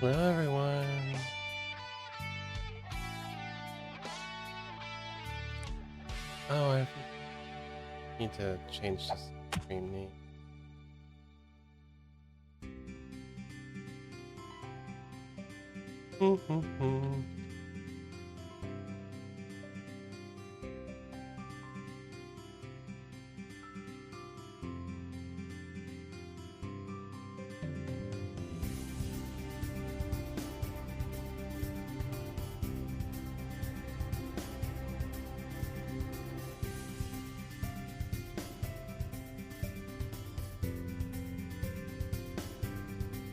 Hello, everyone. Oh, I need to change the stream name.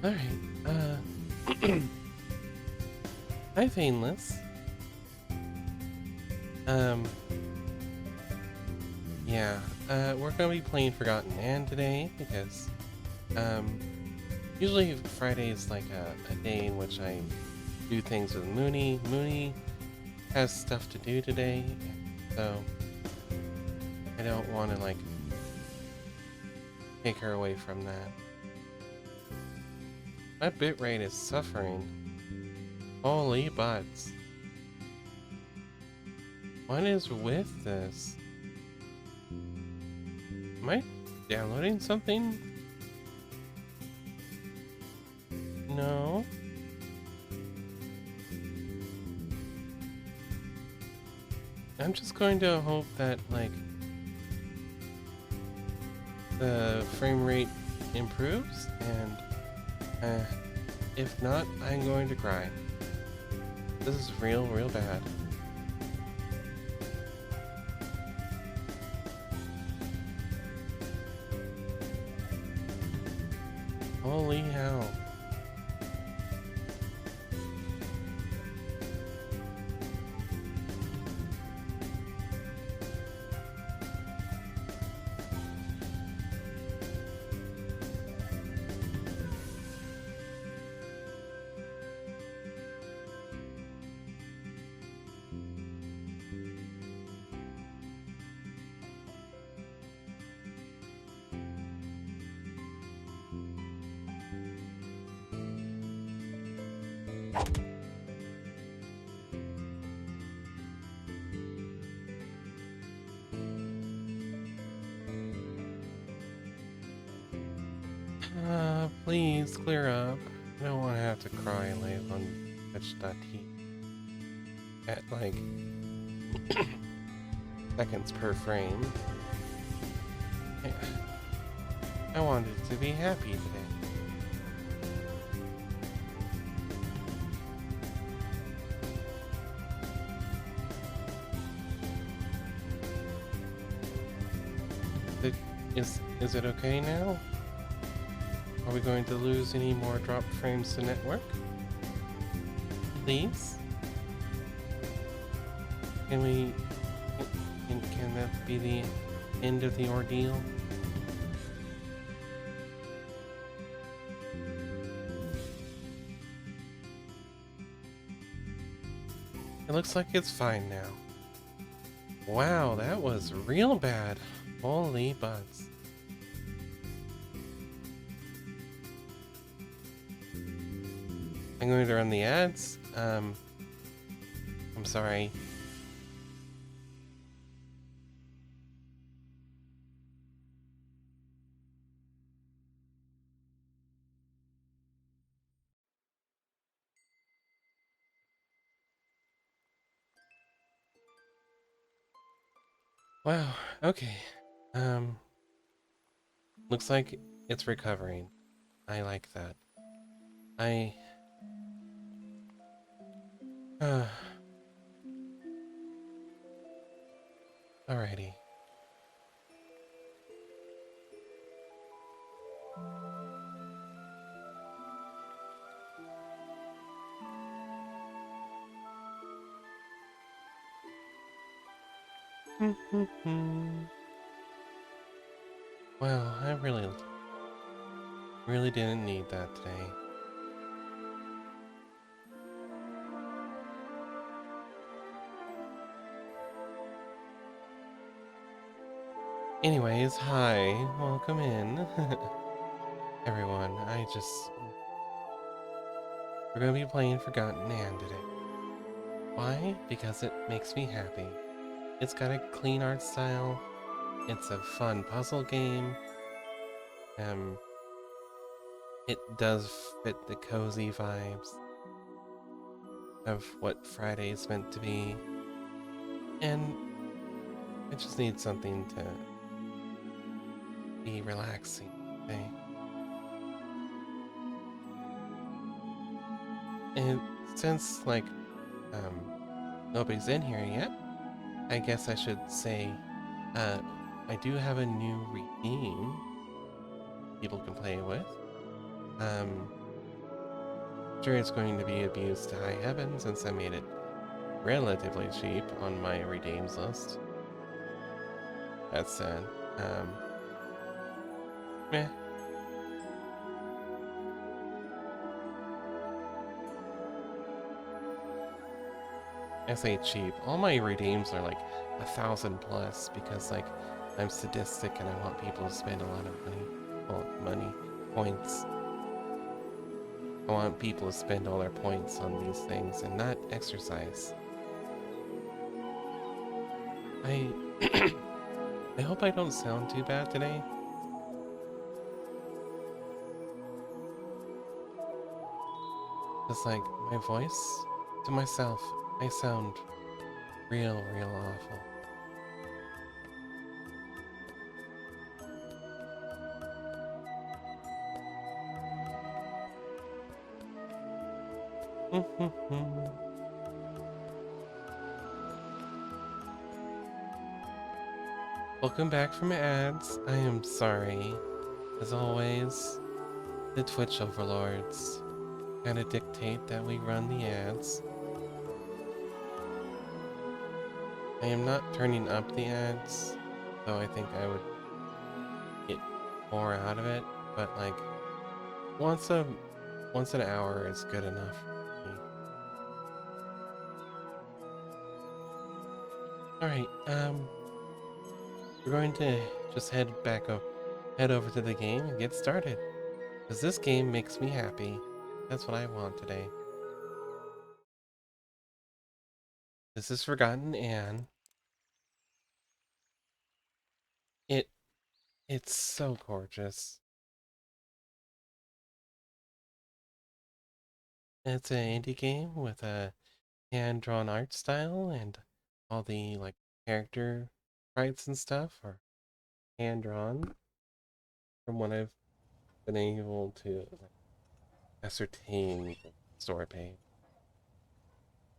All right. Hi, Vainless. Um, yeah. We're gonna be playing Forgotten Man today because, usually Friday is like a day in which I do things with Mooney. Mooney has stuff to do today, so I don't want to like take her away from that. My bitrate is suffering. Holy butts. What is with this? Am I downloading something? No. I'm just going to hope that, like, the frame rate improves, and if not, I'm going to cry. This is real bad. Holy hell. Please clear up. I don't want to have to cry live on Twitch.tv at like seconds per frame. I wanted to be happy today. Is it okay now? Are we going to lose any more dropped frames to network? Please? Can that be the end of the ordeal? It looks like it's fine now. Wow, that was real bad. Holy butts. I'm going to run the ads. I'm sorry. Wow, okay. Looks like it's recovering. I like that. Alrighty. Well, I really didn't need that today. Anyways, hi, welcome in. Everyone, We're going to be playing Forgotten Anne today. Why? Because it makes me happy. It's got a clean art style. It's a fun puzzle game. It does fit the cozy vibes of what Friday's meant to be. And I just need something to be relaxing today. And since, like, nobody's in here yet, I guess I should say, I do have a new redeem people can play with. Sure it's going to be abused to high heaven since I made it relatively cheap on my redeems list. That's sad. Meh. I say cheap. All my redeems are like 1,000 plus because like I'm sadistic and I want people to spend a lot of money. Well, points. I want people to spend all their points on these things and not exercise. I I hope I don't sound too bad today. It's like my voice to myself, I sound real awful. Welcome back from ads. I am sorry. As always, the Twitch overlords kind of dictate that we run the ads. I am not turning up the ads, though I think I would get more out of it, but like once an hour is good enough for me. Alright, we're going to just head over to the game and get started. Because this game makes me happy. That's what I want today. This is Forgotten Anne. It's so gorgeous. It's an indie game with a hand-drawn art style, and all the like character sprites and stuff are hand-drawn from what I've been able to ascertain the story page.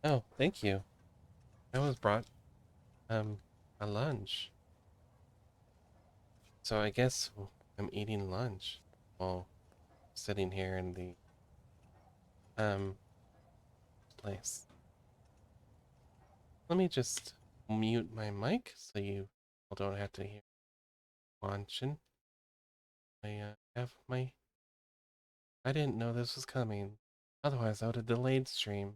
Oh, thank you. I was brought a lunch. So I guess I'm eating lunch while sitting here in the place. Let me just mute my mic so you don't have to hear watching. I didn't know this was coming. Otherwise, I would have delayed stream.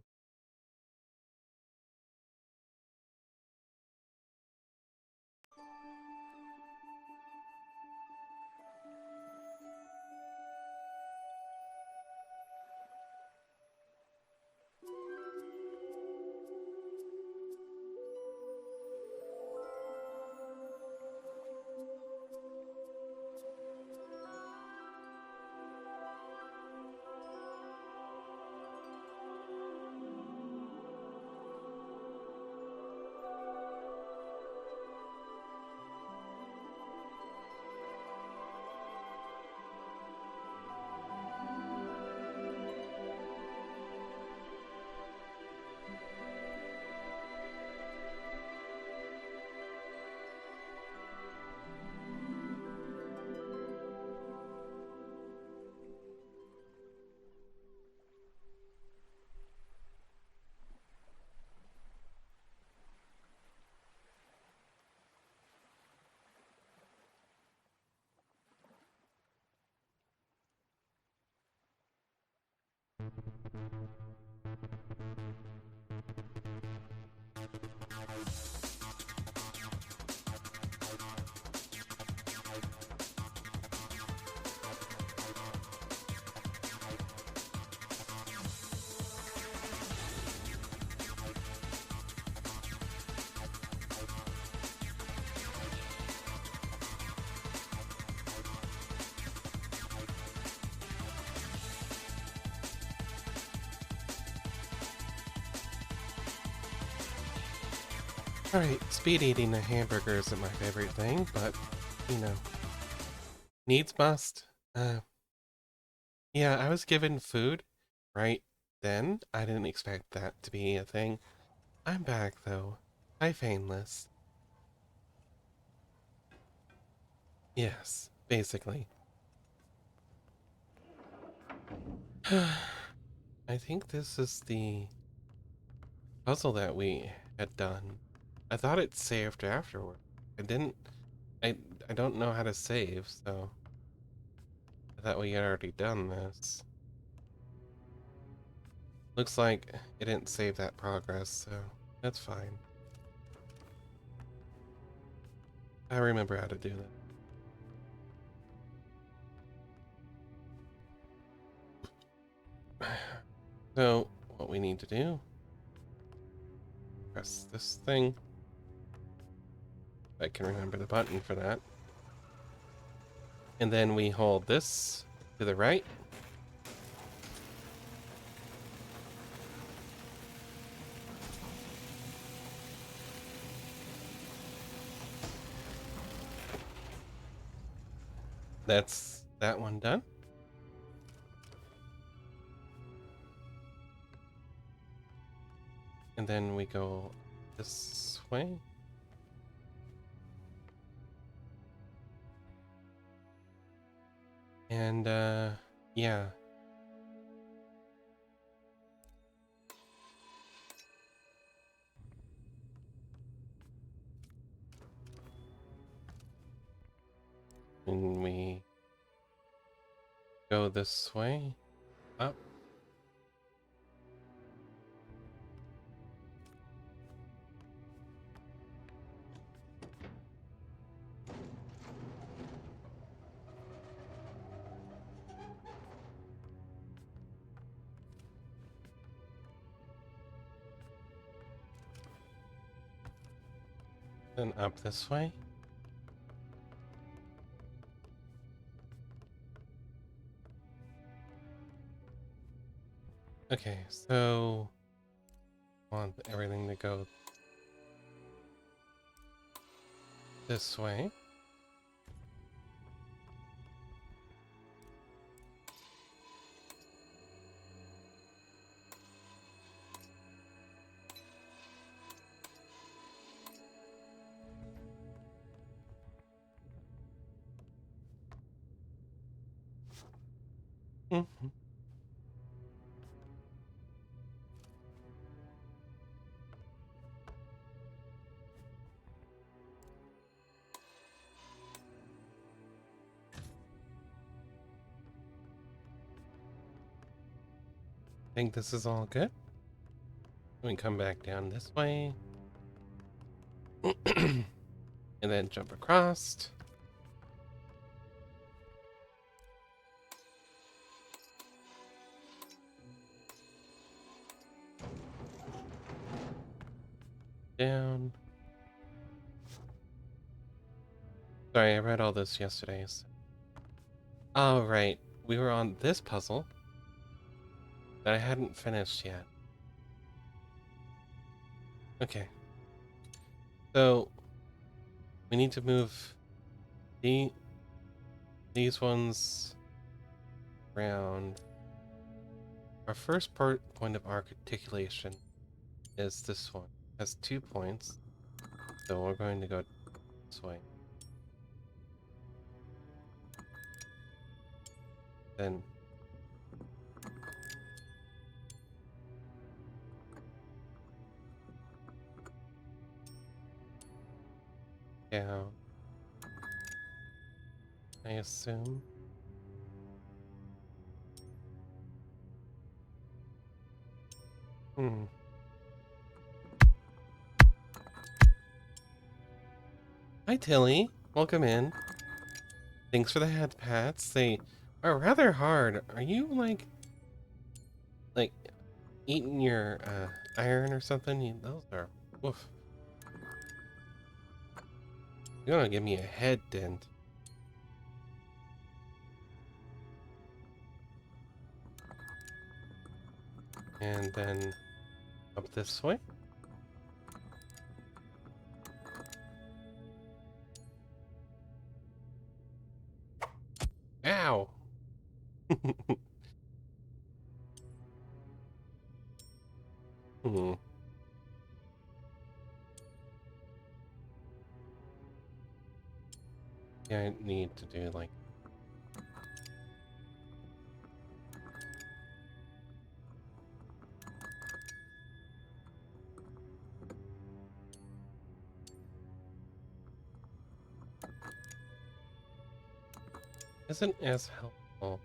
Alright, speed eating a hamburger isn't my favorite thing, but, you know, needs must. Yeah, I was given food right then. I didn't expect that to be a thing. I'm back, though. Hi, Fainless. Yes, basically. I think this is the puzzle that we had done. I thought it saved afterward. I didn't. I I don't know how to save, so I thought we had already done this. Looks like it didn't save that progress, so that's fine. I remember how to do that. So what we need to do, press this thing. I can remember the button for that. And then we hold this to the right. That's that one done. And then we go this way. And yeah. And we go this way. Up. Then up this way. Okay, so I want everything to go this way. Mhm. Think this is all good. We come back down this way. And then jump across. Down. Sorry, I read all this yesterday. Oh, right. We were on this puzzle that I hadn't finished yet. Okay. So, we need to move the these ones around. Our first point of articulation is this one. It has 2 points. So we're going to go this way. Then down, I assume. Hmm. Hi, Tilly. Welcome in. Thanks for the head pats. They are rather hard. Are you like eating your iron or something? Those are woof. You're gonna give me a head dent. And then up this way. Hmm. Yeah, I need to do like. Isn't as helpful.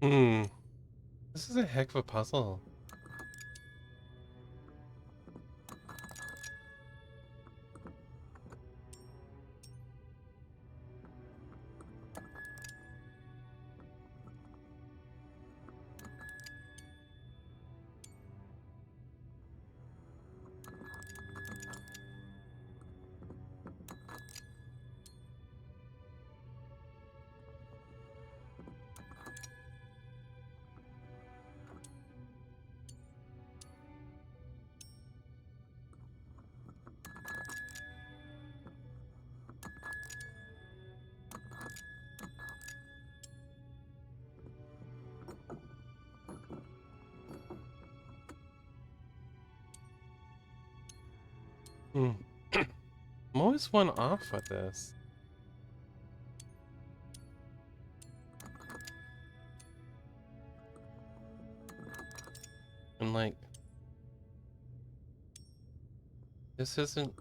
Hmm. This is a heck of a puzzle. Hmm. I'm always one off with this. And like, this isn't.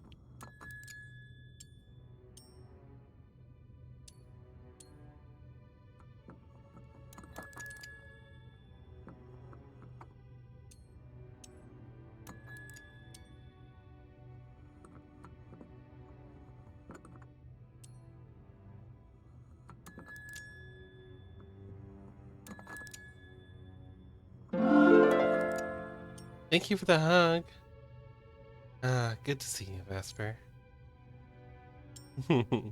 Thank you for the hug. Ah, good to see you, Vesper. Hmm.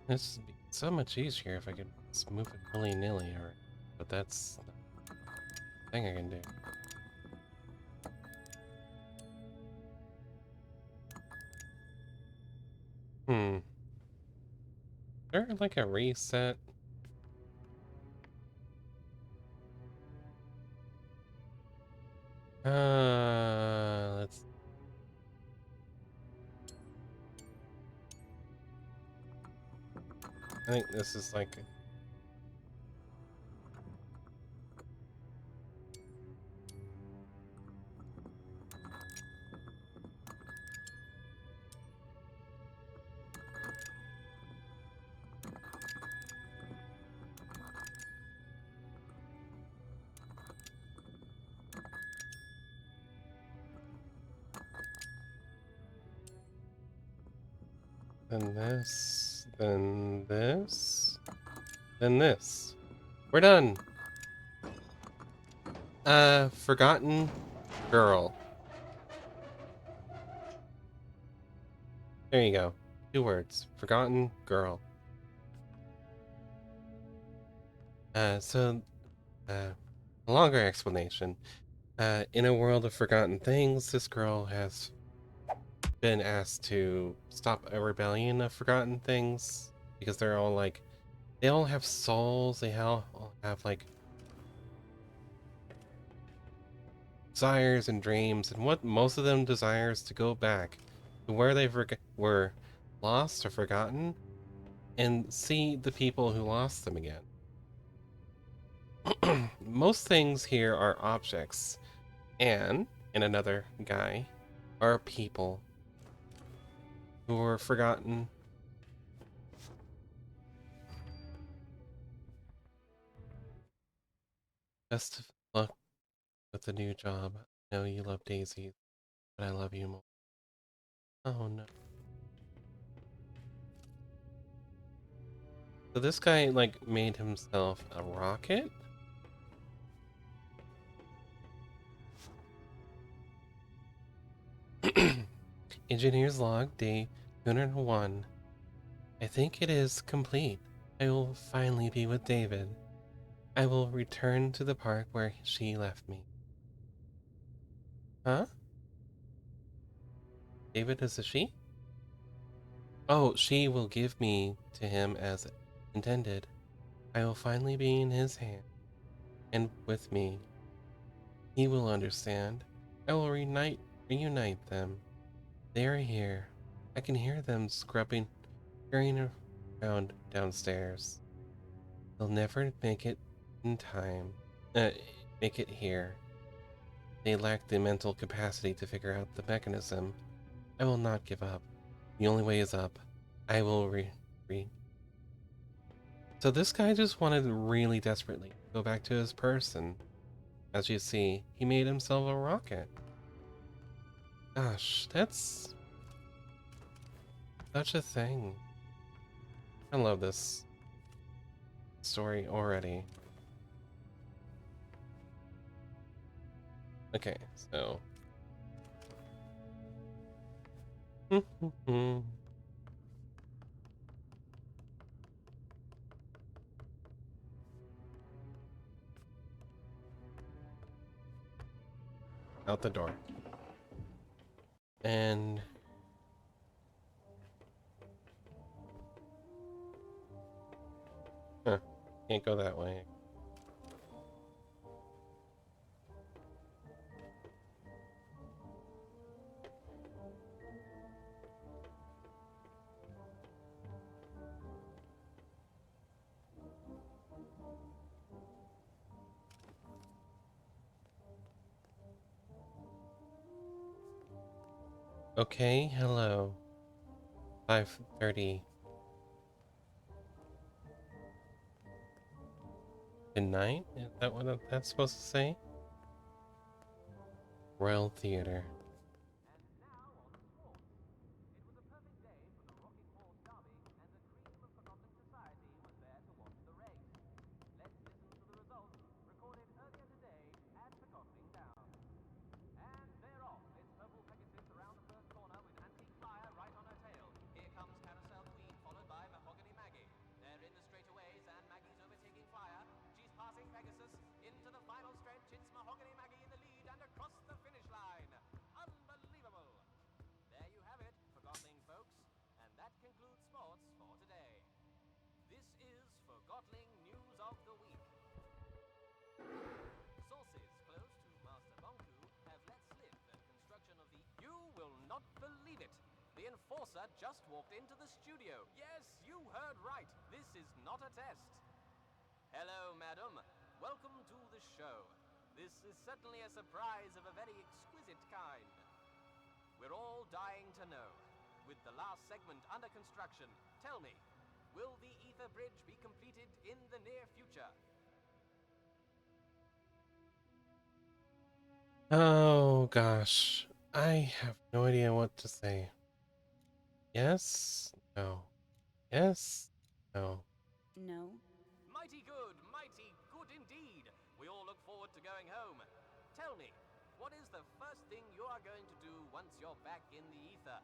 This would be so much easier if I could just move it willy-nilly, or, but that's the thing I can do. Hmm. Is there like a reset? Let's. I think this is like. Then this. Then this. Then this. We're done. Forgotten girl. There you go. 2 words. Forgotten girl. So, a longer explanation. In a world of forgotten things, this girl has been asked to stop a rebellion of forgotten things because they're all like, they all have souls. They all have like desires and dreams, and what most of them desires to go back to where they were lost or forgotten and see the people who lost them again. Most things here are objects, Anne and another guy are people who were forgotten. Best of luck with the new job. I know you love daisies, but I love you more. Oh no. So this guy like made himself a rocket? Engineer's log, day 201. I think it is complete. I will finally be with David. I will return to the park where she left me. Huh? David is a she? Oh, she will give me to him as intended. I will finally be in his hand and with me. He will understand. I will reunite them. They are here. I can hear them scurrying around downstairs. They'll never make it in time. Uh, make it here. They lack the mental capacity to figure out the mechanism. I will not give up. The only way is up. I will re. So this guy just wanted really desperately to go back to his person. As you see, he made himself a rocket. Gosh, that's such a thing. I love this story already. Okay, so. Out the door. And huh, can't go that way. Okay, hello. 5:30. Good night? Is that what that's supposed to say? Royal Theater. Just walked into the studio. Yes, you heard right. This is not a test. Hello, madam. Welcome to the show. This is certainly a surprise of a very exquisite kind. We're all dying to know. With the last segment under construction, tell me, will the ether bridge be completed in the near future? Oh gosh. I have no idea what to say. Yes? No. Yes? No. No. Mighty good indeed. We all look forward to going home. Tell me, what is the first thing you are going to do once you're back in the ether?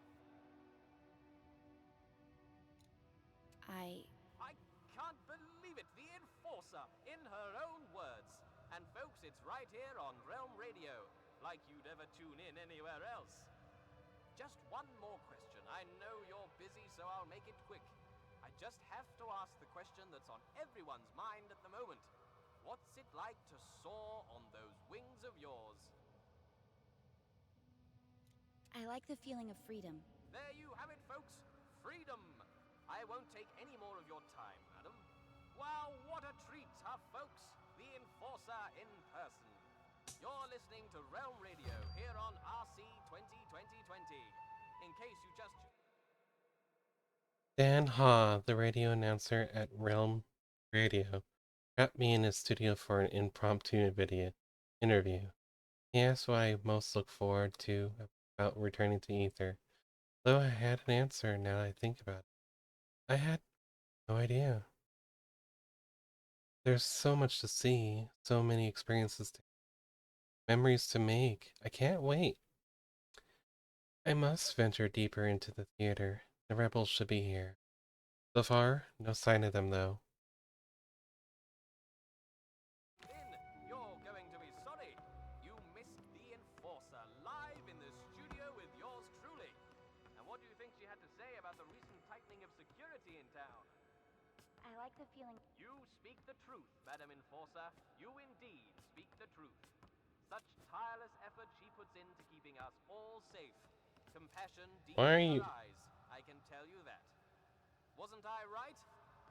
I can't believe it! The Enforcer, in her own words. And folks, it's right here on Realm Radio, like you'd ever tune in anywhere else. Just one more question. I know you're busy, so I'll make it quick. I just have to ask the question that's on everyone's mind at the moment. What's it like to soar on those wings of yours? I like the feeling of freedom. There you have it, folks. Freedom. I won't take any more of your time, madam. Wow, what a treat, huh, folks? The Enforcer in person. You're listening to Realm Radio here on RC 202020. In case you just... Dan Ha, the radio announcer at Realm Radio, trapped me in his studio for an impromptu video interview. He asked what I most look forward to about returning to Ether. Though I had an answer now that I think about it, I had no idea. There's so much to see, so many experiences, memories to make. I can't wait. I must venture deeper into the theater. The rebels should be here. So far, no sign of them though. You're going to be sorry. You missed the Enforcer live in the studio with yours truly. And what do you think she had to say about the recent tightening of security in town? I like the feeling. You speak the truth, Madam Enforcer. You indeed speak the truth. Such tireless effort she puts into keeping us all safe. Compassion deep Why are in her you... eyes, I can tell you that. Wasn't I right?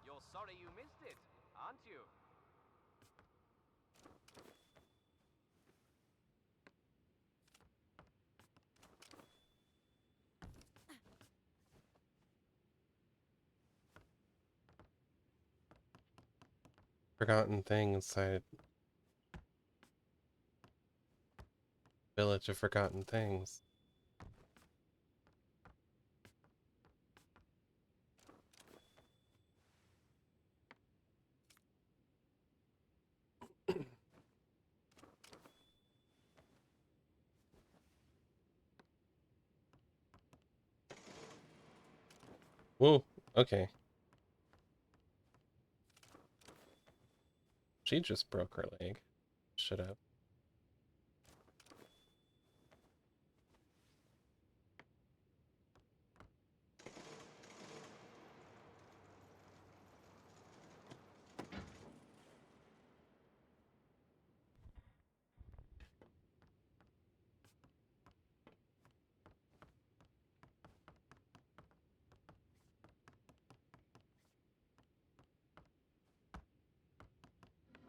You're sorry you missed it, aren't you? Forgotten thing inside Village of Forgotten Things. Whoa, okay. She just broke her leg. Should have.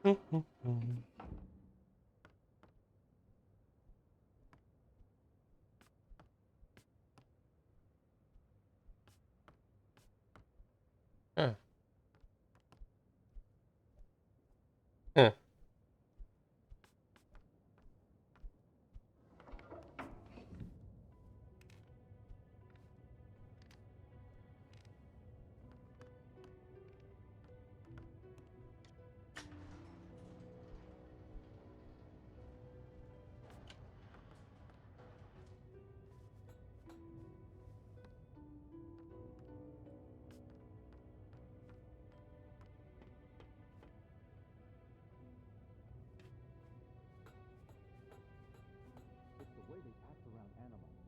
Huh. Huh. It's the way they act around animals.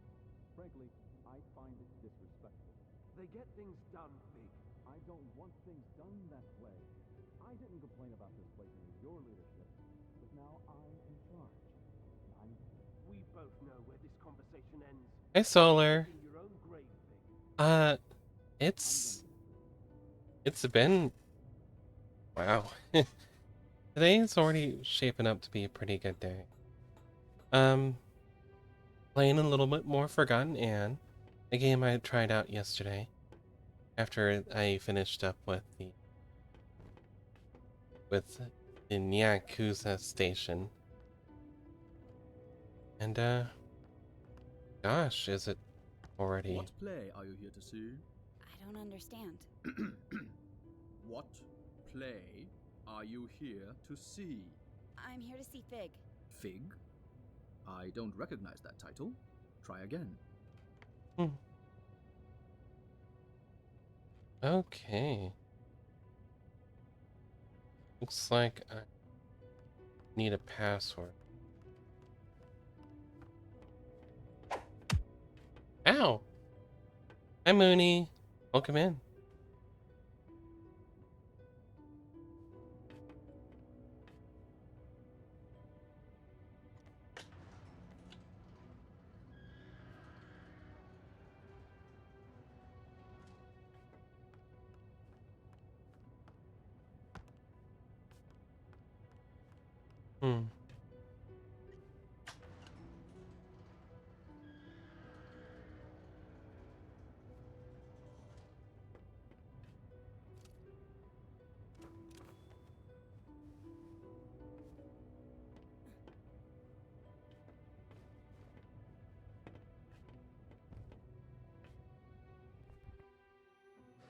Frankly, I find it disrespectful. They get things done, Fig. I don't want things done that way. I didn't complain about this place under your leadership, but now I'm in charge. And I'm... We both know where this conversation ends. Hey, Solar. In your own grave, Fig. It's been... Wow. Today's already shaping up to be a pretty good day. Playing a little bit more Forgotten Anne, a game I tried out yesterday after I finished up with the Yakuza station. And gosh, is it already... What play are you here to see? I don't understand. What play are you here to see? I'm here to see Fig. Fig? I don't recognize that title. Try again. Okay. Looks like I need a password. Ow! Hi, Mooney. Welcome in.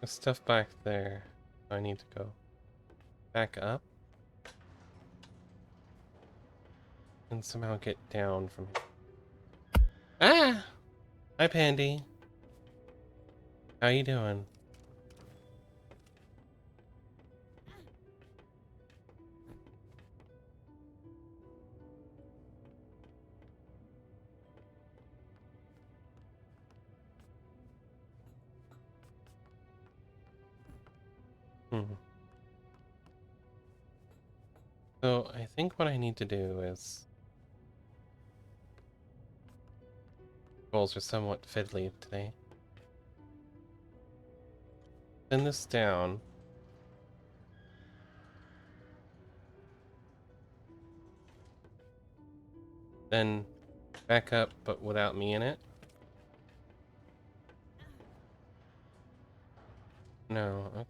There's stuff back there. I need to go back up and somehow get down from here. Ah! Hi, Pandy. How you doing? Hmm. So I think what I need to do is goals are somewhat fiddly today. Send this down. Then back up, but without me in it. No, okay.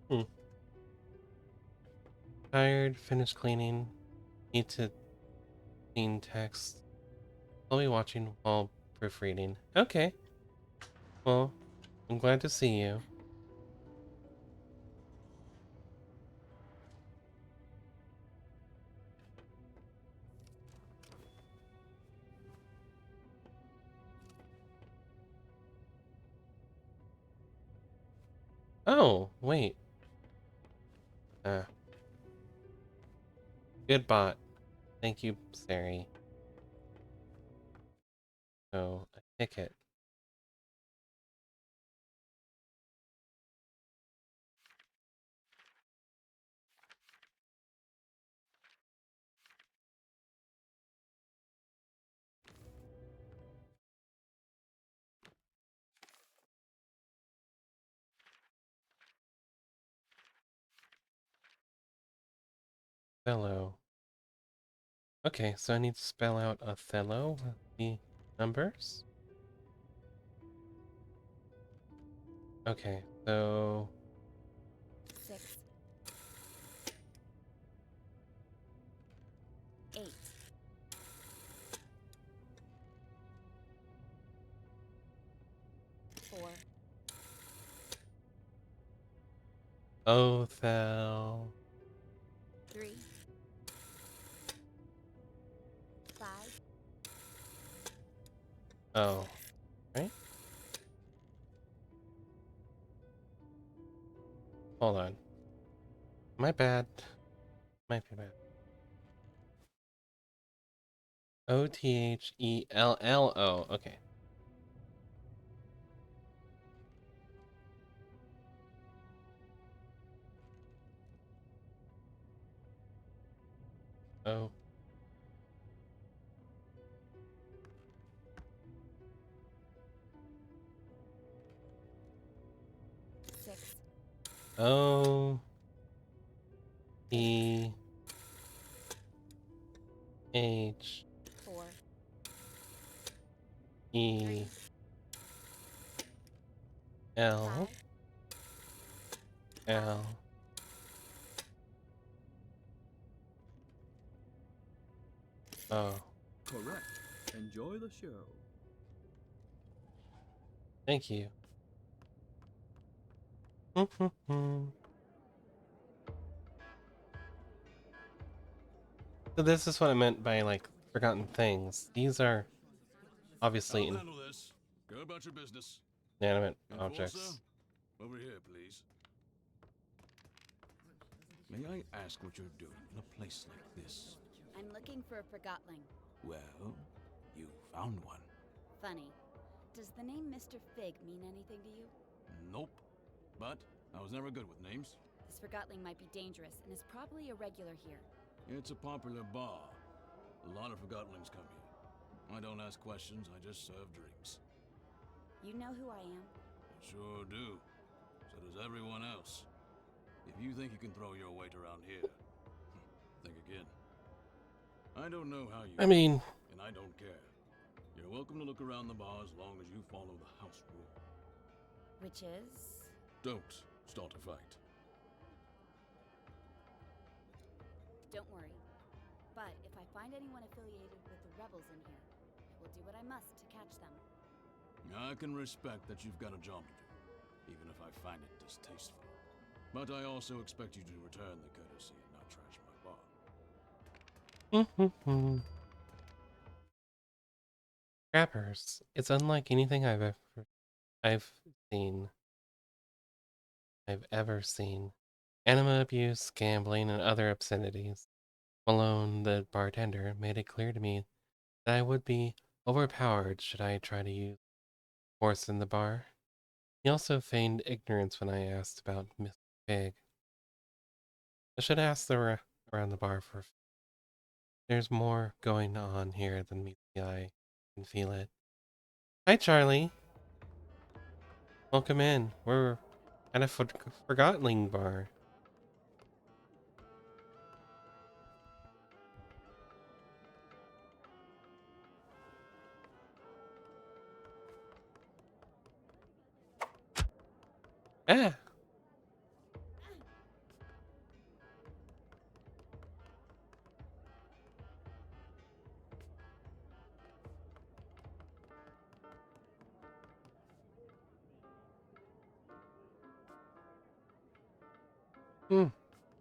Hmm. Tired, finished cleaning. Need to clean text. I'll be watching while proofreading. Okay. Well, I'm glad to see you. Oh, wait. Ah, good bot. Thank you, Sari. So, a ticket. Othello. Okay, so I need to spell out Othello with the numbers. Okay, so 6, 8, 4, Othel. 3, 5, Oh, right? Hold on. My bad. Might be bad. Othello. Okay. Oh. 6, O E H 4, E 3, L 5, 5, L. Oh, Correct. Enjoy the show. thank you. So this is what I meant by like forgotten things. These are obviously I'll handle this. Go about your business. inanimate Enforcer, objects. over here, please. May I ask what you're doing in a place like this? I'm looking for a Forgotling. Well, you found one. Funny. Does the name Mr. Fig mean anything to you? Nope. But I was never good with names. This Forgotling might be dangerous and is probably a regular here. It's a popular bar. A lot of Forgotlings come here. I don't ask questions, I just serve drinks. You know who I am? I sure do. So does everyone else. If you think you can throw your weight around here, think again. I don't know how you I mean, and I don't care. You're welcome to look around the bar as long as you follow the house rule. Which is... Don't start a fight. Don't worry. But if I find anyone affiliated with the rebels in here, I will do what I must to catch them. I can respect that you've got a job to do, even if I find it distasteful. But I also expect you to return the courtesy and not trash my bar. Trappers. It's unlike anything I've seen. I've ever seen. Anima abuse, gambling, and other obscenities. Malone, the bartender, made it clear to me that I would be overpowered should I try to use force in the bar. He also feigned ignorance when I asked about Miss Pig. I should ask around the bar for. There's more going on here than meets the eye. I can feel it. Hi, Charlie. Welcome in. We're at a forgotten bar. Ah.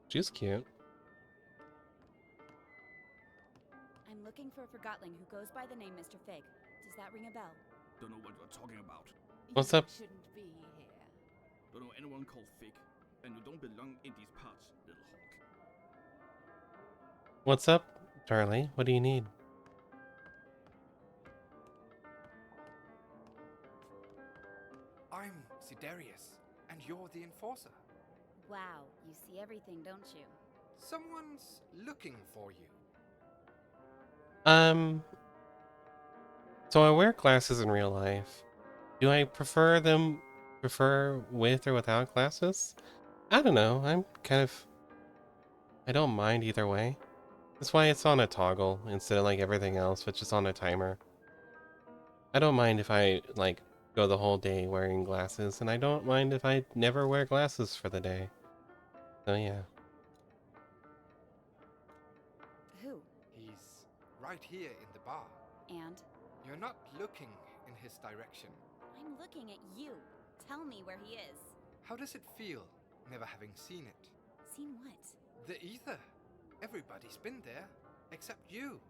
She's cute. I'm looking for a forgotling who goes by the name Mr. Fig. Does that ring a bell? Don't know what you're talking about. What's You up? shouldn't be here. Don't know anyone called Fig, and you don't belong in these parts, little hawk. What's up, Charlie? What do you need? I'm Sidarius, and you're the enforcer. Wow, you see everything, don't you? Someone's looking for you. So I wear glasses in real life. Do I prefer with or without glasses? I don't know. I don't mind either way. That's why it's on a toggle instead of like everything else, which is on a timer. I don't mind if I like go the whole day wearing glasses, and I don't mind if I never wear glasses for the day. So yeah. Who? He's right here in the bar. And? You're not looking in his direction. I'm looking at you. Tell me where he is. How does it feel, never having seen it? Seen what? The ether. Everybody's been there, except you.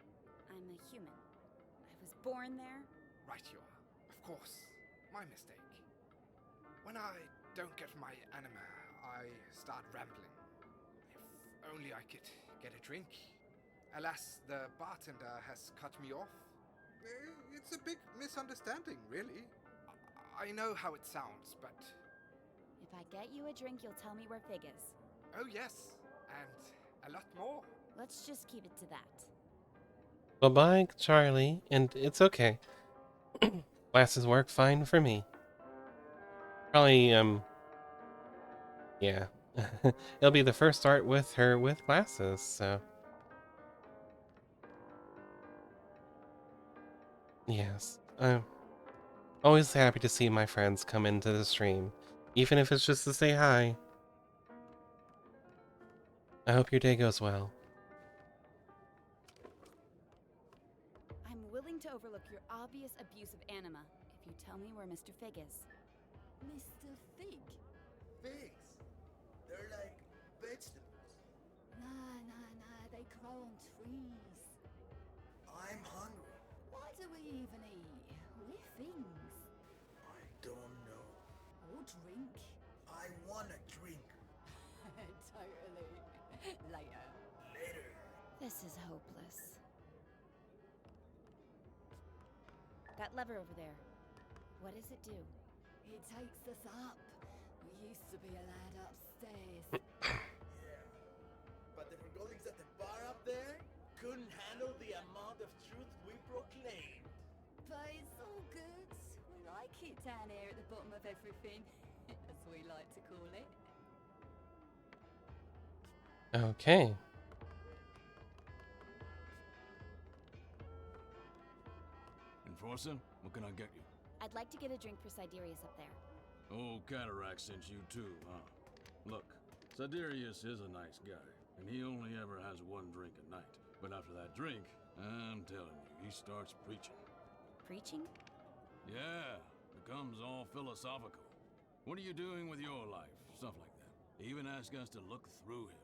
I'm a human. I was born there. Right you are. Of course. My mistake. When I don't get my anima, I start rambling. If only I could get a drink. Alas, the bartender has cut me off. It's a big misunderstanding, really. I know how it sounds, but... If I get you a drink, you'll tell me where Fig is. Oh yes, and a lot more. Let's just keep it to that. Bye-bye, Charlie, and it's okay. Glasses work fine for me. Probably, yeah. It'll be the first art with her with glasses, so... Yes, I'm always happy to see my friends come into the stream, even if it's just to say hi. I hope your day goes well. I'm willing to overlook your obvious abuse of anima if you tell me where Mr. Fig is. Mr. Fig? Figs. They're like vegetables. Nah, they grow on trees. I'm hungry. Why do we even eat? We're things. I don't know. Or drink. I wanna drink. Totally. Later. Later. This is hopeless. That lever over there. What does it do? It takes us up. We used to be allowed upstairs. Yeah. But the forgotlings at the bar up there couldn't handle the amount of truth we proclaimed. But it's all good. We like it down here at the bottom of everything, as we like to call it. Okay. Enforcer, what can I get you? I'd like to get a drink for Sidarius up there. Oh, Cataract sent you too, huh? Look, Sidarius is a nice guy, and he only ever has one drink a night. But after that drink, I'm telling you, he starts preaching. Preaching? Yeah, becomes all philosophical. What are you doing with your life? Stuff like that. He even asked us to look through him.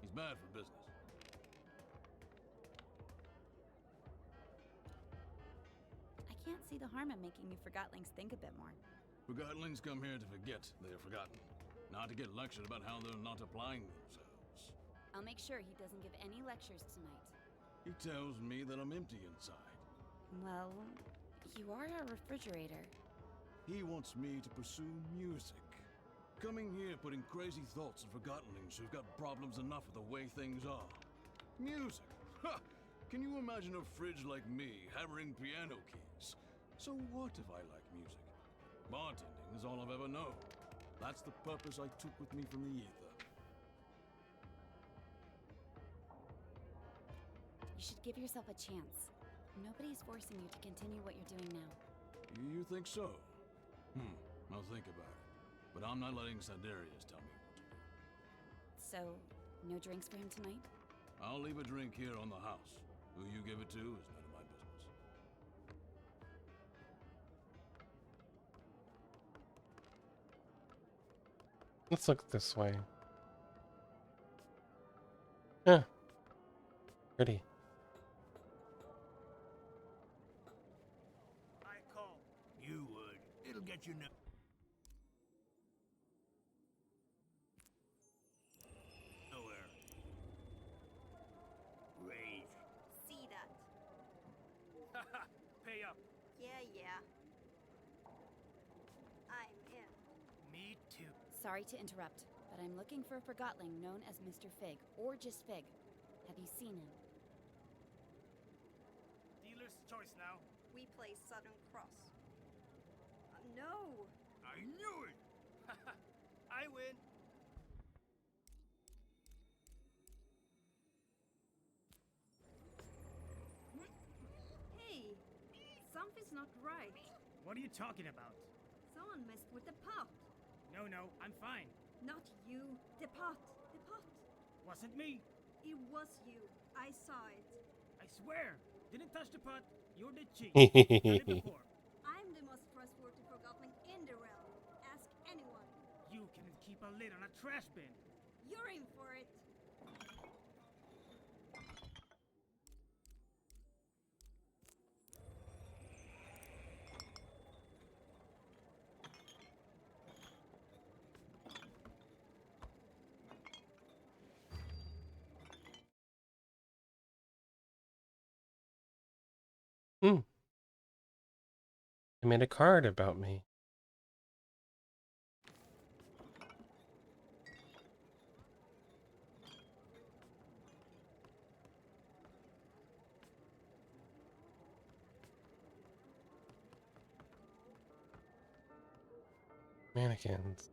He's bad for business. I can't see the harm in making you Forgotlings think a bit more. Forgotlings come here to forget they are forgotten, not to get lectured about how they're not applying themselves. I'll make sure he doesn't give any lectures tonight. He tells me that I'm empty inside. Well, you are a refrigerator. He wants me to pursue music. Coming here putting crazy thoughts on Forgotlings who've got problems enough with the way things are. Music! Ha! Can you imagine a fridge like me hammering piano keys? So what if I like music? Bartending is all I've ever known. That's the purpose I took with me from the ether. You should give yourself a chance. Nobody's forcing you to continue what you're doing now. You think so? I'll think about it. But I'm not letting Siderius tell me what to do. So, no drinks for him tonight? I'll leave a drink here on the house. Who you give it to is none of my business. Let's look this way. Yeah. Pretty. I call. You would. It'll get you nowhere. Raise. See that? Haha, pay up. Yeah. I'm in. Me too. Sorry to interrupt, but I'm looking for a Forgotling known as Mr. Fig, or just Fig. Have you seen him? Dealer's choice now. We play Southern Cross. No! I knew it! I win. Hey! Something's not right. What are you talking about? Someone messed with the pot. No, I'm fine. Not you. The pot. The pot. Wasn't me. It was you. I saw it. I swear. Didn't touch the pot. You're the cheat. Done it before. I'm the most trustworthy Forgotling in the realm. Ask anyone. You can't keep a lid on a trash bin. You're in for it. They made a card about me. Mannequins.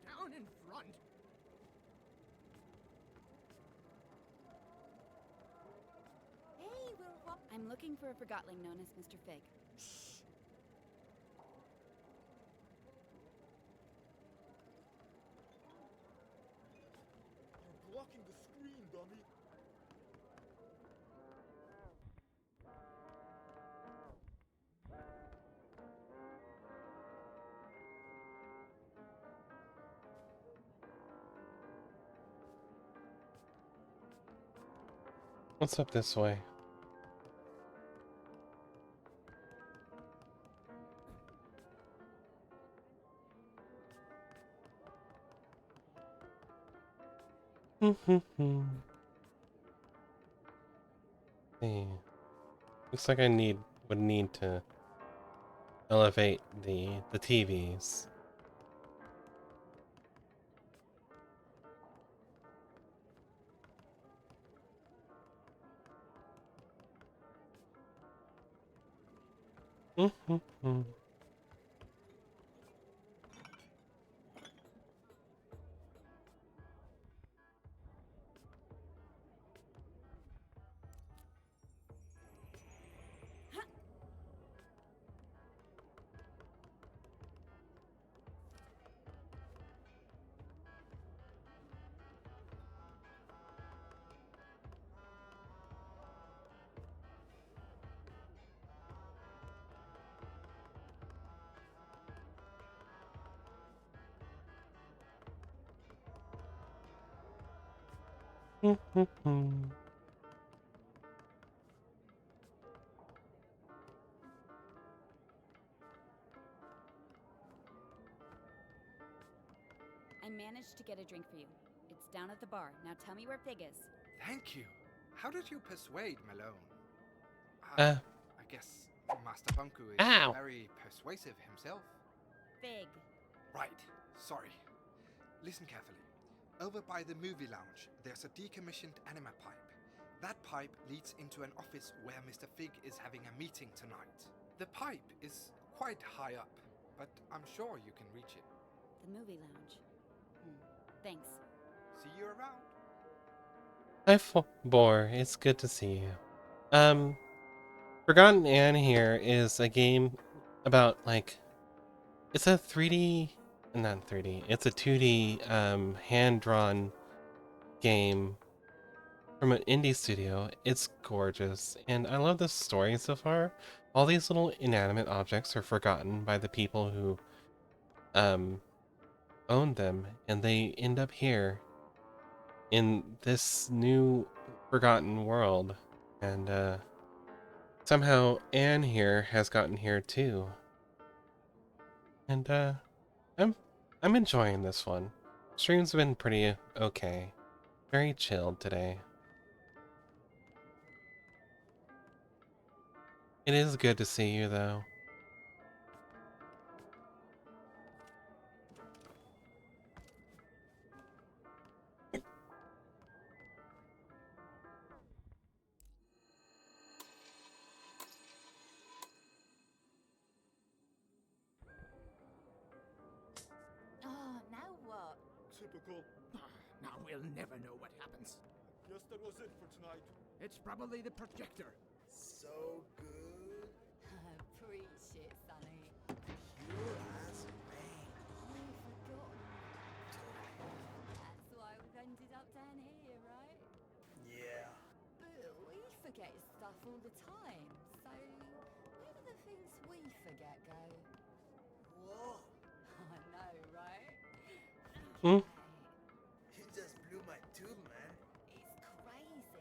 Down in front. Hey, we're up. I'm looking for a Forgotling known as Mr. Fig. You're blocking the screen, dummy. What's up this way? See. Looks like I would need to elevate the TVs. I managed to get a drink for you. It's down at the bar. Now tell me where Fig is. Thank you. How did you persuade Malone? Uh, I guess Master Bunku is Ow! very persuasive himself. Fig. Right. Sorry. Listen carefully. Over by the movie lounge, there's a decommissioned anima pipe. That pipe leads into an office where Mr. Fig is having a meeting tonight. The pipe is quite high up, but I'm sure you can reach it. The movie lounge. Thanks. See you around. Hi, Boar. It's good to see you. Forgotten Anne here is a game about, like, it's a 3D, not 3D, it's a 2D, hand-drawn game from an indie studio. It's gorgeous, and I love the story so far. All these little inanimate objects are forgotten by the people who, owned them, and they end up here in this new forgotten world. And, somehow Anne here has gotten here too. And, I'm enjoying this one. Stream's been pretty okay. Very chilled today. It is good to see you, though. Oh, now what? Typical. Now we'll never know what happens. Guess that was it for tonight. It's probably the projector. So good. Preach it, Sonny. Pure as rain. We've forgotten. That's why we've ended up down here, right? Yeah. But we forget stuff all the time. So, where do the things we forget go? Whoa. I know, right? Hmm? You just blew my tube, man. It's crazy.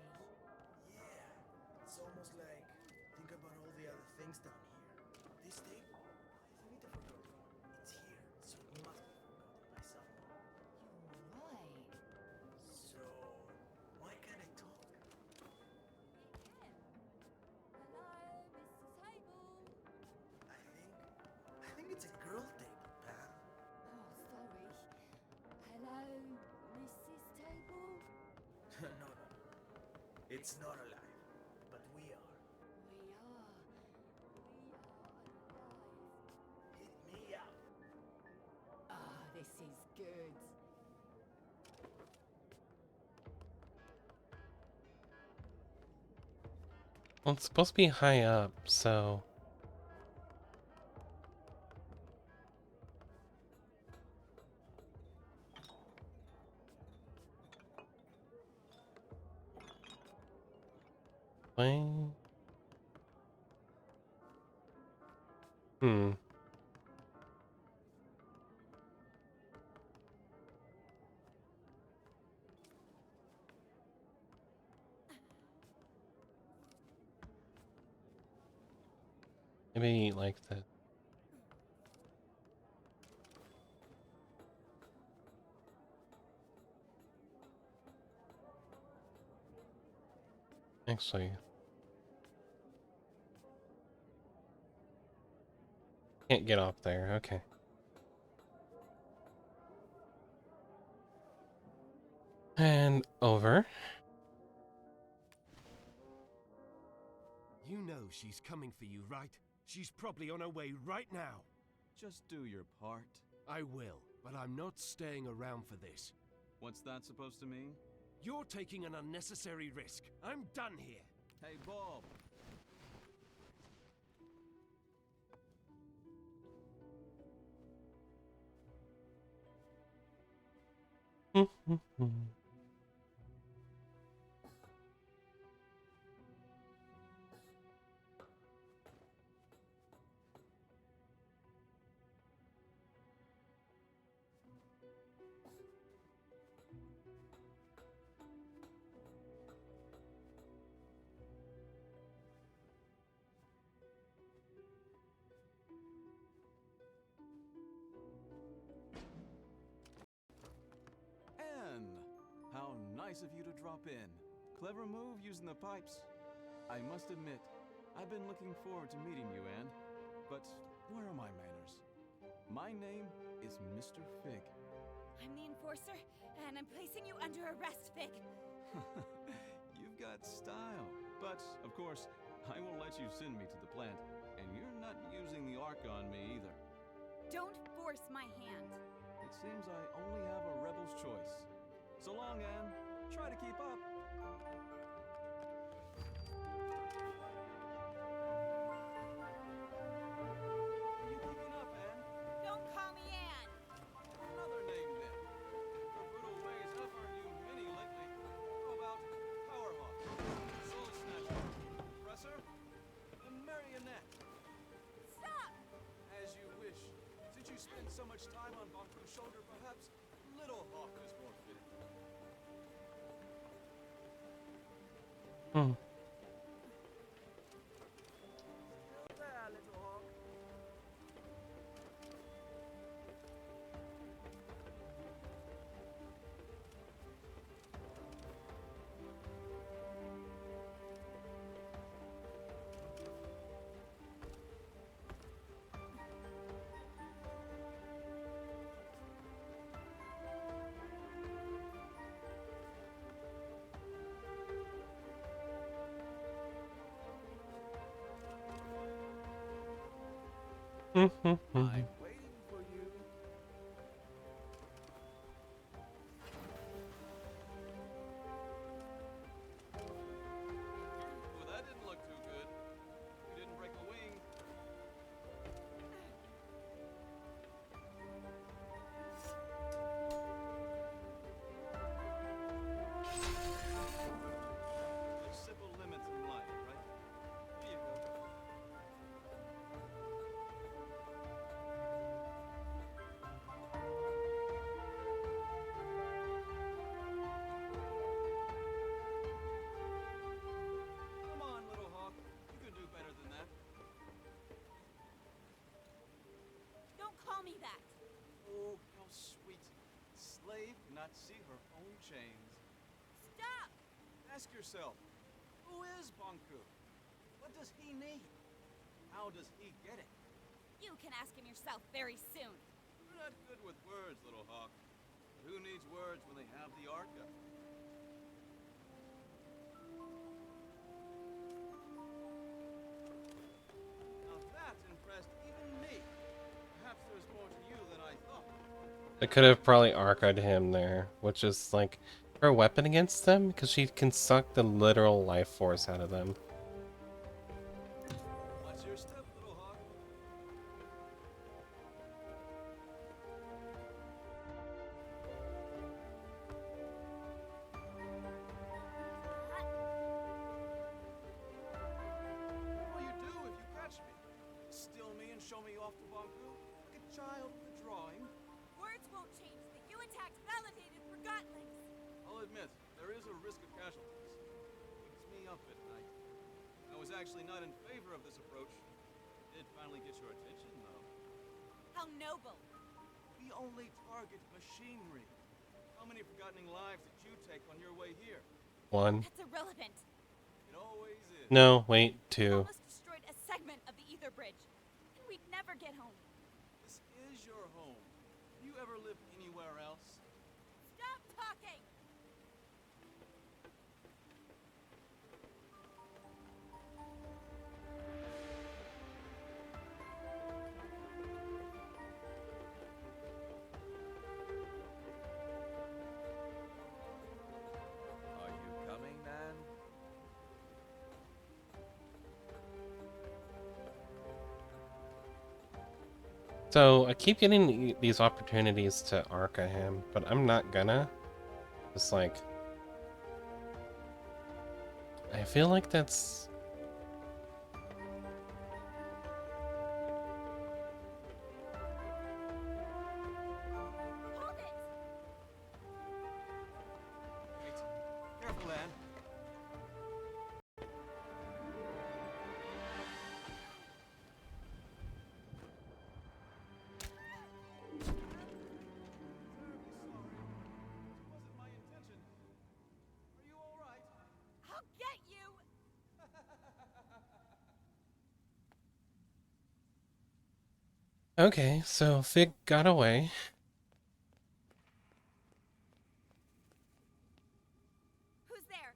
Yeah. It's almost like, think about all the other things down here. This table, isn't it a forgotten one? It's here, so it must be forgotten by someone. You're right. So, why can't I talk? It can. Hello, Mr. Table. I think it's a girl table, Pam. Oh, sorry. Hello, Mrs. Table. No. It's not alive, but we are. We are alive. Hit me up. Ah, this is good. Well, it's supposed to be high up, so... Playing... Maybe, like, the... Actually... Can't get off there, okay. And over. You know she's coming for you, right? She's probably on her way right now. Just do your part. I will, but I'm not staying around for this. What's that supposed to mean? You're taking an unnecessary risk. I'm done here. Hey, Bob. nice of you to drop in. Clever move using the pipes. I must admit, I've been looking forward to meeting you, Anne. But where are my manners? My name is Mr. Fig. I'm the enforcer, and I'm placing you under arrest, Fig. You've got style. But, of course, I won't let you send me to the plant. And you're not using the arc on me either. Don't force my hand. It seems I only have a rebel's choice. So long, Anne. Try to keep up. Are you keeping up, Anne? Don't call me Anne. Another name, then. Your brutal ways have earned you many lately. How about Powerhawk, Soul Snatcher, Oppressor, and Marionette? Stop! As you wish. Since you spend so much time on Banku's shoulder, perhaps Little Hawk is more fitting. Hmm. Still there, Little Hawk. Hmm. I'm waiting for you. Well, that didn't look too good. You didn't break a wing. There's simple limits in life, right? Here you go. Come on, Little Hawk. You can do better than that. Don't call me that. Oh, how sweet. Slave cannot see her own chains. Stop! Ask yourself, who is Banku? What does he need? How does he get it? You can ask him yourself very soon. You're not good with words, Little Hawk. But who needs words when they have the Arca? Now that impressed even me. Perhaps there's more to you than I thought. I could have probably arched him there, which is like her weapon against them because she can suck the literal life force out of them. What's your step, Little Hawk? What will you do if you catch me? Steal me and show me off to Banku? Like a child with a drawing? Words won't change that you attacked validated forgotlings. I'll admit, there is a risk of casualties. Keeps me up at night. I was actually not in favor of this approach. Did finally get your attention, though. How noble. We only target machinery. How many forgotten lives did you take on your way here? One. That's irrelevant. It always is. No, wait, You two. almost destroyed a segment of the ether bridge, and we'd never get home. This is your home. Do you ever live anywhere else? Stop talking! Are you coming, Nan? So I keep getting these opportunities to arca him, but I'm not gonna. It's like I feel like that's Hold it! Wait. Careful, Anne. Terribly sorry. It wasn't my intention. Okay, so Fig got away. Who's there?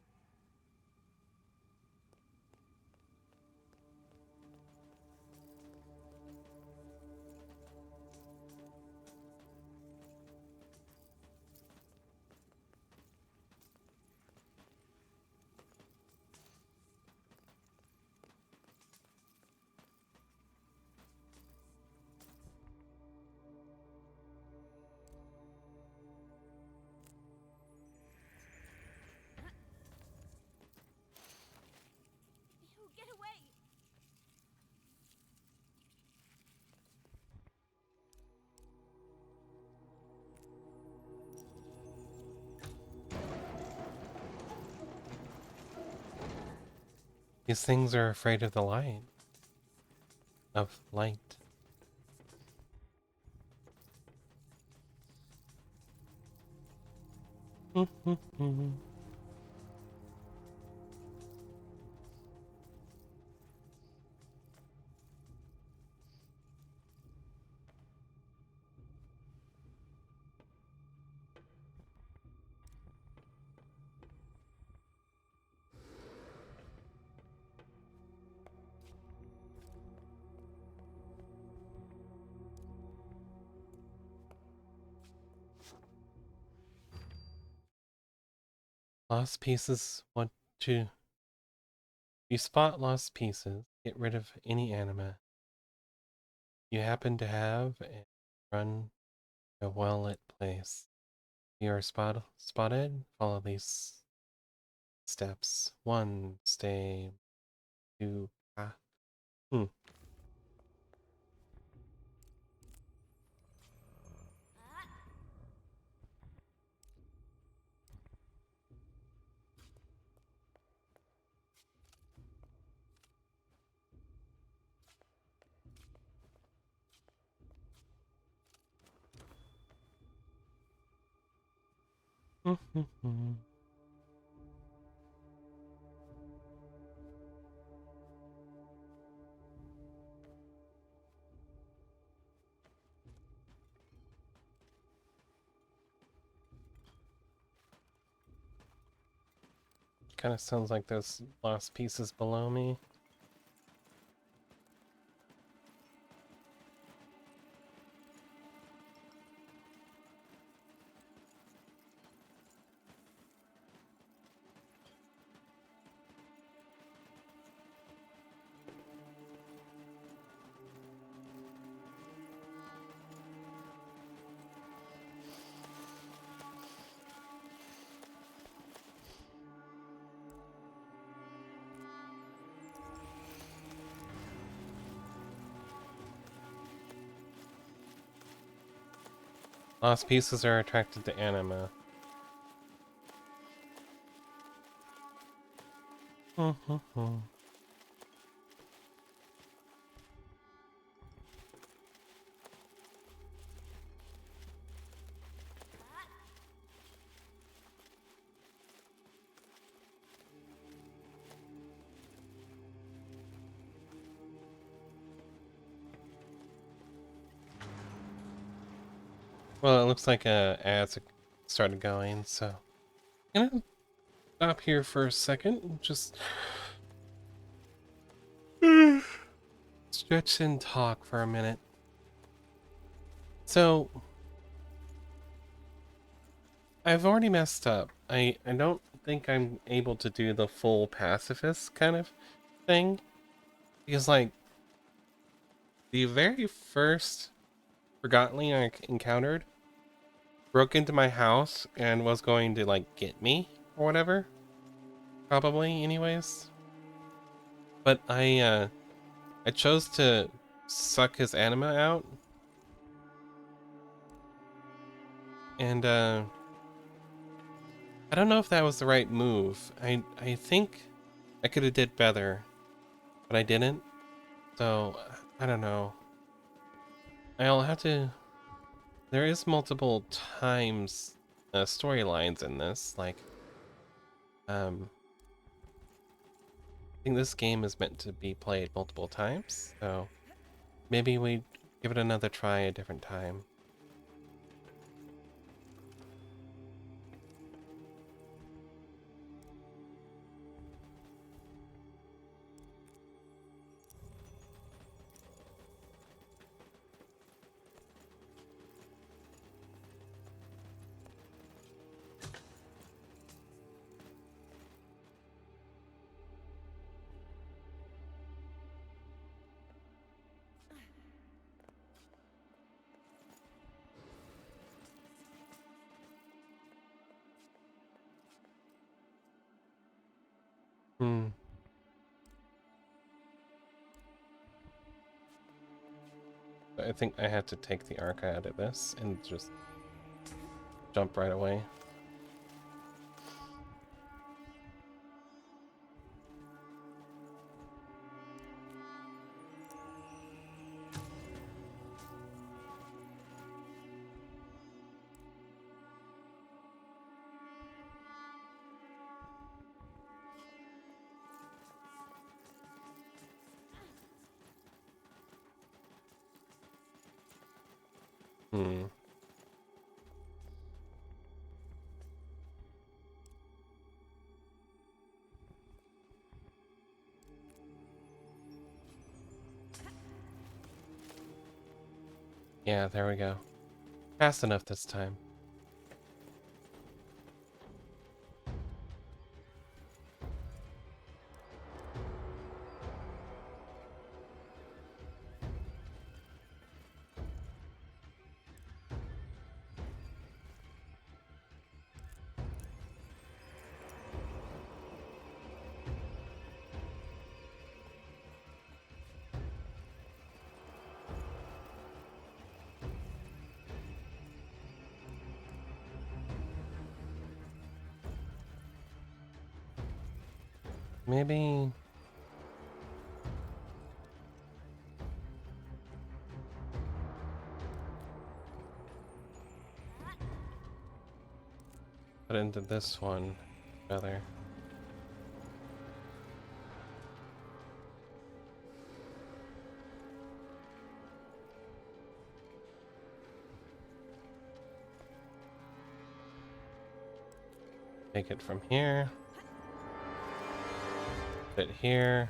Ew, get away! These things are afraid of the light. Of light. Lost pieces want to... You spot lost pieces, get rid of any anima you happen to have, and run a well-lit place. You are spotted, follow these steps. 1, stay. 2, ah. Kind of sounds like those lost pieces below me. Lost pieces are attracted to anima. Well, it looks like ads started going, so I'm gonna stop here for a second and just stretch and talk for a minute. So I've already messed up. I don't think I'm able to do the full pacifist kind of thing, because like the very first Forgottenly I encountered broke into my house and was going to like get me or whatever. Probably anyways. But I chose to suck his anima out. And I don't know if that was the right move. I think I could have did better, but I didn't. So I don't know. I'll have to. There is multiple times storylines in this. Like, I think this game is meant to be played multiple times. So maybe we give it another try a different time. Hmm. I think I had to take the arc out of this and just jump right away. Hmm. Yeah, there we go. Fast enough this time. Maybe... put into this one rather. Take it from here. Put it here.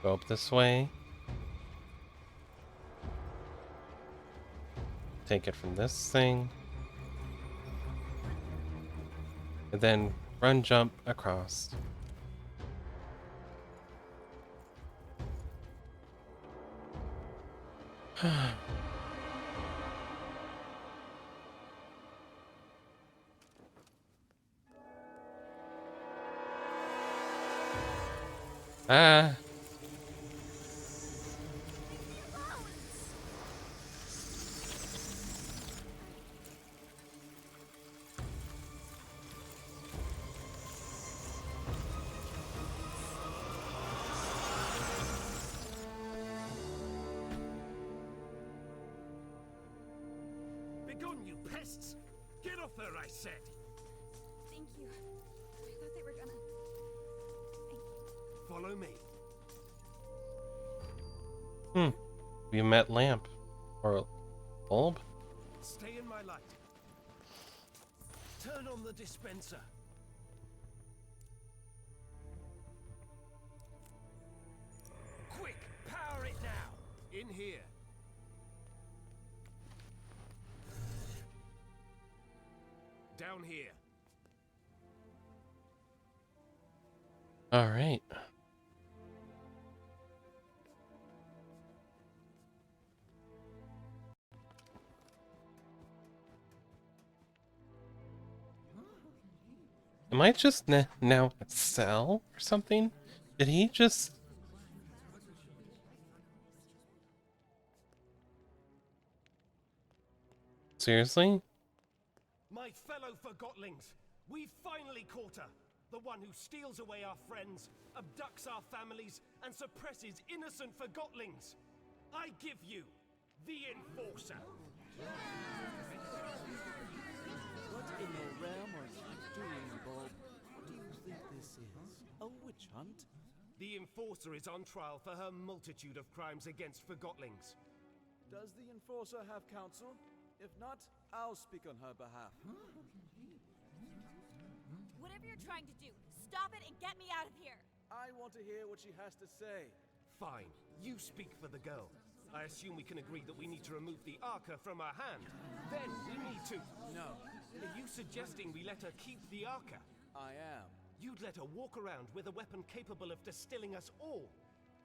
Go up this way. Take it from this thing. And then run, jump across. Ah. Begone, you pests! Get off her, I said! Thank you. I thought they were gonna... Thank you. Follow me. We met lamp. Or bulb? Stay in my light. Turn on the dispenser. Quick, power it now. In here. Down here. All right. Am I just now at Cell or something? Did he just... Seriously? My fellow Forgotlings, we've finally caught her. The one who steals away our friends, abducts our families, and suppresses innocent Forgotlings. I give you the Enforcer. What in the realm are you doing, Bob? What do you think this is? A witch hunt? The Enforcer is on trial for her multitude of crimes against Forgotlings. Does the Enforcer have counsel? If not, I'll speak on her behalf. Whatever you're trying to do, stop it and get me out of here! I want to hear what she has to say. Fine, you speak for the girl. I assume we can agree that we need to remove the Arca from her hand. Then we need to... No. Are you suggesting we let her keep the Arca? I am. You'd let her walk around with a weapon capable of distilling us all.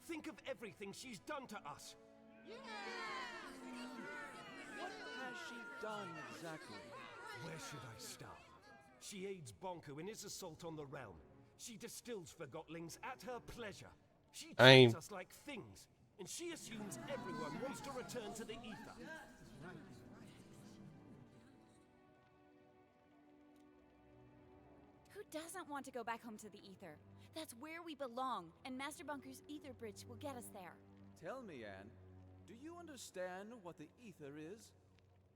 Think of everything she's done to us. What has she done exactly? Where should I start? She aids Bonku in his assault on the realm. She distills Forgotlings at her pleasure. She treats us like things, and she assumes everyone wants to return to the ether. Who doesn't want to go back home to the ether? That's where we belong, and Master Bunker's ether bridge will get us there. Tell me, Anne, do you understand what the ether is?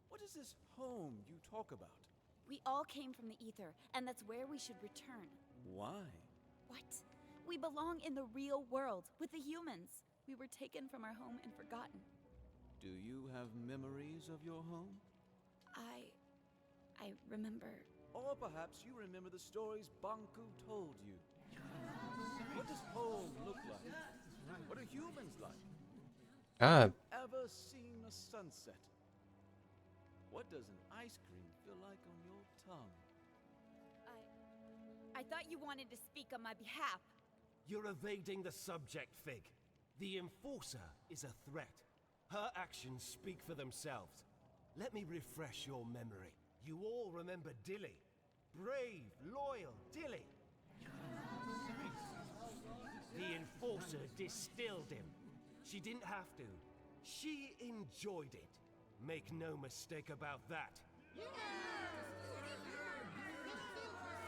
What is this home you talk about? We all came from the ether, and that's where we should return. Why? What? We belong in the real world, with the humans. We were taken from our home and forgotten. Do you have memories of your home? I remember... Or perhaps you remember the stories Banku told you. What does home look like? What are humans like? God. Ever seen a sunset? What does an ice cream feel like on your tongue? I thought you wanted to speak on my behalf. You're evading the subject, Fig. The Enforcer is a threat. Her actions speak for themselves. Let me refresh your memory. You all remember Dilly. Brave, loyal Dilly. The Enforcer distilled him. She didn't have to. She enjoyed it. Make no mistake about that.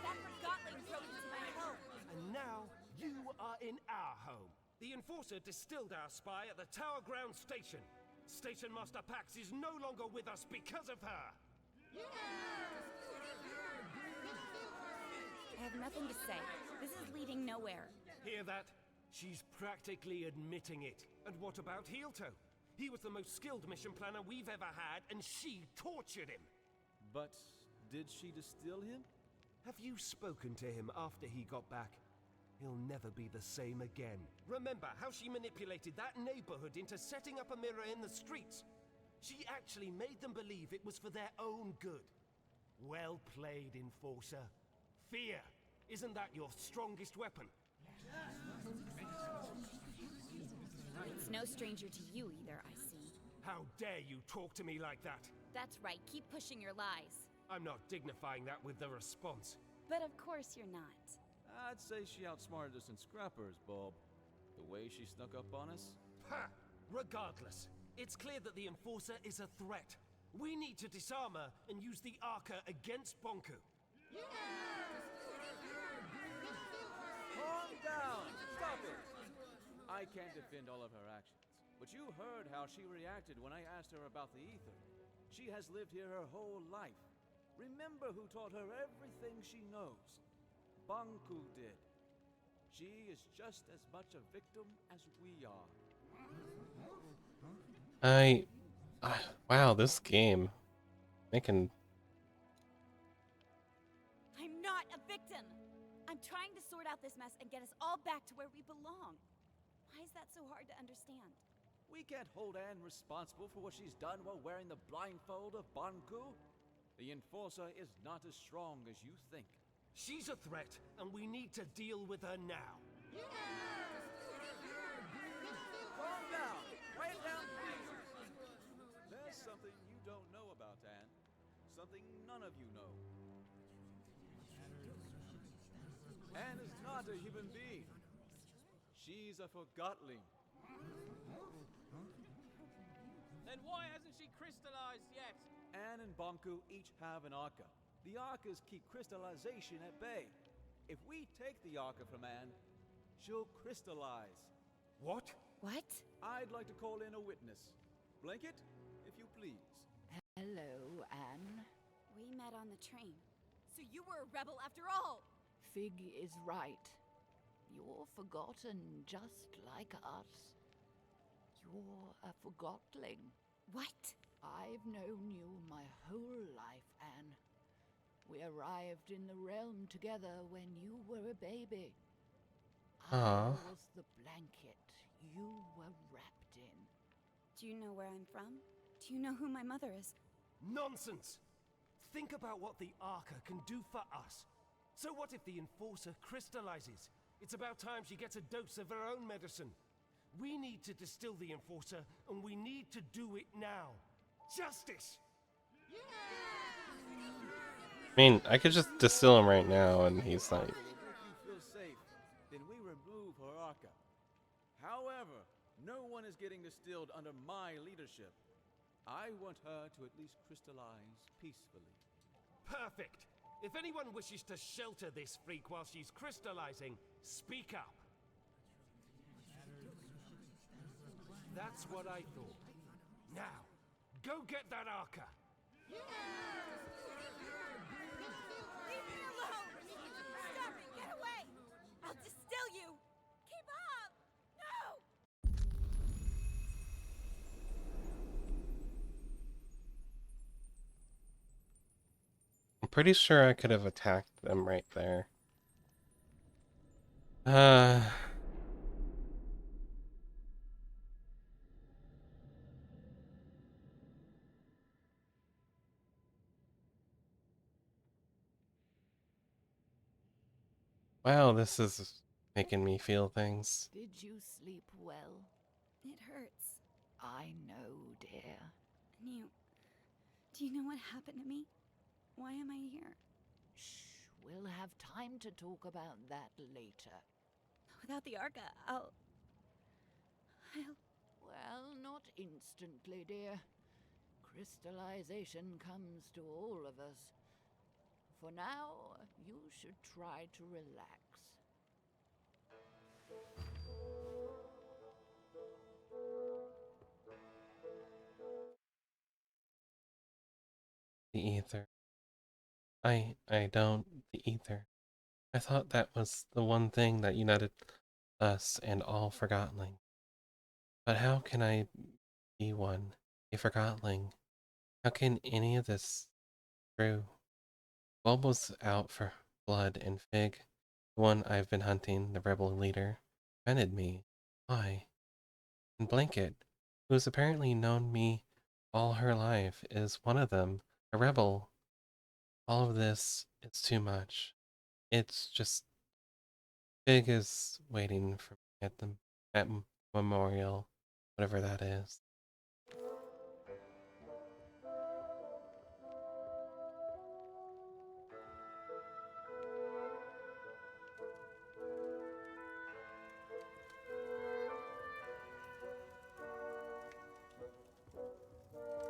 That Forgotling broke into my home. And now, you are in our home. The Enforcer distilled our spy at the Tower Ground Station. Station Master Pax is no longer with us because of her. I have nothing to say. This is leading nowhere. Hear that? She's practically admitting it. And what about Heelto? He was the most skilled mission planner we've ever had, and she tortured him. But did she distill him? Have you spoken to him after he got back? He'll never be the same again. Remember how she manipulated that neighborhood into setting up a mirror in the streets? She actually made them believe it was for their own good. Well played, Enforcer. Fear. Isn't that your strongest weapon? It's no stranger to you either, I see. How dare you talk to me like that? That's right, keep pushing your lies. I'm not dignifying that with the response. But of course you're not. I'd say she outsmarted us in Scrappers, Bob. The way she snuck up on us. Ha! Regardless, it's clear that the Enforcer is a threat. We need to disarm her and use the Arca against Bonku. Calm down! Stop it! I can't defend all of her actions, but you heard how she reacted when I asked her about the ether. She has lived here her whole life. Remember who taught her everything she knows. Banku did. She is just as much a victim as we are. Wow, this game. Making... I'm not a victim! I'm trying to sort out this mess and get us all back to where we belong. Why is that so hard to understand? We can't hold Anne responsible for what she's done while wearing the blindfold of Banku. The Enforcer is not as strong as you think. She's a threat, and we need to deal with her now. Calm down! Quiet down, please! There's something you don't know about Anne. Something none of you know. Anne is not a human being. She's a Forgotling. Then why hasn't she crystallized yet? Anne and Banku each have an Arca. The Arcas keep crystallization at bay. If we take the Arca from Anne, she'll crystallize. What? What? I'd like to call in a witness. Blanket, if you please. Hello, Anne. We met on the train. So you were a rebel after all! Fig is right. You're forgotten just like us. You're a forgotling. What? I've known you my whole life, Anne. We arrived in the realm together when you were a baby. I Aw. was the blanket you were wrapped in. Do you know where I'm from? Do you know who my mother is? Nonsense! Think about what the Arca can do for us. So what if the Enforcer crystallizes? It's about time she gets a dose of her own medicine. We need to distill the Enforcer, and we need to do it now. Justice! I mean, I could just distill him right now, and he's like, Will make you feel safe, then we remove her Arca. However, no one is getting distilled under my leadership. I want her to at least crystallize peacefully. Perfect! If anyone wishes to shelter this freak while she's crystallizing, speak up. That's what I thought. Now, go get that Arca! Leave me alone! Stop it! Get away! I'll distill you! Keep up! No! I'm pretty sure I could have attacked them right there. Wow, this is making me feel things. Did you sleep well? It hurts. I know, dear. And do you know what happened to me? Why am I here? Shh, we'll have time to talk about that later. Without the Arca, I'll... Well, not instantly, dear. Crystallization comes to all of us. For now, you should try to relax. The ether. I don't. The ether. I thought that was the one thing that united us and all Forgotling. But how can I be one, a Forgotling? How can any of this be true? Bulb was out for blood, and Fig, the one I've been hunting, the rebel leader, prevented me. Why? And Blanket, who has apparently known me all her life, is one of them, a rebel. All of this, it's too much. It's just Fig is waiting for me at the memorial, whatever that is.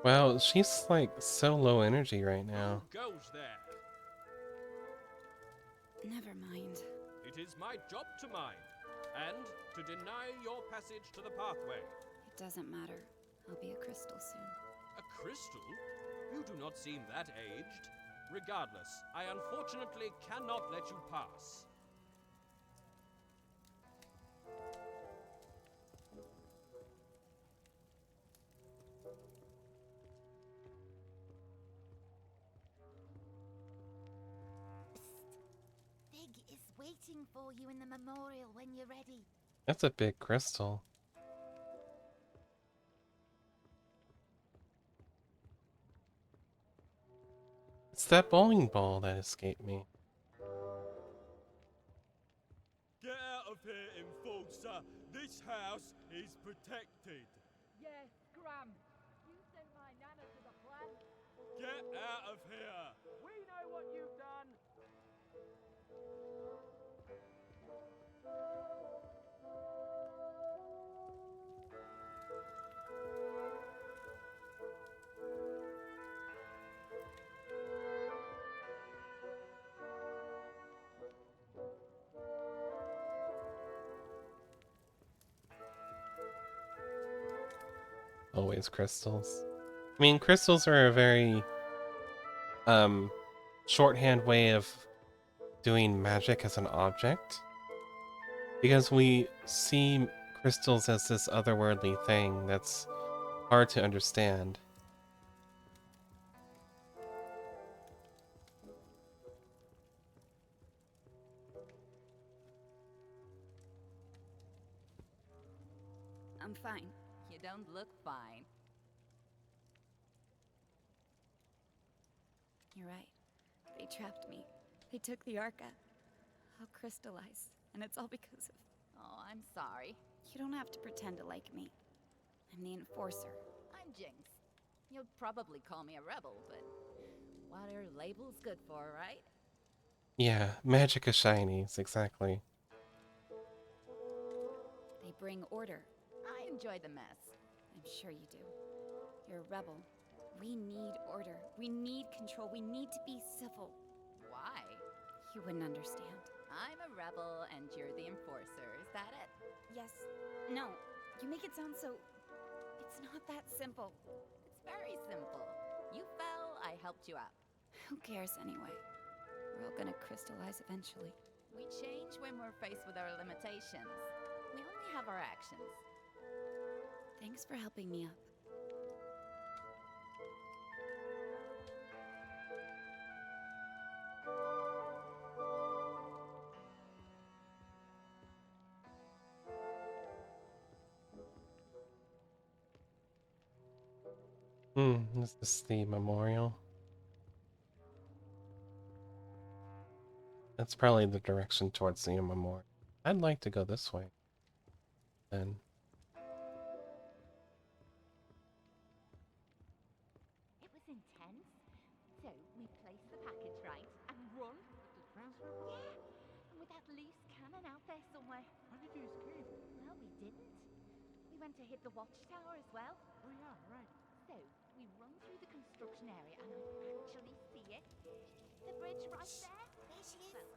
Wow, she's like so low energy right now. Who goes there? Never mind. It is my job to mind, and to deny your passage to the pathway. It doesn't matter. I'll be a crystal soon. A crystal? You do not seem that aged. Regardless, I unfortunately cannot let you pass. Fig is waiting for you in the memorial when you're ready. That's a big crystal. It's that bowling ball that escaped me. Get out of here, Enforcer! This house is protected! Yes, Scram! You sent my nana to the plant? Get out of here! We know what you've done! Always crystals. I mean, crystals are a very shorthand way of doing magic as an object. Because we see crystals as this otherworldly thing that's hard to understand. I'm fine. You don't look fine. You're right. They trapped me. They took the Arca. I'll crystallize. And it's all because of... Oh, I'm sorry. You don't have to pretend to like me. I'm the Enforcer. I'm Jinx. You'll probably call me a rebel, but what are labels good for, right? Yeah, magic of shinies, exactly. They bring order. I enjoy the mess. I'm sure you do. You're a rebel. We need order. We need control. We need to be civil. Why? You wouldn't understand. I'm a rebel and you're the enforcer, is that it? Yes. No. You make it sound so... It's not that simple. It's very simple. You fell, I helped you up. Who cares anyway? We're all gonna crystallize eventually. We change when we're faced with our limitations. We only have our actions. Thanks for helping me up. Is this the memorial? That's probably the direction towards the memorial. I'd like to go this way. Then. It was intense. So we placed the package right and run. Yeah, and with that loose cannon out there somewhere. How did you escape? Well, we didn't. We went to hit the watchtower as well. Oh yeah, right. So we run through the construction area and I actually see it. The bridge right there. There she is.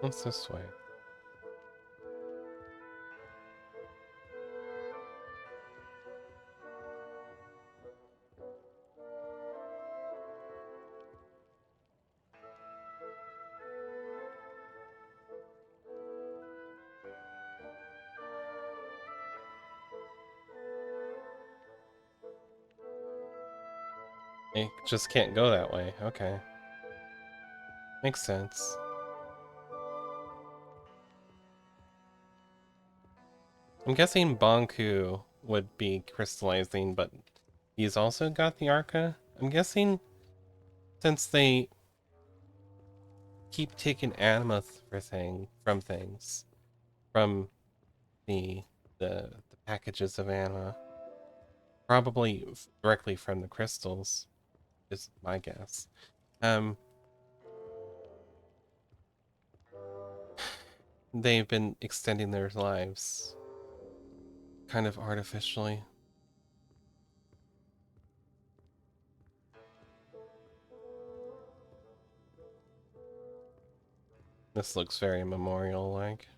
What's this way? It just can't go that way. Okay. Makes sense. I'm guessing Bonku would be crystallizing, but he's also got the Arca. I'm guessing since they keep taking anima from things, from the packages of anima, probably directly from the crystals, is my guess. They've been extending their lives kind of artificially. This looks very memorial-like.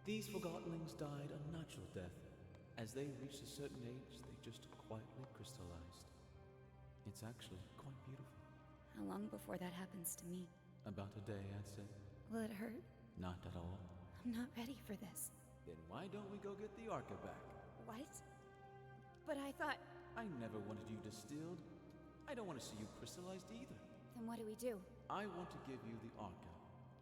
These Forgottenlings died a natural death. As they reached a certain age, they just quietly crystallized. It's actually quite beautiful. How long before that happens to me? About a day, I'd say. Will it hurt? Not at all. I'm not ready for this. Then why don't we go get the Arca back? What? But I thought... I never wanted you distilled. I don't want to see you crystallized either. Then what do we do? I want to give you the Arca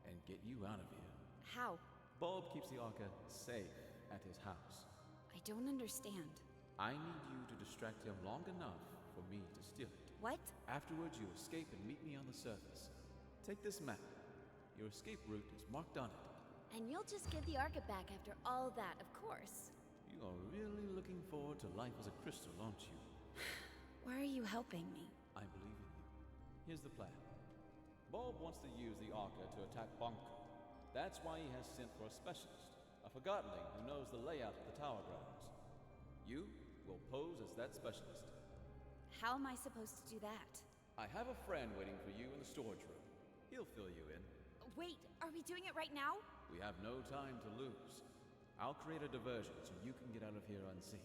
and get you out of here. How? Bulb keeps the Arca safe at his house. I don't understand. I need you to distract him long enough for me to steal it. What? Afterwards, you escape and meet me on the surface. Take this map. Your escape route is marked on it. And you'll just get the Arca back after all that, of course. You are really looking forward to life as a crystal, aren't you? Why are you helping me? I believe in you. Here's the plan. Bulb wants to use the Arca to attack Bonku. That's why he has sent for a specialist, a Forgottenling who knows the layout of the tower grounds. You will pose as that specialist. How am I supposed to do that? I have a friend waiting for you in the storage room. He'll fill you in. Wait, are we doing it right now? We have no time to lose. I'll create a diversion so you can get out of here unseen.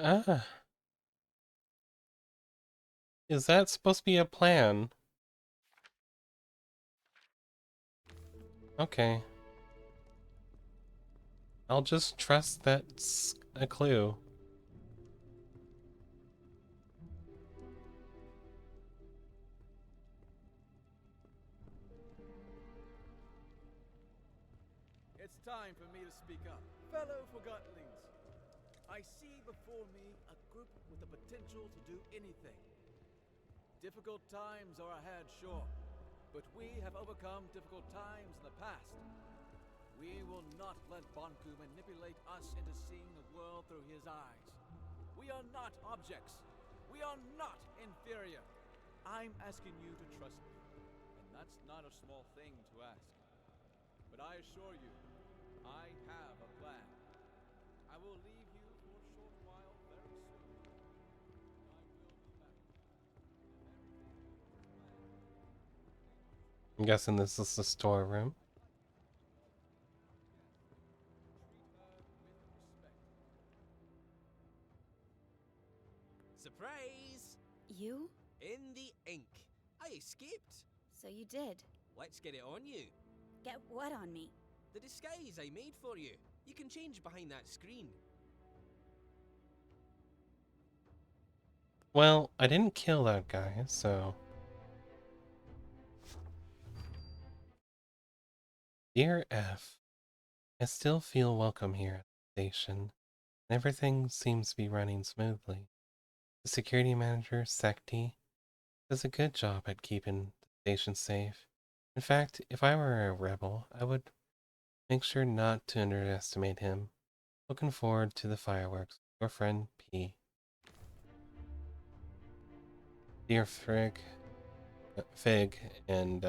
Ah, is that supposed to be a plan? Okay. I'll just trust that's a clue. It's time for me to speak up. Fellow Forgotlings, I see before me a group with the potential to do anything. Difficult times are ahead, sure, but we have overcome difficult times in the past. We will not let Bonku manipulate us into seeing the world through his eyes. We are not objects. We are not inferior. I'm asking you to trust me, and that's not a small thing to ask. But I assure you, I have a plan. I will leave you for a short while very soon. I will be back. I'm guessing this is the storeroom. Surprise! You? In the ink. I escaped. So you did. Let's get it on you. Get what on me? The disguise I made for you. You can change behind that screen. Well, I didn't kill that guy, so... Dear F, I still feel welcome here at the station, and everything seems to be running smoothly. The security manager, Sekti, does a good job at keeping the station safe. In fact, if I were a rebel, I would make sure not to underestimate him. Looking forward to the fireworks. Your friend, P. Dear Fig, and,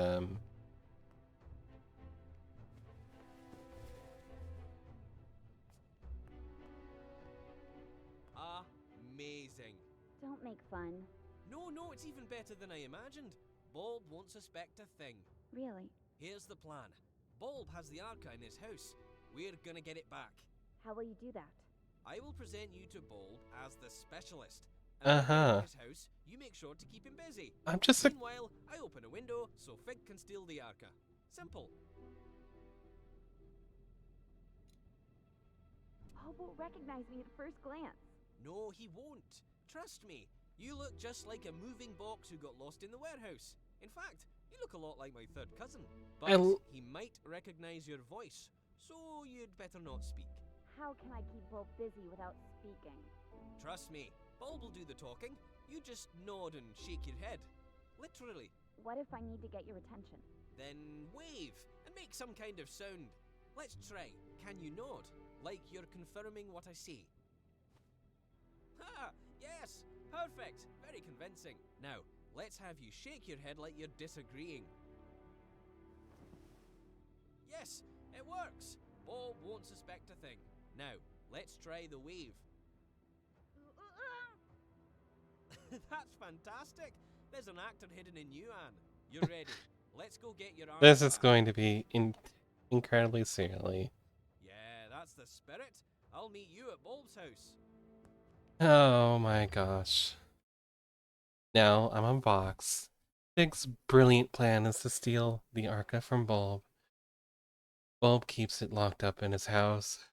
Amazing. Don't make fun. No, it's even better than I imagined. Bulb won't suspect a thing. Really? Here's the plan. Bulb has the Arca in his house. We're gonna get it back. How will you do that? I will present you to Bulb as the specialist. And when you're in his house, you make sure to keep him busy. I'm just a... Meanwhile, I open a window so Fig can steal the Arca. Simple. Bulb won't recognize me at first glance. No, he won't. Trust me. You look just like a moving box who got lost in the warehouse. In fact, you look a lot like my third cousin. But he might recognize your voice, so you'd better not speak. How can I keep Bulb busy without speaking? Trust me, Bulb will do the talking. You just nod and shake your head. Literally. What if I need to get your attention? Then wave and make some kind of sound. Let's try. Can you nod? Like you're confirming what I say. Ha! Yes! Perfect! Very convincing. Now, let's have you shake your head like you're disagreeing. Yes, it works! Bulb won't suspect a thing. Now, let's try the wave. That's fantastic! There's an actor hidden in you, Anne. You're ready. Let's go get your arm. This is going to be incredibly silly. Yeah, that's the spirit. I'll meet you at Bulb's house. Oh my gosh. Now I'm on Vox. Fig's brilliant plan is to steal the Arca from Bulb. Bulb keeps it locked up in his house.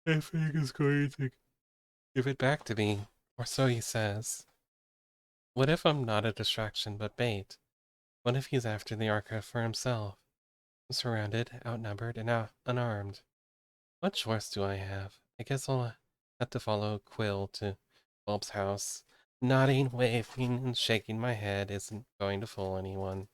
And Fig is going to give it back to me, or so he says. What if I'm not a distraction but bait? What if he's after the Arca for himself? I'm surrounded, outnumbered, and unarmed. What choice do I have? I guess I'll have to follow Quill to Bulb's house. Nodding, waving, and shaking my head isn't going to fool anyone.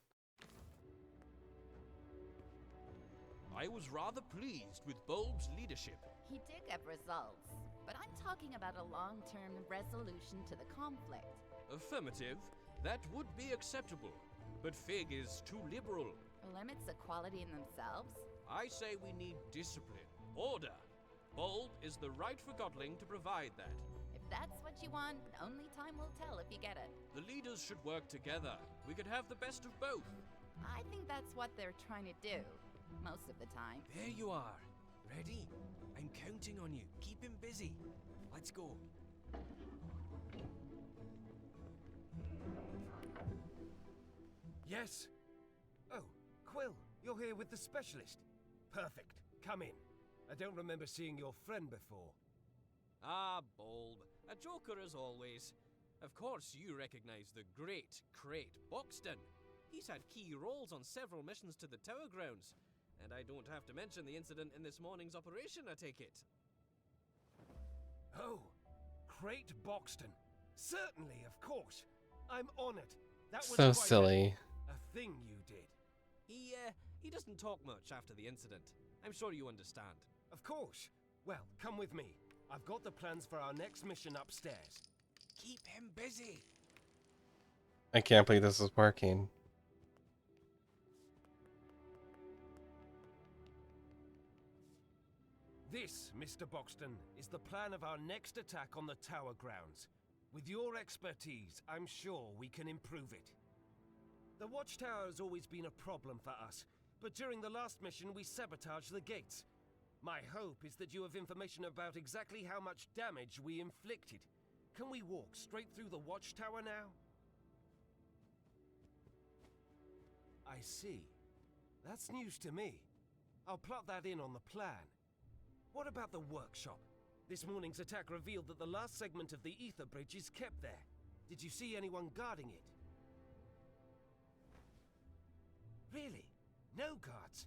I was rather pleased with Bulb's leadership. He did get results, but I'm talking about a long-term resolution to the conflict. Affirmative. That would be acceptable. But Fig is too liberal. Limits equality in themselves? I say we need discipline. Order. Bulb is the right Forgotling to provide that. that's what you want, only time will tell if you get it. The leaders should work together. We could have the best of both. I think that's what they're trying to do, most of the time. There you are. Ready? I'm counting on you. Keep him busy. Let's go. Yes? Oh, Quill, you're here with the specialist. Perfect. Come in. I don't remember seeing your friend before. Ah, Bulb. A joker as always. Of course you recognize the great Crate Boxton. He's had key roles on several missions to the Tower Grounds. And I don't have to mention the incident in this morning's operation, I take it. Oh, Crate Boxton. Certainly, of course. I'm honored. That was So quite silly. a thing you did. He doesn't talk much after the incident. I'm sure you understand. Of course. Well, come with me. I've got the plans for our next mission upstairs. Keep him busy. I can't believe this is working. This, Mr. Boxton, is the plan of our next attack on the Tower Grounds. With your expertise, I'm sure we can improve it. The Watchtower has always been a problem for us, but during the last mission we sabotaged the gates. My hope is that you have information about exactly how much damage we inflicted. Can we walk straight through the Watchtower now? I see. That's news to me. I'll plot that in on the plan. What about the workshop? This morning's attack revealed that the last segment of the ether bridge is kept there. Did you see anyone guarding it? Really? No guards?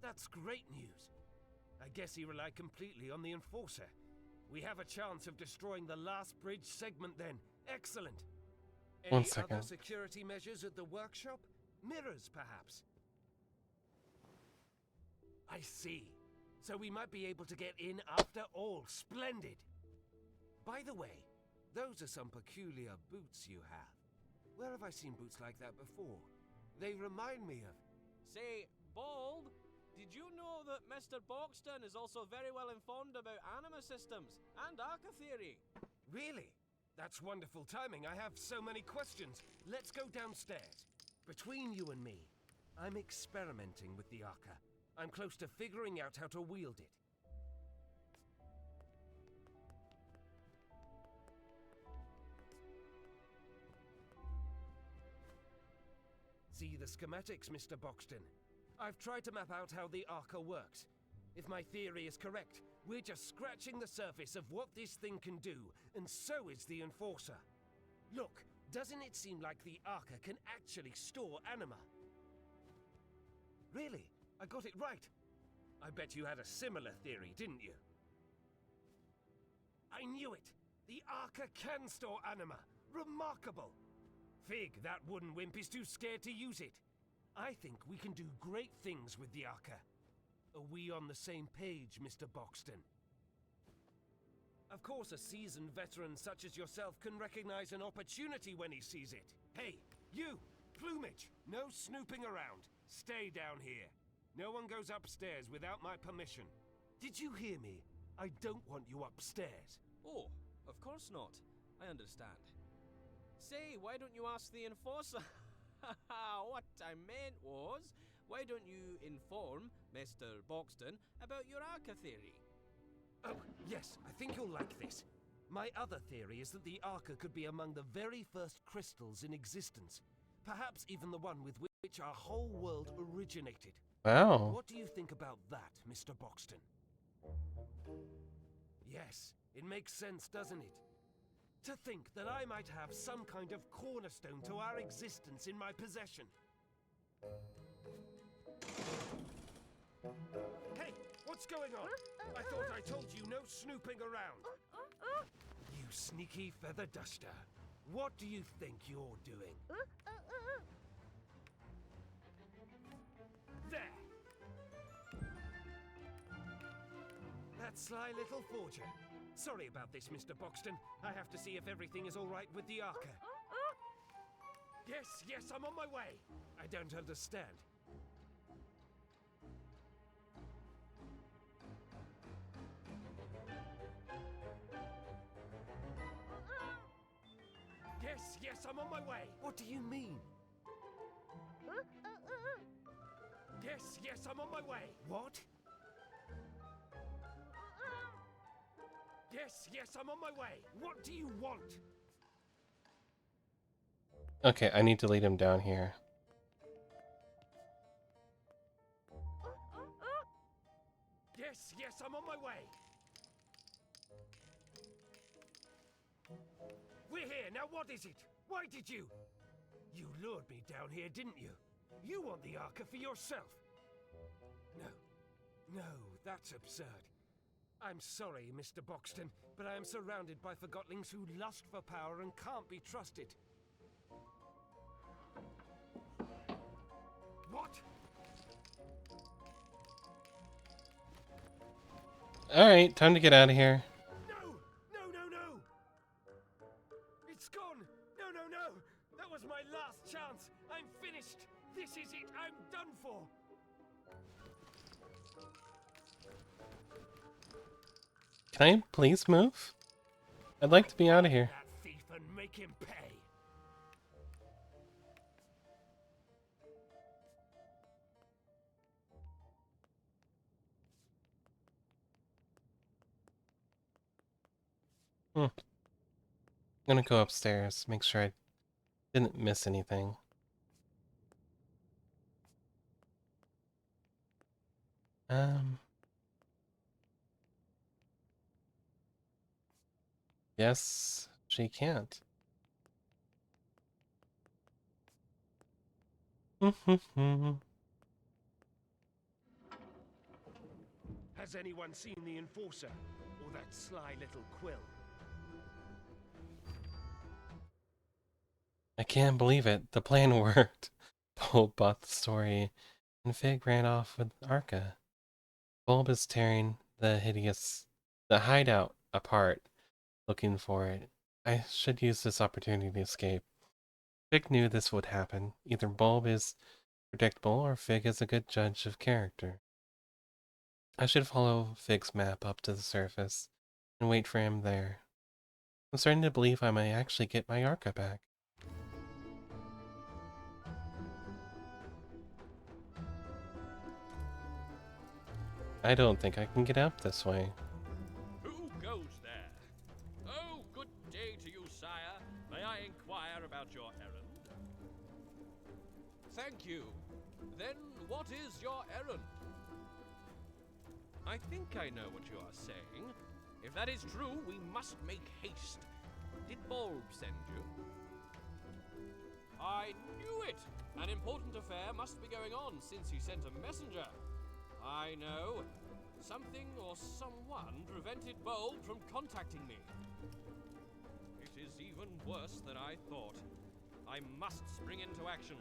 That's great news. I guess he relied completely on the Enforcer. We have a chance of destroying the last bridge segment then. Excellent. Any 1 second. other security measures at the workshop? Mirrors, perhaps? I see. So we might be able to get in after all. Splendid! By the way, those are some peculiar boots you have. Where have I seen boots like that before? They remind me of... Say, Bulb, did you know that Mr. Boxton is also very well informed about anima systems and Arca theory? Really? That's wonderful timing. I have so many questions. Let's go downstairs. Between you and me, I'm experimenting with the Arca. I'm close to figuring out how to wield it. See the schematics, Mr. Boxton. I've tried to map out how the Arca works. If my theory is correct, we're just scratching the surface of what this thing can do, and so is the Enforcer. Look, doesn't it seem like the Arca can actually store anima? Really? I got it right. I bet you had a similar theory, didn't you? I knew it! The Arca can store anima! Remarkable! Fig, that wooden wimp is too scared to use it. I think we can do great things with the Arca. Are we on the same page, Mr. Boxton? Of course, a seasoned veteran such as yourself can recognize an opportunity when he sees it. Hey, you! Plumage! No snooping around. Stay down here. No one goes upstairs without my permission. Did you hear me? I don't want you upstairs. Oh, of course not. I understand. Say, why don't you ask the Enforcer? What I meant was, why don't you inform Mr. Boxton about your Arca theory? Oh, yes, I think you'll like this. My other theory is that the Arca could be among the very first crystals in existence. Perhaps even the one with which our whole world originated. Wow. What do you think about that, Mr. Boxton? Yes, it makes sense, doesn't it? To think that I might have some kind of cornerstone to our existence in my possession. Hey, what's going on? I thought I told you no snooping around. You sneaky feather duster. What do you think you're doing? There! That sly little forger. Sorry about this, Mr. Boxton. I have to see if everything is all right with the Arca. Yes, I'm on my way. I don't understand. Yes, yes, I'm on my way. What do you mean? Yes, yes, I'm on my way. What? Yes, yes, I'm on my way. What do you want? Okay, I need to lead him down here. Yes, yes, I'm on my way. We're here, now what is it? Why did you? You lured me down here, didn't you? You want the Arca for yourself. No, that's absurd. I'm sorry, Mr. Boxton, but I am surrounded by forgotlings who lust for power and can't be trusted. What? Alright, time to get out of here. No! It's gone! No! That was my last chance! I'm finished! This is it! I'm done for! Can I please move? I'd like to be out of here. That thief and make him pay! I'm gonna go upstairs, make sure I didn't miss anything. Yes, she can't. Has anyone seen the Enforcer? Or that sly little quill? I can't believe it. The plan worked. Bulb bought the story, and Fig ran off with Arca. Bulb is tearing the hideout apart, looking for it. I should use this opportunity to escape. Fig knew this would happen. Either Bulb is predictable or Fig is a good judge of character. I should follow Fig's map up to the surface and wait for him there. I'm starting to believe I might actually get my Arca back. I don't think I can get out this way. Who goes there? Oh, good day to you, sire. May I inquire about your errand? Thank you. Then what is your errand? I think I know what you are saying. If that is true, we must make haste. Did Bulb send you? I knew it! An important affair must be going on since he sent a messenger. I know. Something or someone prevented Bulb from contacting me. It is even worse than I thought. I must spring into action.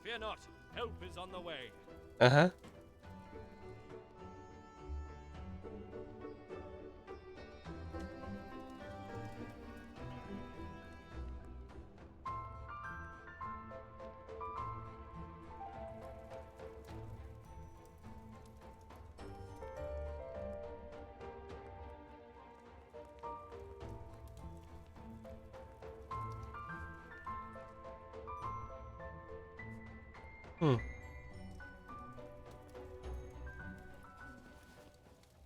Fear not, help is on the way. Uh-huh.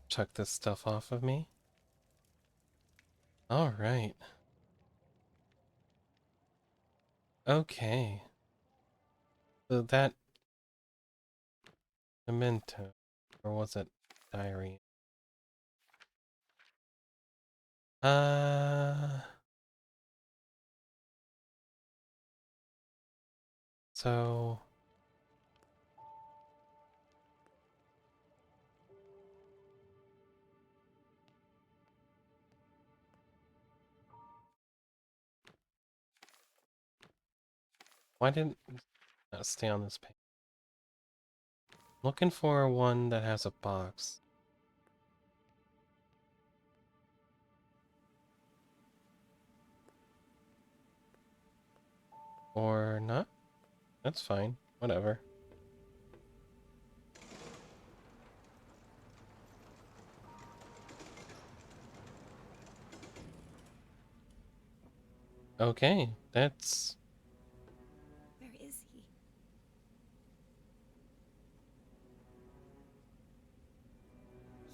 Chuck this stuff off of me. Alright. Okay. So that memento, or was it diary? So why didn't that stay on this page? Looking for one that has a box. Or not? That's fine. Whatever. Okay, that's... Where is he?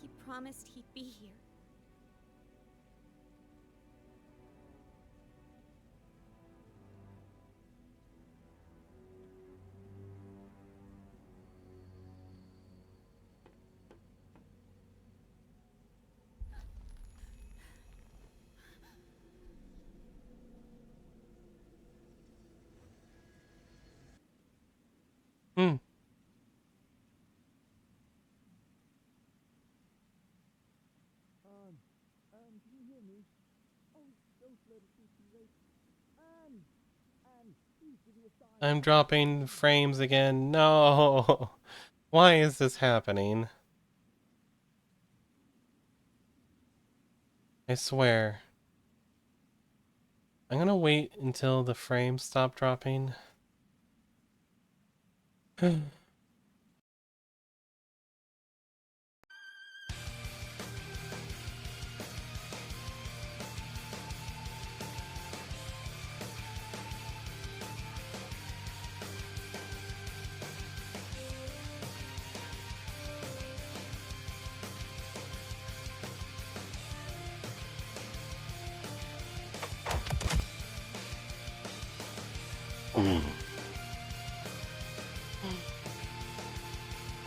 He promised he'd be here. Hmm. Can you hear me? Oh, don't let it be too late. Please give me a sign. I'm dropping frames again. No! Why is this happening? I swear. I'm gonna wait until the frames stop dropping.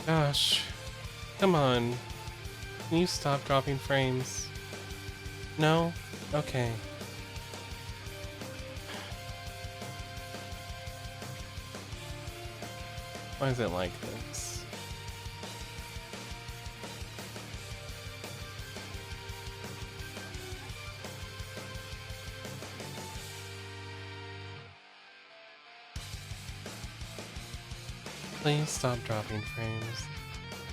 Gosh. Come on. Can you stop dropping frames? No? Okay. Why is it like this? Please stop dropping frames.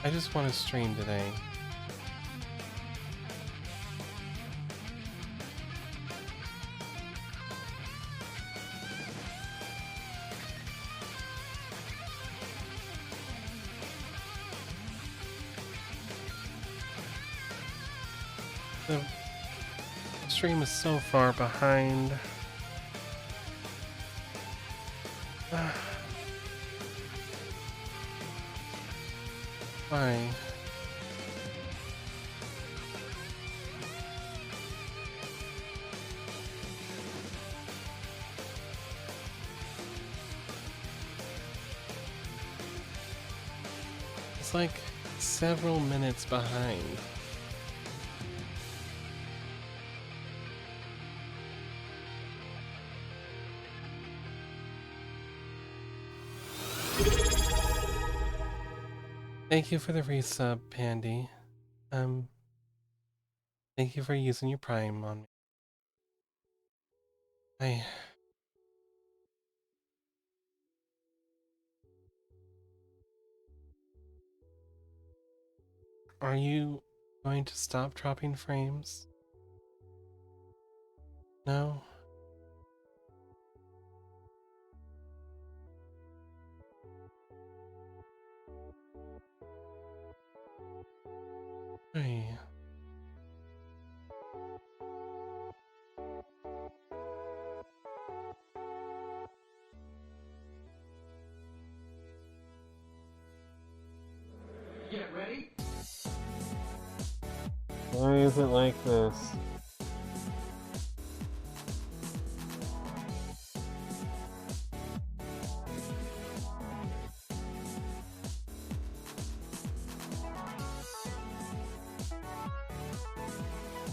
I just want to stream today. The stream is so far behind. Why? It's like several minutes behind. Thank you for the resub, Pandy. Thank you for using your Prime on me. Are you going to stop dropping frames? No? Hey. Get ready. Why is it like this?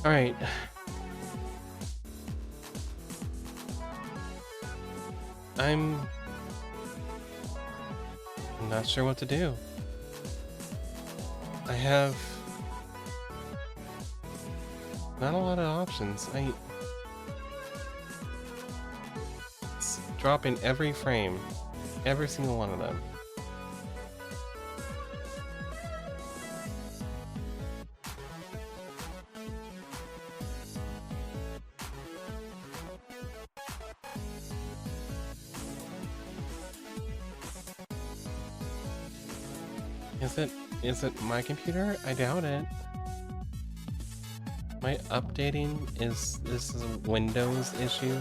Alright. I'm not sure what to do. I have not a lot of options. It's dropping every frame. Every single one of them. Is it my computer? I doubt it. My updating this is a Windows issue.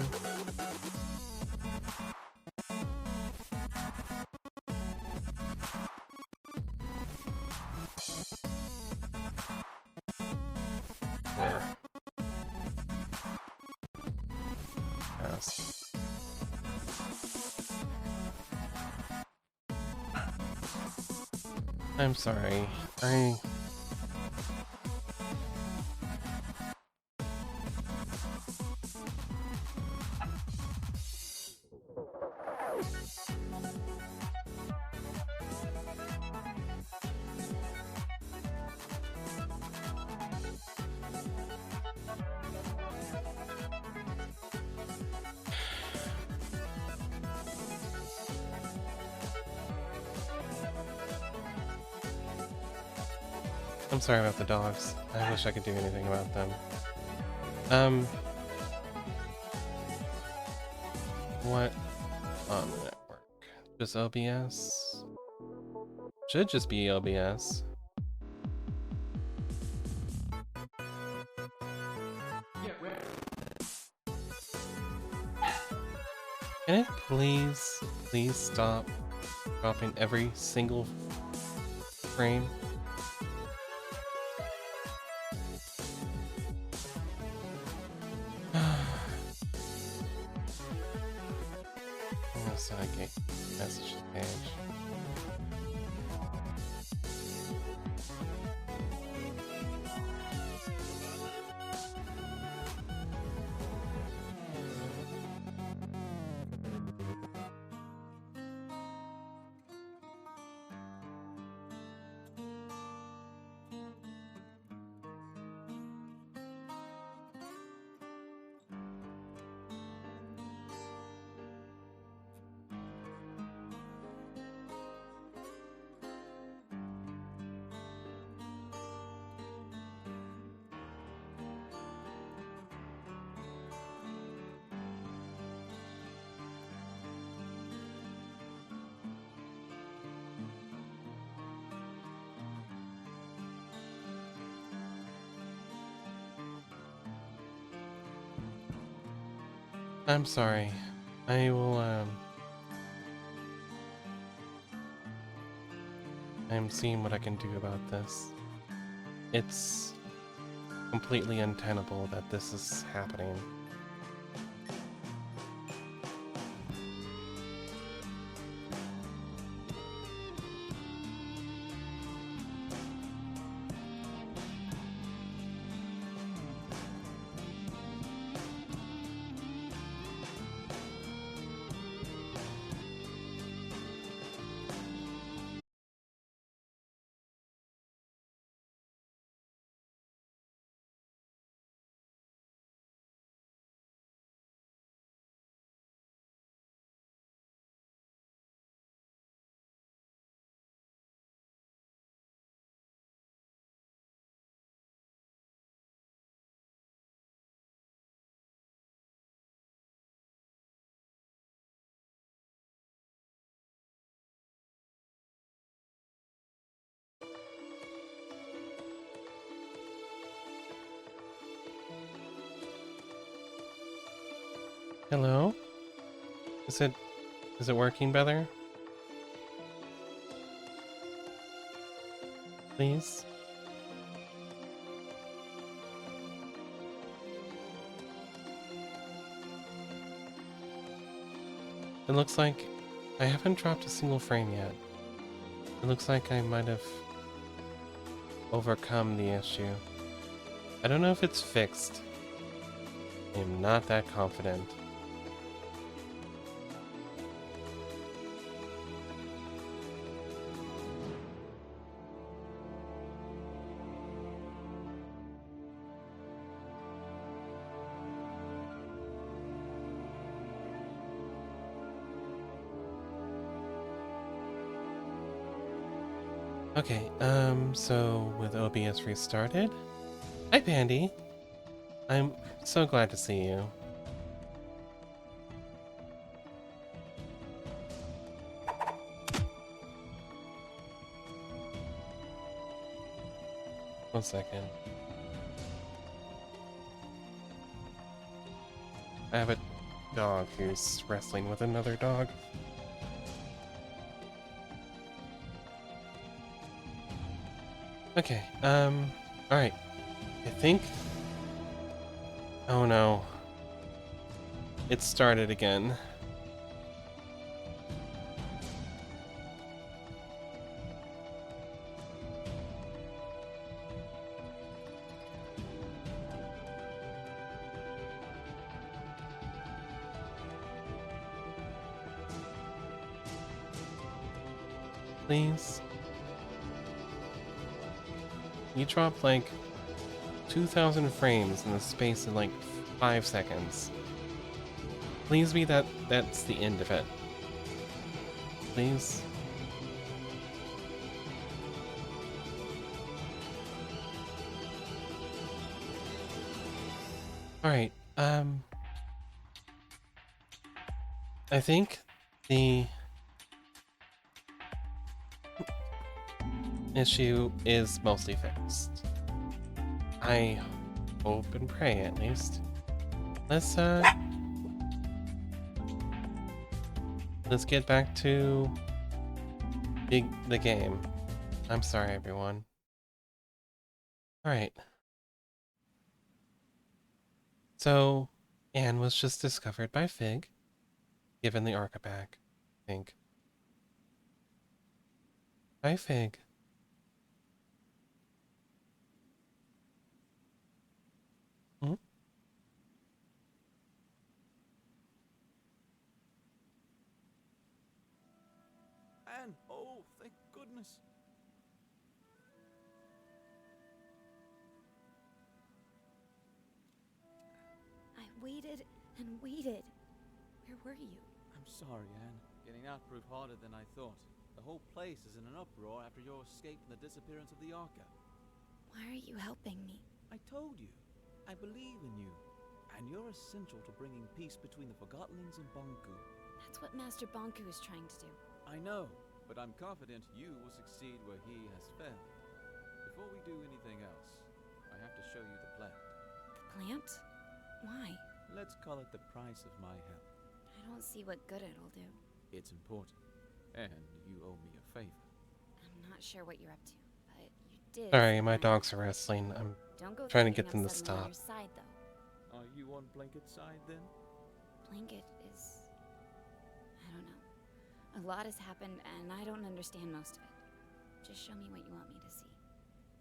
I'm sorry. I... I'm sorry about the dogs. I wish I could do anything about them. What on the network? Just OBS? Should just be OBS. Can it please stop dropping every single frame? I'm gonna send a message page. I'm sorry. I will, I'm seeing what I can do about this. It's completely untenable that this is happening. Hello? Is it working better? Please? It looks like I haven't dropped a single frame yet. It looks like I might have overcome the issue. I don't know if it's fixed. I'm not that confident. Okay, so with OBS restarted. Hi, Pandy. I'm so glad to see you. One second. I have a dog who's wrestling with another dog. Okay, alright. I think... Oh no. It started again. Please? You dropped like 2,000 frames in the space of like 5 seconds. Please be that's the end of it. Please? Alright, I think the issue is mostly fixed. I hope and pray, at least. Let's get back to the game. I'm sorry, everyone. Alright. So, Anne was just discovered by Fig, given the Arca back, I think. Hi, Fig. Hmm? Anne, oh, thank goodness. I waited and waited. Where were you? I'm sorry, Anne. Getting out proved harder than I thought. The whole place is in an uproar after your escape and the disappearance of the Arca. Why are you helping me? I told you. I believe in you. And you're essential to bringing peace between the Forgotlings and Banku. That's what Master Banku is trying to do. I know, but I'm confident you will succeed where he has failed. Before we do anything else, I have to show you the plant. The plant? Why? Let's call it the price of my help. I don't see what good it'll do. It's important, and you owe me a favor. I'm not sure what you're up to, but you did. Sorry, my dogs are wrestling. I'm Don't go trying to thinking get them I'm to suddenly on stop. your side, though. Are you on Blanket's side, then? Blanket is... I don't know. A lot has happened, and I don't understand most of it. Just show me what you want me to see.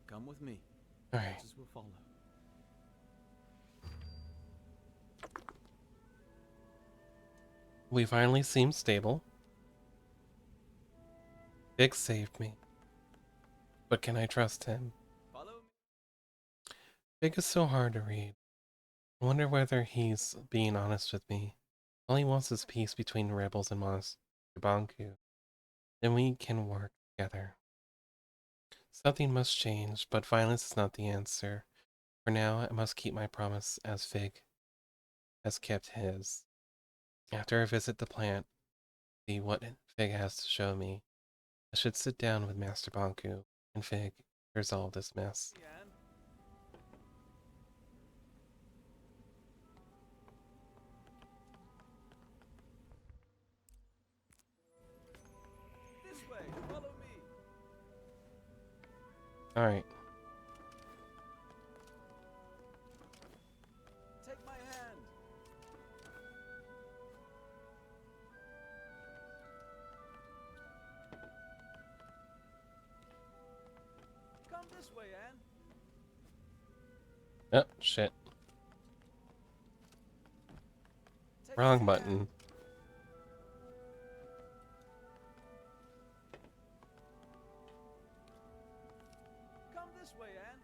Come with me. Alright. Answers will follow. We finally seem stable. Big saved me. But can I trust him? Follow me. Big is so hard to read. I wonder whether he's being honest with me. All he wants is peace between the rebels and Monster Banku. Then we can work together. Something must change, but violence is not the answer. For now, I must keep my promise as Fig has kept his. After I visit the plant, see what Fig has to show me. I should sit down with Master Banku and Fig to resolve this mess. This way. Follow me. Alright. Take my hand. Come this way, Anne. Oh, shit. Wrong button. Come this way, Anne.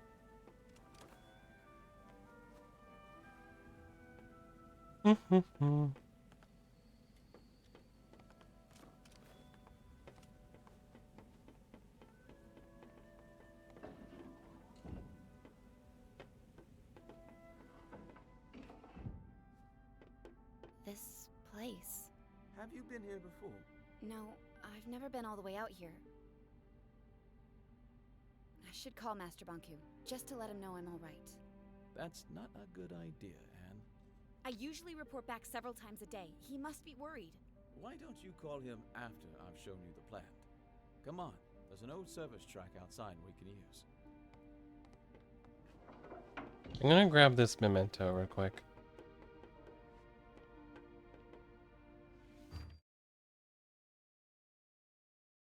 This place... Have you been here before? No, I've never been all the way out here. I should call Master Banku, just to let him know I'm alright. That's not a good idea, Anne. I usually report back several times a day. He must be worried. Why don't you call him after I've shown you the plant? Come on, there's an old service track outside we can use. I'm gonna grab this memento real quick.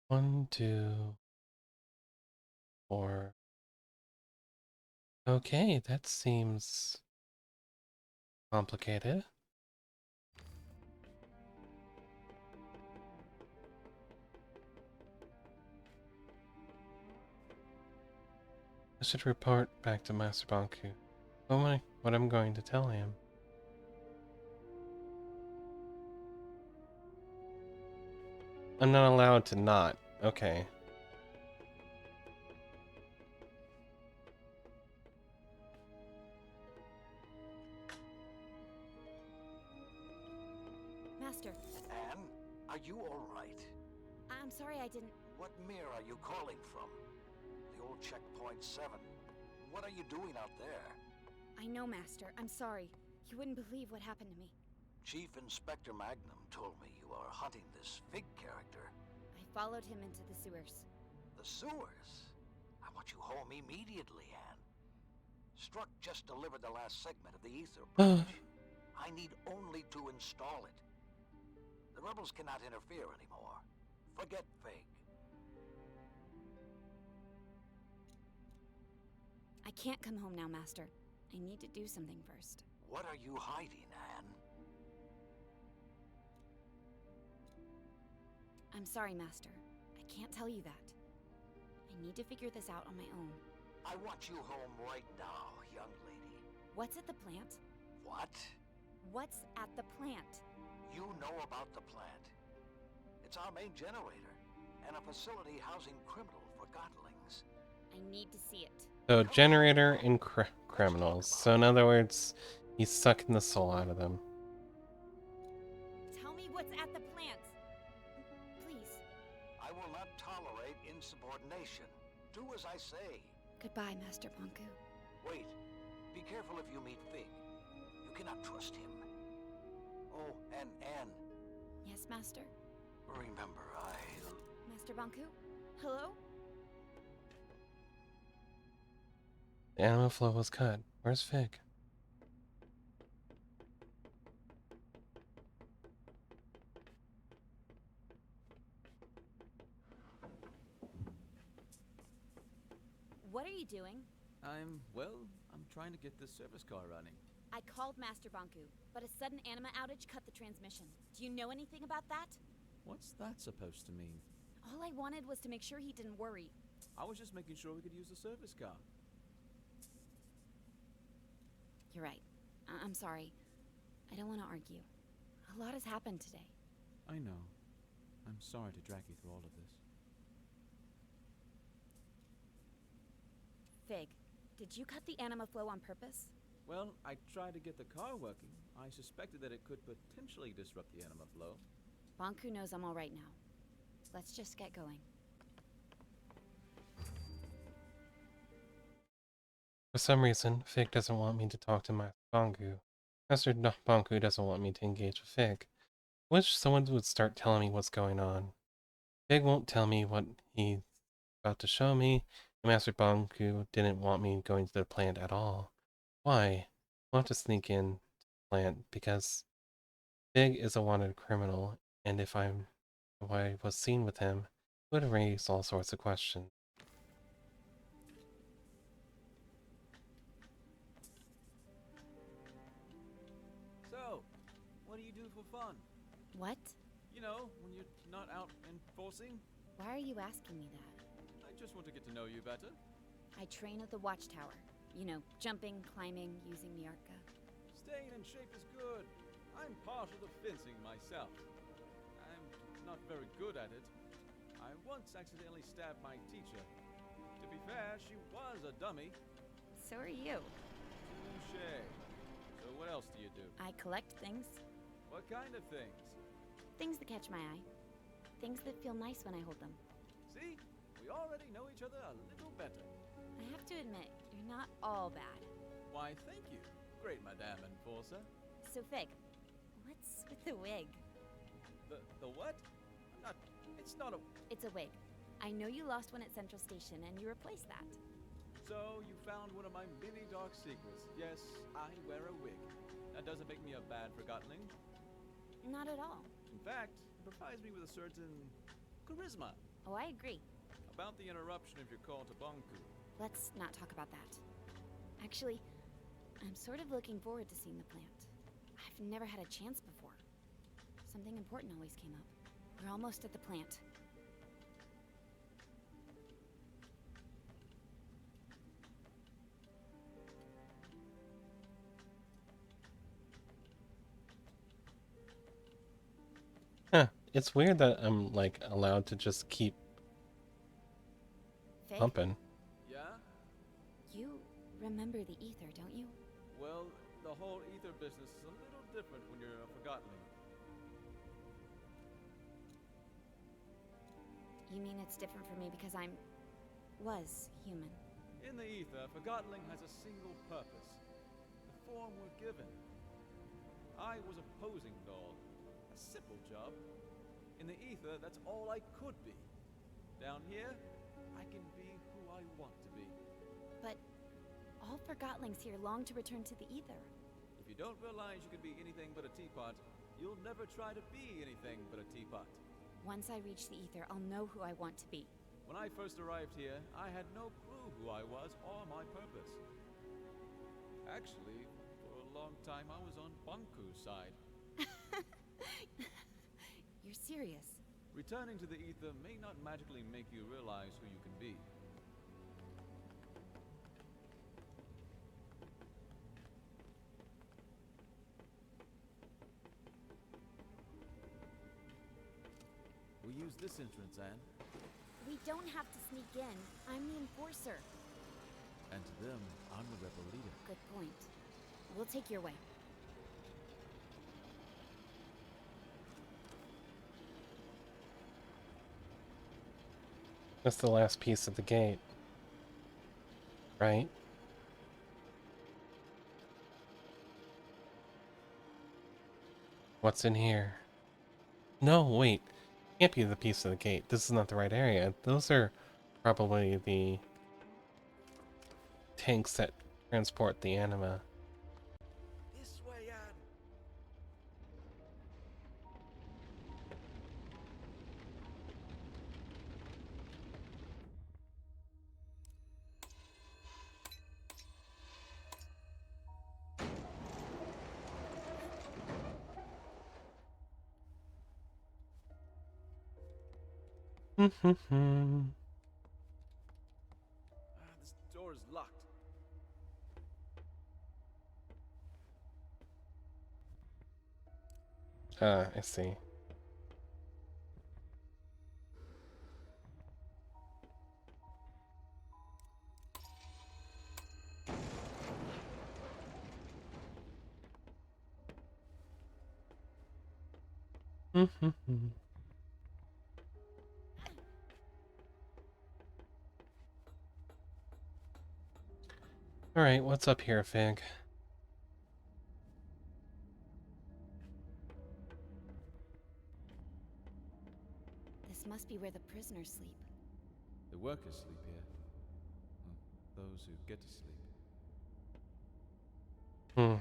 One, 2, 4. Okay, that seems complicated. should report back to Master Banku. What I'm going to tell him. I'm not allowed to not. Okay. Master. Anne, are you all right? I'm sorry I didn't... What mirror are you calling from? The old checkpoint 7. What are you doing out there? I know, Master. I'm sorry. You wouldn't believe what happened to me. Chief Inspector Magnum told me you are hunting this Fig character. I followed him into the sewers. The sewers? I want you home immediately, Anne. Struck just delivered the last segment of the ether bridge. I need only to install it. The rebels cannot interfere anymore. Forget Fig. I can't come home now, Master. I need to do something first. What are you hiding, Anne? I'm sorry, Master. I can't tell you that. I need to figure this out on my own. I want you home right now, young lady. What's at the plant? What? What's at the plant? You know about the plant. It's our main generator, and a facility housing criminal forgotlings. I need to see it. So, generator and criminals. So, in other words, he's sucking the soul out of them. Tell me what's at the plant. Please. I will not tolerate insubordination. Do as I say. Goodbye, Master Banku. Wait. Be careful if you meet Fig. You cannot trust him. Oh, and Anne. Yes, Master? Remember, Master Banku? Hello? The anima flow was cut. Where's Fig? What are you doing? I'm trying to get this service car running. I called Master Banku, but a sudden anima outage cut the transmission. Do you know anything about that? What's that supposed to mean? All I wanted was to make sure he didn't worry. I was just making sure we could use the service car. You're right. I'm sorry. I don't want to argue. A lot has happened today. I know. I'm sorry to drag you through all of this. Fig, did you cut the anima flow on purpose? Well, I tried to get the car working. I suspected that it could potentially disrupt the anima flow. Banku knows I'm all right now. Let's just get going. For some reason, Fig doesn't want me to talk to Master Banku. Master Banku doesn't want me to engage with Fig. I wish someone would start telling me what's going on. Fig won't tell me what he's about to show me, and Master Banku didn't want me going to the plant at all. Why? I'll have to sneak in to the plant because Fig is a wanted criminal, and if I was seen with him, it would raise all sorts of questions. So, what do you do for fun? What? You know, when you're not out enforcing? Why are you asking me that? I just want to get to know you better. I train at the watchtower. You know, jumping, climbing, using the arca. Staying in shape is good. I'm partial to fencing myself. I'm not very good at it. I once accidentally stabbed my teacher. To be fair, she was a dummy. So are you. Touché. So what else do you do? I collect things. What kind of things? Things that catch my eye. Things that feel nice when I hold them. See? We already know each other a little better. I have to admit, you're not all bad. Why, thank you, great Madame Enforcer. So, Fig, what's with the wig? The what? It's not a... It's a wig. I know you lost one at Central Station, and you replaced that. So, you found one of my many dark secrets. Yes, I wear a wig. That doesn't make me a bad forgotling. Not at all. In fact, it provides me with a certain charisma. Oh, I agree. About the interruption of your call to Banku. Let's not talk about that. Actually, I'm sort of looking forward to seeing the plant. I've never had a chance before. Something important always came up. We're almost at the plant. It's weird that I'm like allowed to just keep Fig? pumping. Yeah? You remember the ether, don't you? Well, the whole ether business is a little different when you're a forgotling. You mean it's different for me because was human? In the ether, forgotling has a single purpose. The form we're given. I was a posing doll. A simple job. In the ether, that's all I could be. Down here, I can be who I want to be. But all Forgotlings here long to return to the ether. If you don't realize you can be anything but a teapot, you'll never try to be anything but a teapot. Once I reach the ether, I'll know who I want to be. When I first arrived here, I had no clue who I was or my purpose. Actually, for a long time I was on Bunku's side. You're serious? Returning to the ether may not magically make you realize who you can be. We use this entrance, Anne. We don't have to sneak in. I'm the enforcer. And to them, I'm the rebel leader. Good point. We'll take your way. That's the last piece of the gate. Right? What's in here? No, wait. Can't be the piece of the gate. This is not the right area. Those are probably the tanks that transport the anima. This way, Anne. This door is locked. I see. Alright, what's up here, Fig? This must be where the prisoners sleep. The workers sleep here. Well, those who get to sleep. Hmm.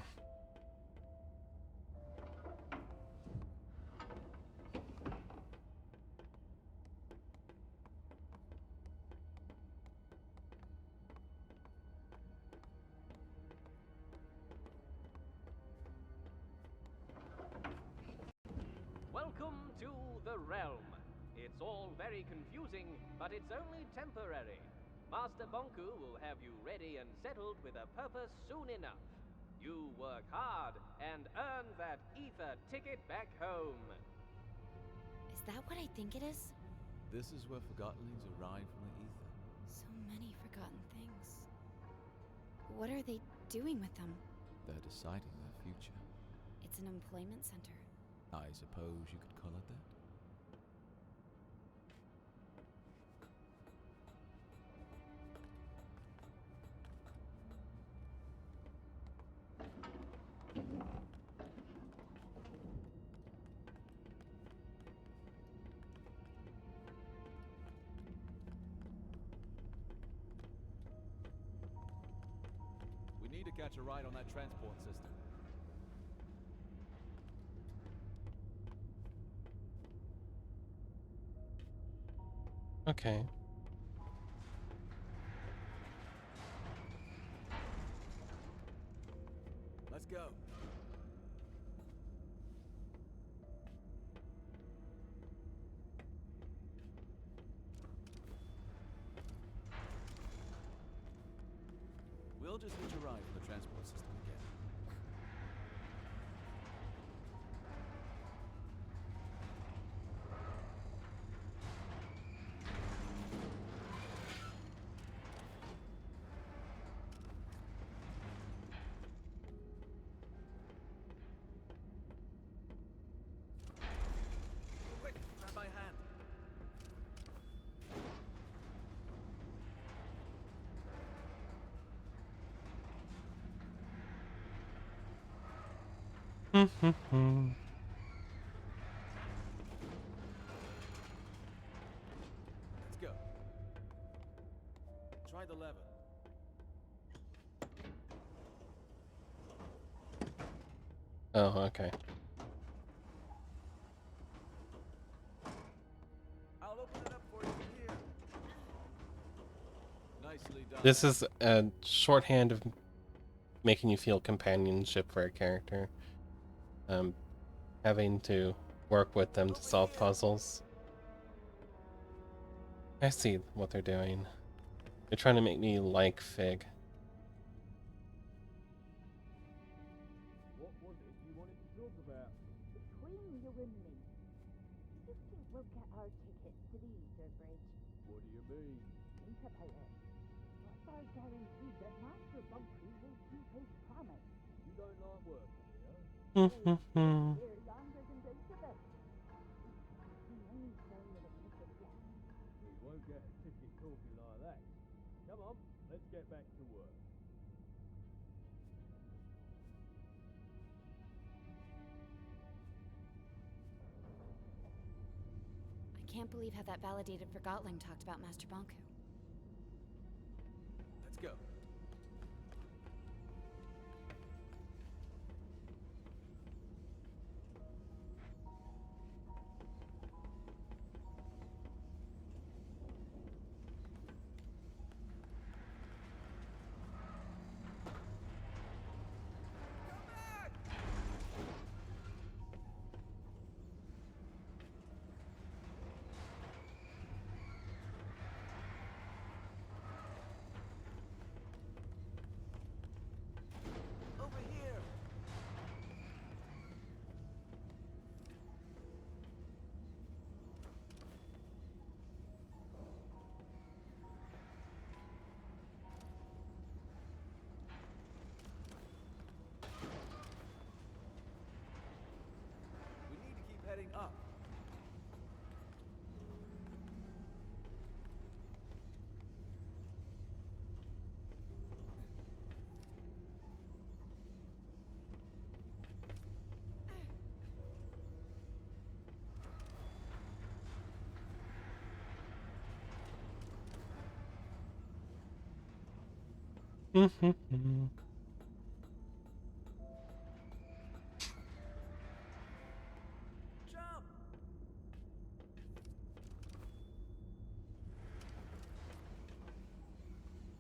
Welcome to the realm. It's all very confusing, but it's only temporary. Master Bonku will have you ready and settled with a purpose soon enough. You work hard and earn that ether ticket back home. Is that what I think it is? This is where forgottenlings arrive from the ether. So many forgotten things. What are they doing with them? They're deciding their future. It's an employment center. I suppose you could call it that. We need to catch a ride on that transport system. Okay. Let's go. We'll just hitch a ride for the transport system again. Let's go. Try the lever. Oh, okay. I'll open it up for you from here. Nicely done. This is a shorthand of making you feel companionship for a character. Having to work with them to solve puzzles. I see what they're doing. They're trying to make me like Fig. What was it you wanted to talk about? Between you and me, do you think we'll get our tickets to the Easter Bridge? What do you mean? Think about it. What's our guarantee that Master Bunky will keep his promise? You don't like working here? Here longer than both of us. He ain't selling a ticket yet. We won't get a ticket talking like that. Come on, let's get back to work. I can't believe how that validated for Gotling talked about Master Banku. Let's go. Over here. We need to keep heading up. Jump!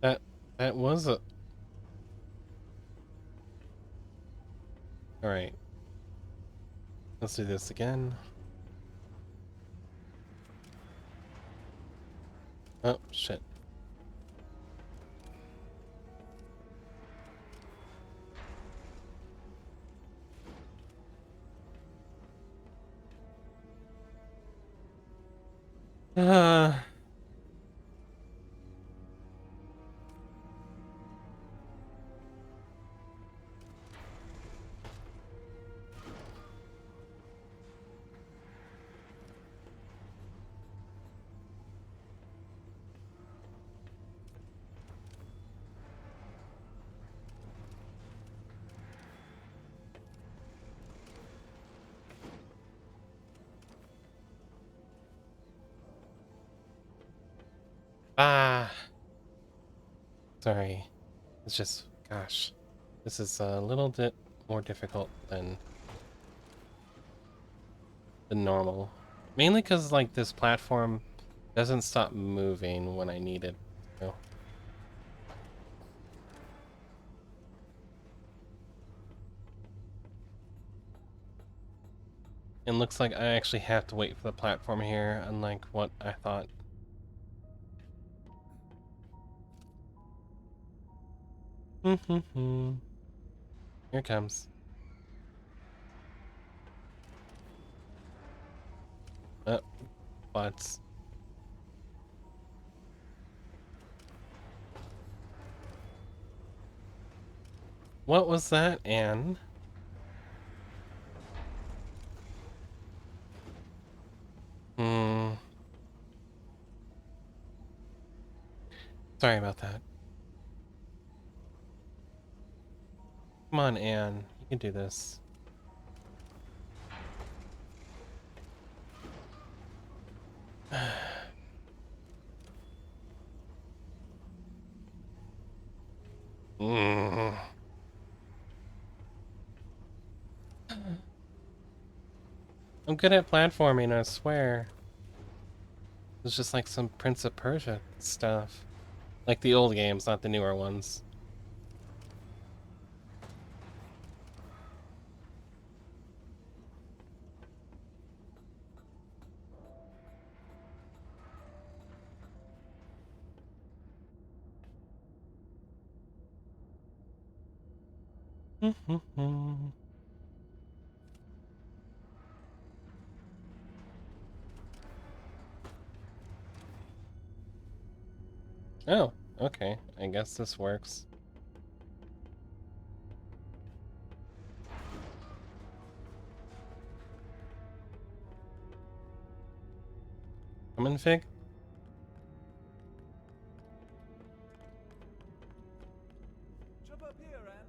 That was a... Alright. Let's do this again. Oh, shit. Uh... Ah! Sorry. It's just, gosh. This is a little bit more difficult than normal. Mainly because, like, this platform doesn't stop moving when I need it to. It looks like I actually have to wait for the platform here, unlike what I thought. Here it comes. Butts. What was that, Anne? Sorry about that. Come on, Anne. You can do this. Mm. I'm good at platforming, I swear. It's just like some Prince of Persia stuff. Like the old games, not the newer ones. Oh, okay. I guess this works. Come in, Fig? Jump up here, Anne.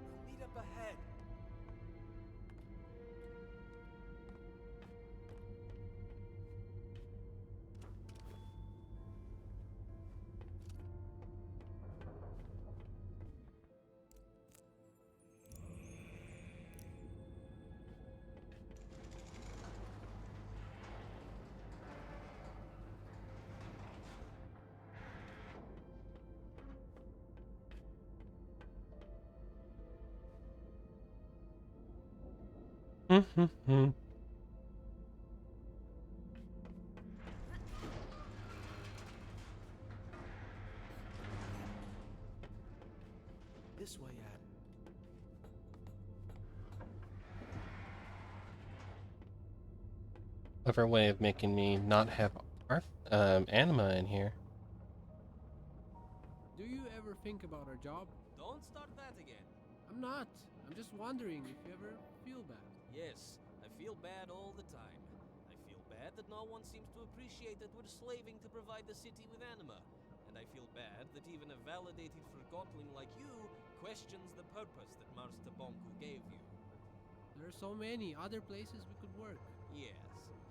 We'll meet up ahead. This way, Anne. Clever way of making me not have art, anima in here. Do you ever think about our job? Don't start that again. I'm not. I'm just wondering if you ever feel bad. Yes, I feel bad all the time. I feel bad that no one seems to appreciate that we're slaving to provide the city with anima. And I feel bad that even a validated forgotling like you questions the purpose that Master Bonku gave you. There are so many other places we could work. Yes,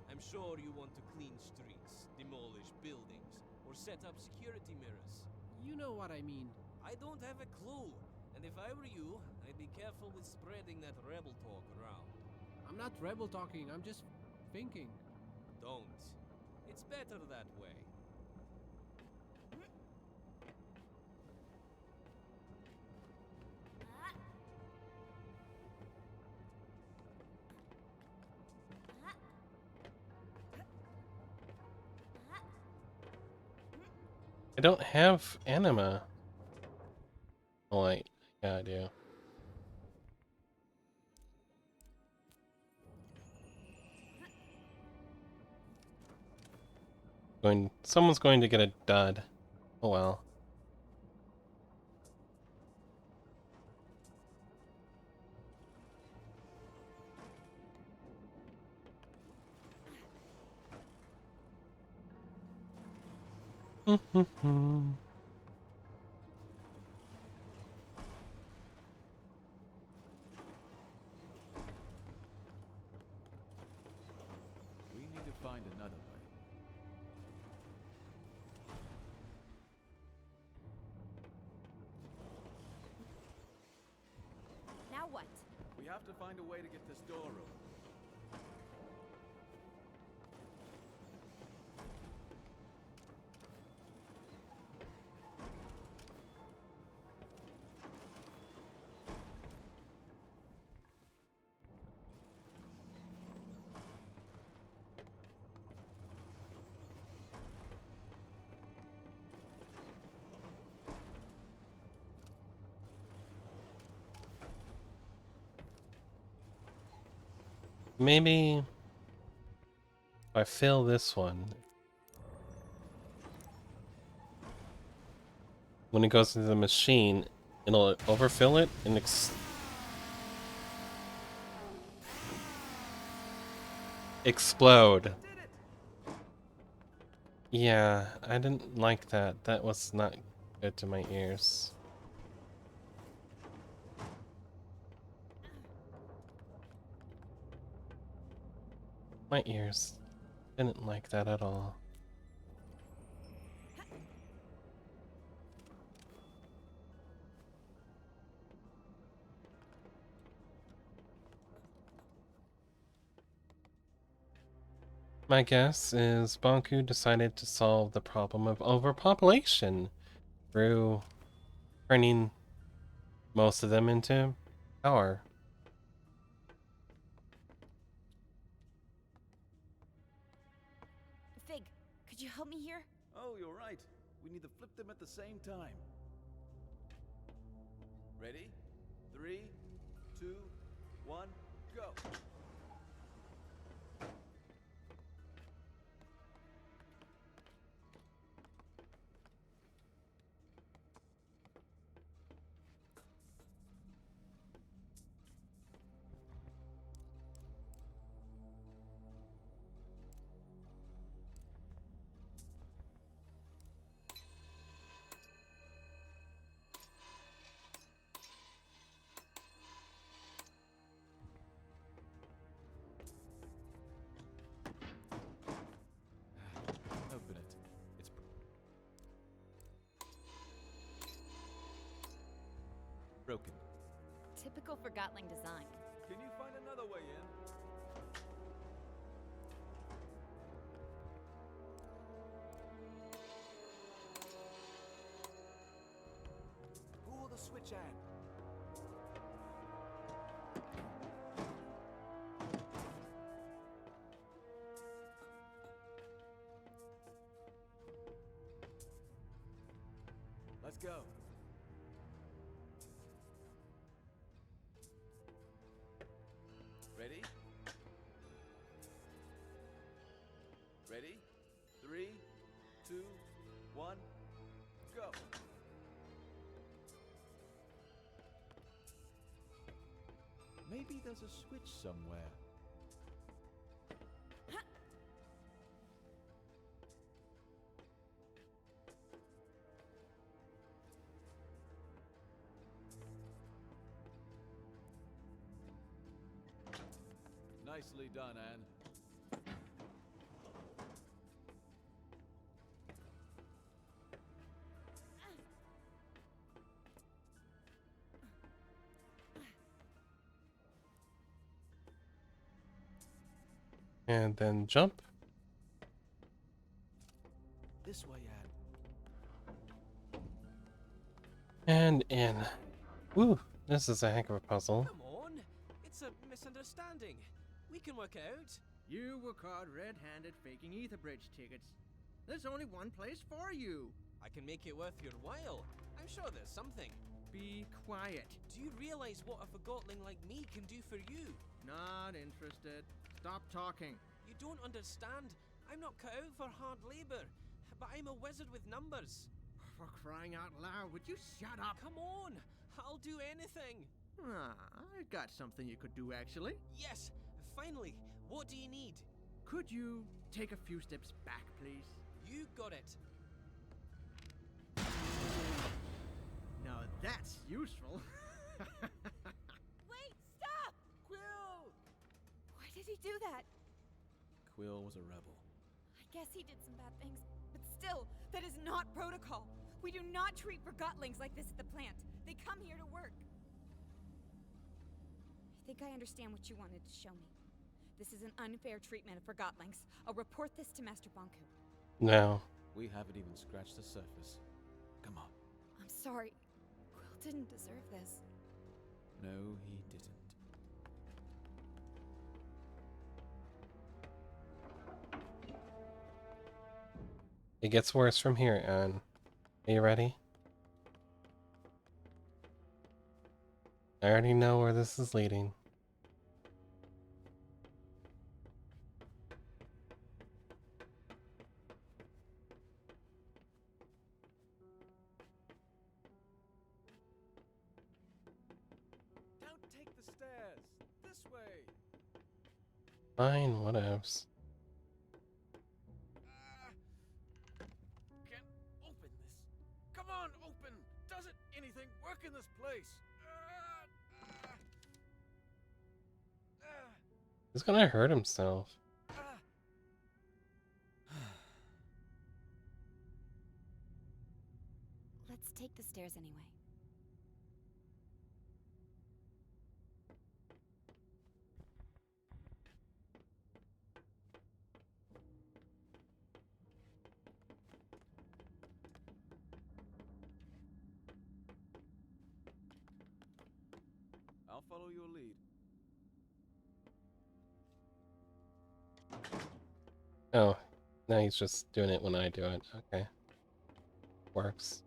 I'm sure you want to clean streets, demolish buildings, or set up security mirrors. You know what I mean. I don't have a clue, and if I were you, I'd be careful with spreading that rebel talk around. I'm not rebel talking, I'm just thinking. Don't. It's better that way. I don't have anima. Oh, wait. Yeah, I do. Someone's going to get a dud. Oh well. We need to find another way. Now what? We have to find a way to get this door open. Maybe if I fill this one, when it goes into the machine, it'll overfill it and explode. Yeah, I didn't like that. That was not good to my ears. My ears didn't like that at all. My guess is Banku decided to solve the problem of overpopulation through turning most of them into power. Fig, could you help me here? Oh, you're right. We need to flip them at the same time. Ready? 3, 2, 1, go! Open it. It's broken. Typical Forgotling design. Can you find another way in? Pull the switch on. Let's go. Ready? Ready? 3, 2, 1, go! Maybe there's a switch somewhere. Nicely done, Anne. And then jump. This way, Anne. And in. Woo, this is a heck of a puzzle. Come on, it's a misunderstanding. We can work out. You were caught red-handed faking ether bridge tickets. There's only one place for you. I can make it worth your while. I'm sure there's something. Be quiet. Do you realize what a Forgotling like me can do for you? Not interested. Stop talking. You don't understand. I'm not cut out for hard labor, but I'm a wizard with numbers. For crying out loud, would you shut up? Come on, I'll do anything. I got something you could do, actually. Yes, finally. What do you need? Could you take a few steps back, please? You got it. Now that's useful. Wait, stop! Quill! Why did he do that? Quill was a rebel. I guess he did some bad things, but still, that is not protocol. We do not treat Forgotlings like this at the plant. They come here to work. I think I understand what you wanted to show me. This is an unfair treatment of Forgotlings. I'll report this to Master Banku. No. We haven't even scratched the surface. Come on. I'm sorry. Quill didn't deserve this. No, he didn't. It gets worse from here, Anne. Are you ready? I already know where this is leading. Don't take the stairs. This way. Fine, whatevs. Can't open this. Come on, open. Doesn't anything work in this place? He's gonna hurt himself. upstairs anyway. I'll follow your lead. Oh, now he's just doing it when I do it. Okay. Works.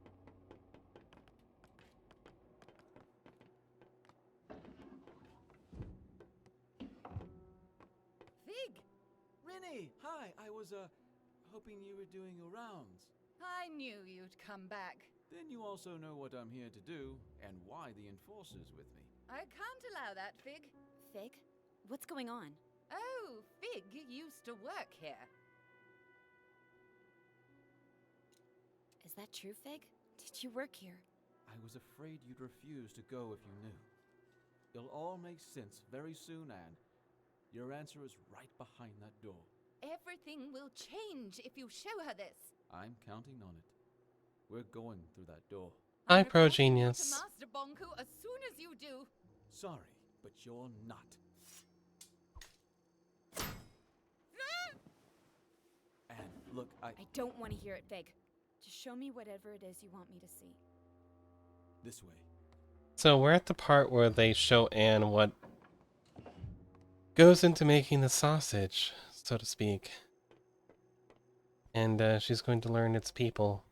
Fig! Rennie! Hi! I was, hoping you were doing your rounds. I knew you'd come back. Then you also know what I'm here to do, and why the Enforcer's with me. I can't allow that, Fig. Fig? What's going on? Oh, Fig used to work here. Is that true, Fig? Did you work here? I was afraid you'd refuse to go if you knew. It'll all make sense very soon, Anne. Your answer is right behind that door. Everything will change if you show her this. I'm counting on it. We're going through that door. Hi, I'm Pro reporting you to Genius. Master Bonku as soon as you do. Sorry, but you're not. Anne, look, I don't want to hear it, Fig. Just show me whatever it is you want me to see. This way. So we're at the part where they show Anne what goes into making the sausage, so to speak. And she's going to learn its people.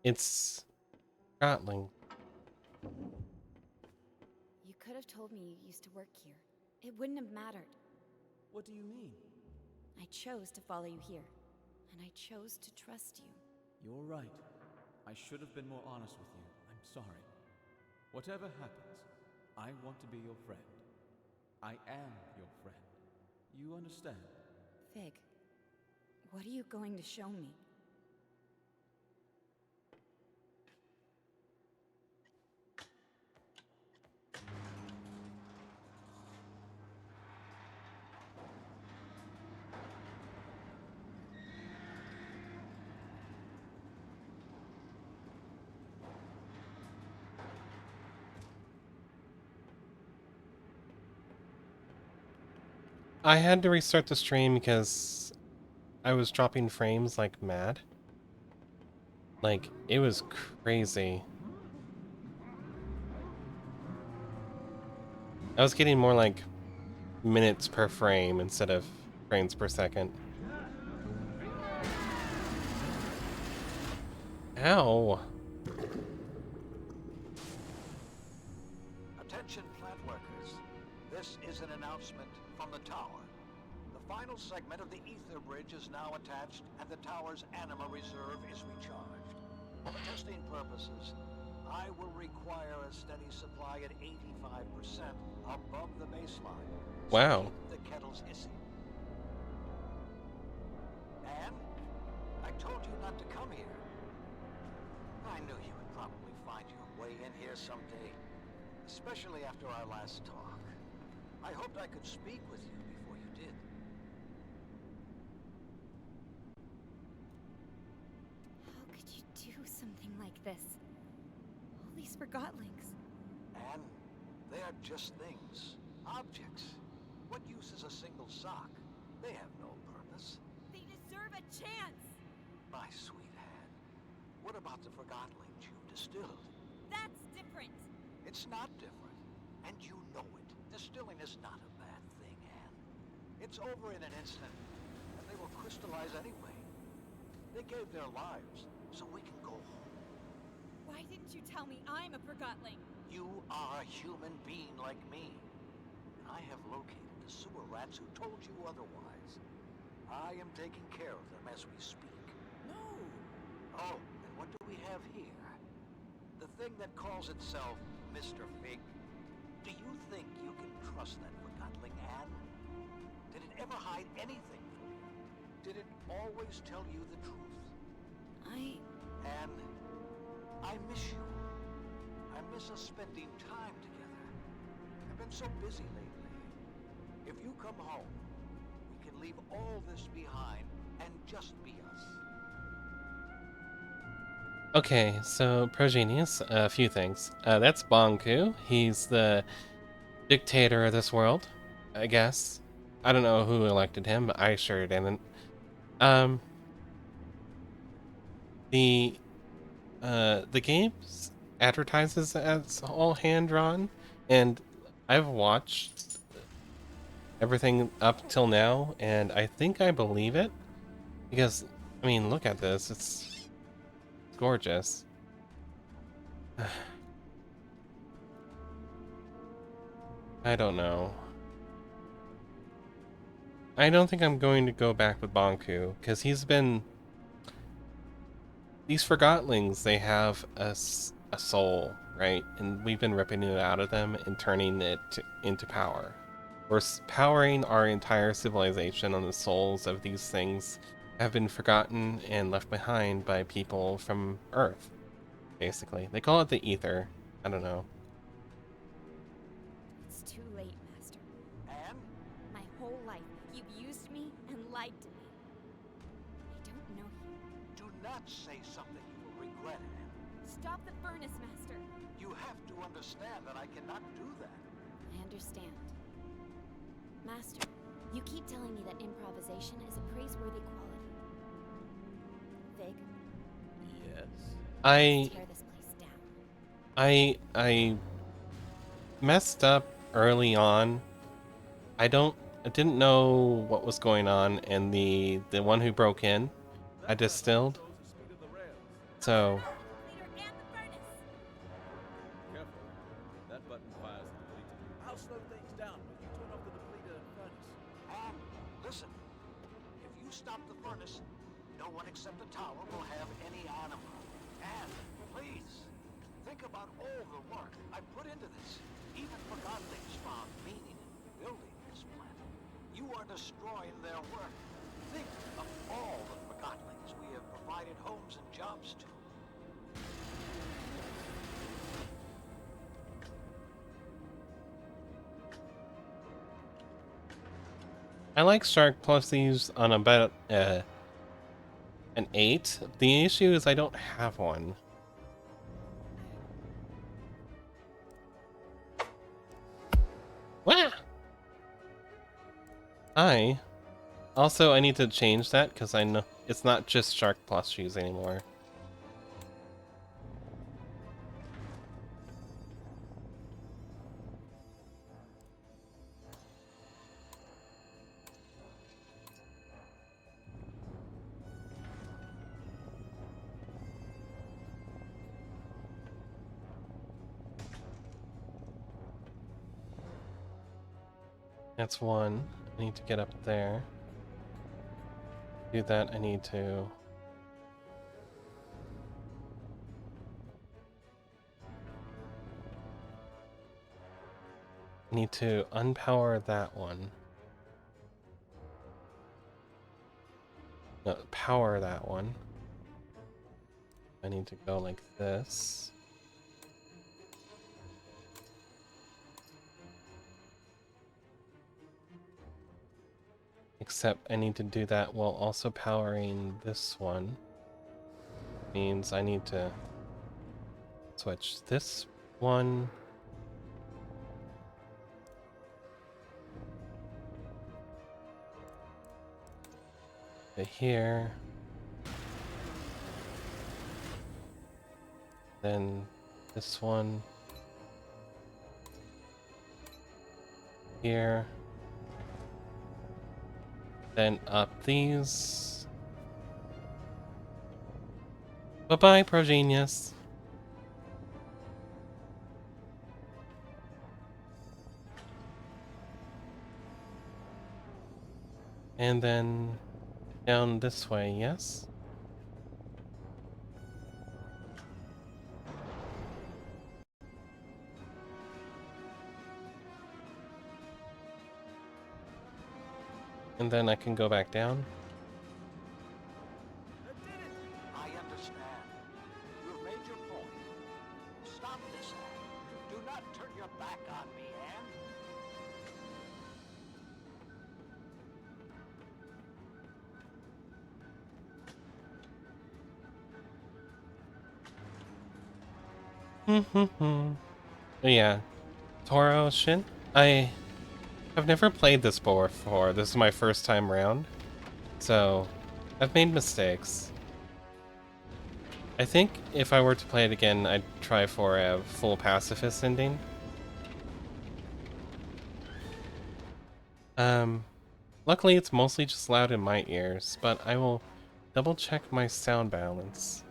It's Gotling. You could have told me you used to work here. It wouldn't have mattered. What do you mean? I chose to follow you here, and I chose to trust you. You're right. I should have been more honest with you. I'm sorry. Whatever happens, I want to be your friend. I am your friend. You understand? Fig, what are you going to show me? I had to restart the stream because I was dropping frames like mad. Like, it was crazy. I was getting more like minutes per frame instead of frames per second. Ow! Attention plant workers. This is an announcement from the tower. The final segment of the ether bridge is now attached and the tower's anima reserve is recharged. For testing purposes, I will require a steady supply at 85% above the baseline. So Wow. keep the kettles hissing. Anne, I told you not to come here. I knew you would probably find your way in here someday, especially after our last talk. I hoped I could speak with you before you did. How could you do something like this? All these Forgotlings. And they are just things. Objects. What use is a single sock? They have no purpose. They deserve a chance! My sweet Anne, what about the Forgotlings you distilled? That's different! It's not different, and you know it. Distilling is not a bad thing, Anne. It's over in an instant, and they will crystallize anyway. They gave their lives, so we can go home. Why didn't you tell me I'm a Forgotling? You are a human being like me. I have located the sewer rats who told you otherwise. I am taking care of them as we speak. No! Oh, and what do we have here? The thing that calls itself Mr. Fig. Do you think you can trust that Forgotling, Anne? Did it ever hide anything from you? Did it always tell you the truth? Anne, I miss you. I miss us spending time together. I've been so busy lately. If you come home, we can leave all this behind and just be us. Okay, so Progenius, a few things. That's Bonku. He's the dictator of this world, I guess. I don't know who elected him, but I sure didn't. Um, the the game advertises as all hand drawn, and I've watched everything up till now, and I think I believe it because I mean, look at this; it's gorgeous. I don't know. I don't think I'm going to go back with Bonku because he's been these Forgotlings. They have a soul, right? And we've been ripping it out of them and turning it into power. We're powering our entire civilization on the souls of these things have been forgotten and left behind by people from Earth, basically. They call it the ether. I don't know. It's too late, Master. And? My whole life, you've used me and lied to me. I don't know you. Do not say something you will regret, Anne. Stop the furnace, Master. You have to understand that I cannot do that. I understand. Master, you keep telling me that improvisation is a praiseworthy quality. Vig? Yes? I Tear this place down. I messed up early on. I didn't know what was going on, and the one who broke in, I distilled. So Careful. That button fires the depleter. I'll slow things down when you turn off the depleter and furnace. Anne, listen. If you stop the furnace, no one except the tower will have any anima. Anne, please. Think about all the work I put into this. Even Forgotlings found meaning in building this planet. You are destroying their work. Think of all the Forgotlings we have provided homes and jobs to. I like Shark Plusies on about an 8. The issue is I don't have one. Wah! I need to change that because I know it's not just Shark Plushies anymore. That's one. I need to get up there. Do that, I need to... unpower that one. No, power that one. I need to go like this. Except I need to do that while also powering this one. Means I need to switch this one to here. Then this one here. Then up these. Bye-bye, Progenius. And then down this way, yes? And then I can go back down. I understand. You have made your point. Stop this, Anne. Do not turn your back on me, Anne. Yeah, Toro Shin. I've never played this before. This is my first time round, so I've made mistakes. I think if I were to play it again, I'd try for a full pacifist ending. Luckily it's mostly just loud in my ears, but I will double check my sound balance.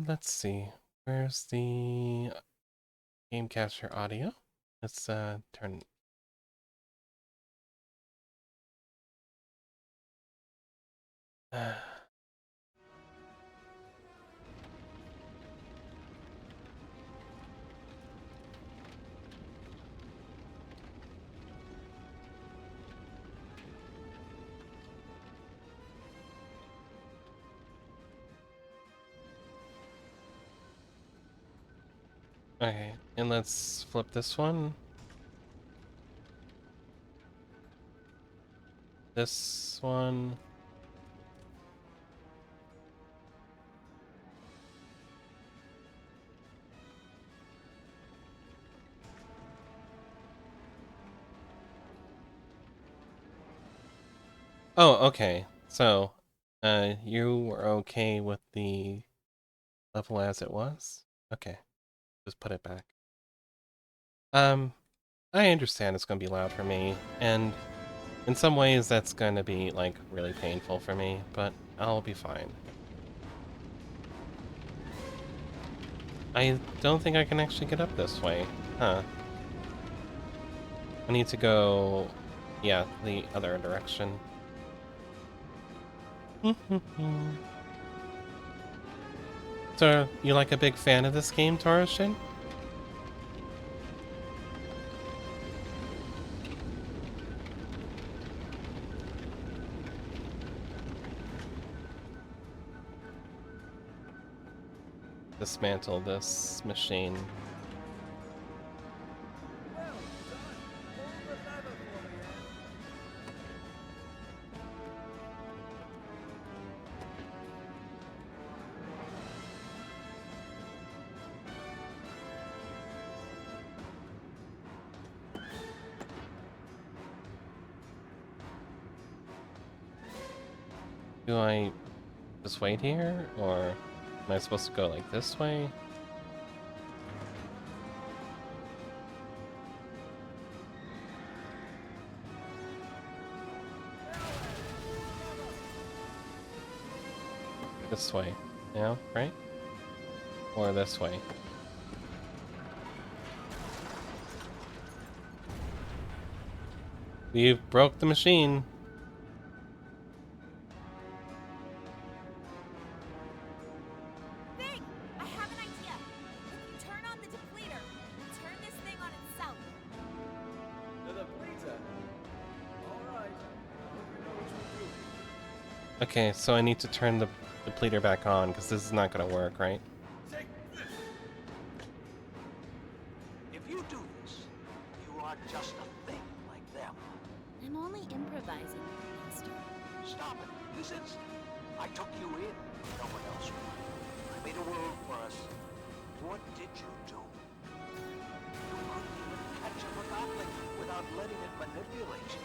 Let's see. Where's the game capture audio? Let's turn. Okay, and let's flip this one. This one. Oh, okay. So, you were okay with the level as it was? Okay, just put it back. I understand it's gonna be loud for me, and in some ways that's gonna be, like, really painful for me, but I'll be fine. I don't think I can actually get up this way. Huh. I need to go, yeah, the other direction. So, you like a big fan of this game, Toroshin? Dismantle this machine. Do I just wait here, or am I supposed to go like this way? This way, yeah, right? Or this way? You broke the machine. Big! I have an idea! If you turn on the depleter, we'll turn this thing on itself. The depleter? Alright. I hope you know what you're doing. Okay, so I need to turn the depleter back on, because this is not gonna work, right? If you do this, you are just a thing like them. I'm only improvising, Master. Stop it. This instant. I took you in. No one else would. I made a world for us. What did you do? You couldn't even catch a Godling without letting it manipulate you.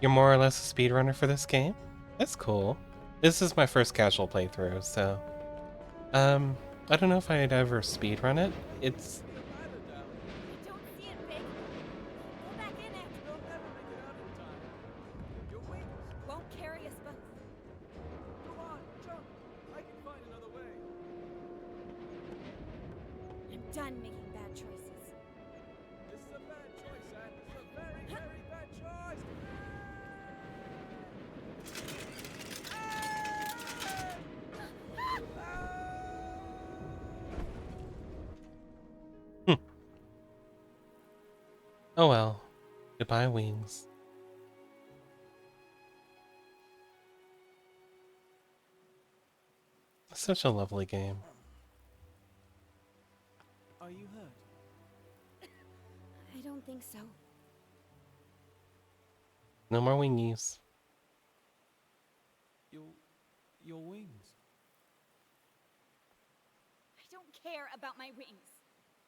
You're more or less a speedrunner for this game? That's cool. This is my first casual playthrough, so... I don't know if I'd ever speedrun it. It's... I don't see it, Big. Go back in it. You'll never make it out in time. Your wings Won't carry us both. Come on, jump. I can find another way. I'm done making bad choices. This is a bad choice, Anne. This is a very, very bad choice. Oh well. Goodbye, Wings. Such a lovely game. Are you hurt? I don't think so. No more wingies. Your wings. I don't care about my wings.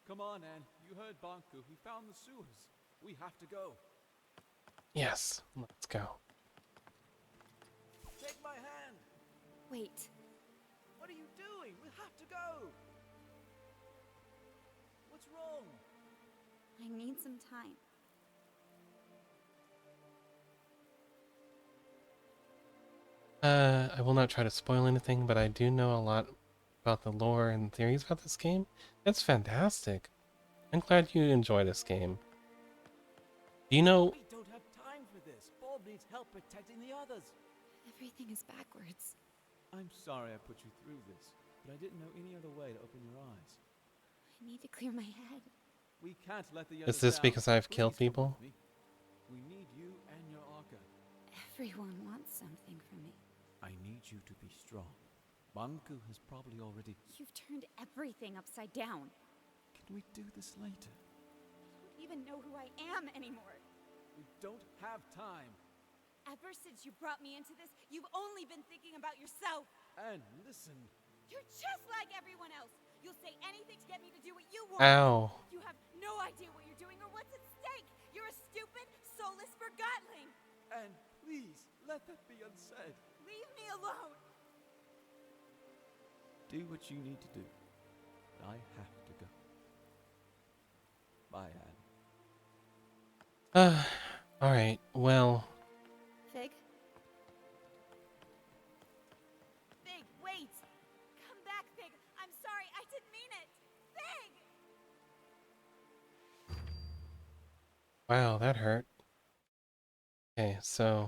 Come on, Anne. You heard Banku. He found the sewers. We have to go. Yes, let's go. Take my hand. Wait. What are you doing? We have to go. What's wrong? I need some time. I will not try to spoil anything, but I do know a lot about the lore and theories about this game. It's fantastic. I'm glad you enjoy this game. Do you know... We don't have time for this. Bob needs help protecting the others. Everything is backwards. I'm sorry I put you through this, but I didn't know any other way to open your eyes. I need to clear my head. We can't let the Is others this down. because I've Please killed come people? with me. We need you and your Arca. Everyone wants something from me. I need you to be strong. Banku has probably already... You've turned everything upside down. Can we do this later? I don't even know who I am anymore. We don't have time. Ever since you brought me into this, you've only been thinking about yourself. And listen. You're just like everyone else. You'll say anything to get me to do what you want. Ow. You have no idea what you're doing or what's at stake. You're a stupid, soulless forgotling. And please, let that be unsaid. Leave me alone. Do what you need to do. I have to go. Bye, Anne. Alright, well... Fig? Fig, wait! Come back, Fig! I'm sorry, I didn't mean it! Fig! Wow, that hurt. Okay, so...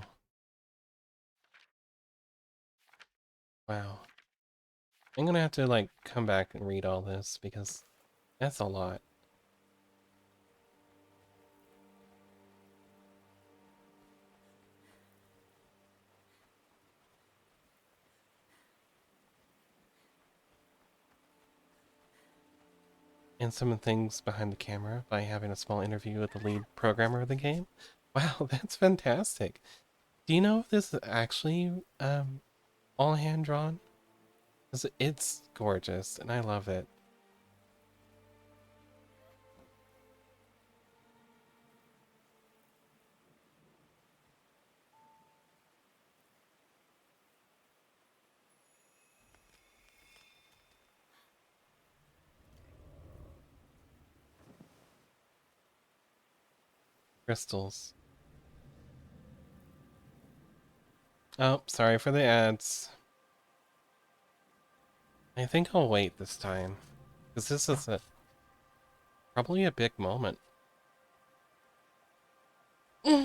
Wow. I'm gonna have to, like, come back and read all this, because that's a lot. And some of the things behind the camera by having a small interview with the lead programmer of the game. Wow, that's fantastic. Do you know if this is actually all hand drawn? 'Cause it's gorgeous and I love it. Crystals. Oh, sorry for the ads. I think I'll wait this time. Because this is probably a big moment. Ow.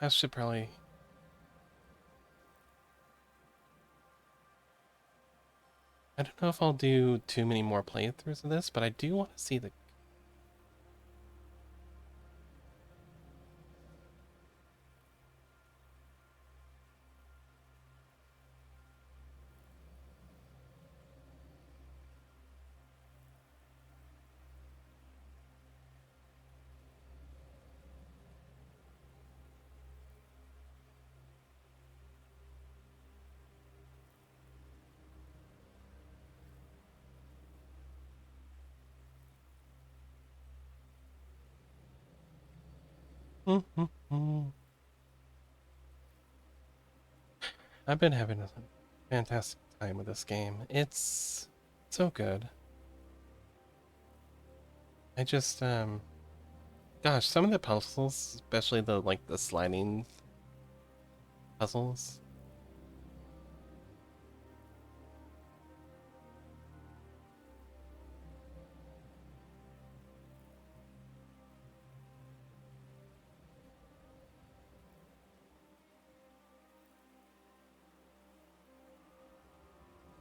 I should probably... I don't know if I'll do too many more playthroughs of this, but I do want to see the... I've been having a fantastic time with this game. It's so good. I just, gosh, some of the puzzles, especially the, like, the sliding puzzles.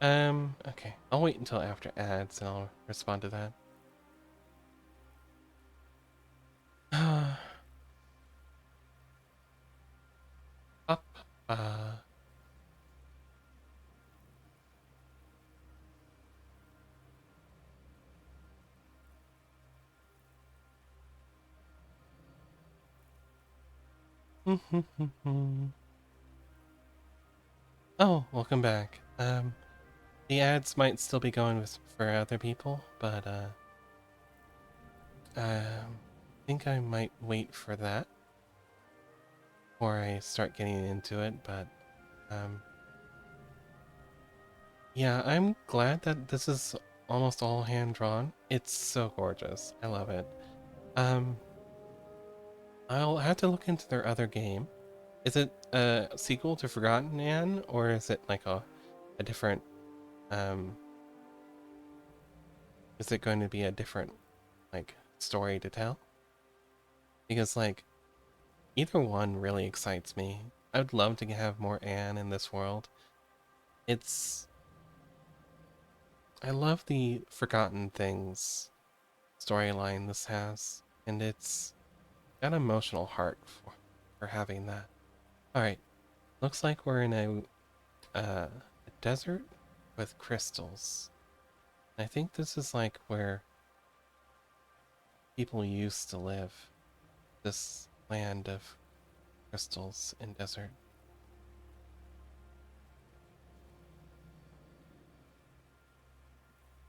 Okay. I'll wait until after ads and I'll respond to that. Up. Oh, welcome back. The ads might still be going for other people, but I think I might wait for that before I start getting into it. But yeah, I'm glad that this is almost all hand drawn. It's so gorgeous. I love it. I'll have to look into their other game. Is it a sequel to Forgotten Anne, or is it like a different is it going to be a different like story to tell? Because like either one really excites me. I would love to have more Anne in this world. I love the Forgotten Things storyline this has, and it's got an emotional heart for having that. Alright, looks like we're in a desert with crystals. I think this is like where people used to live. This land of crystals and desert.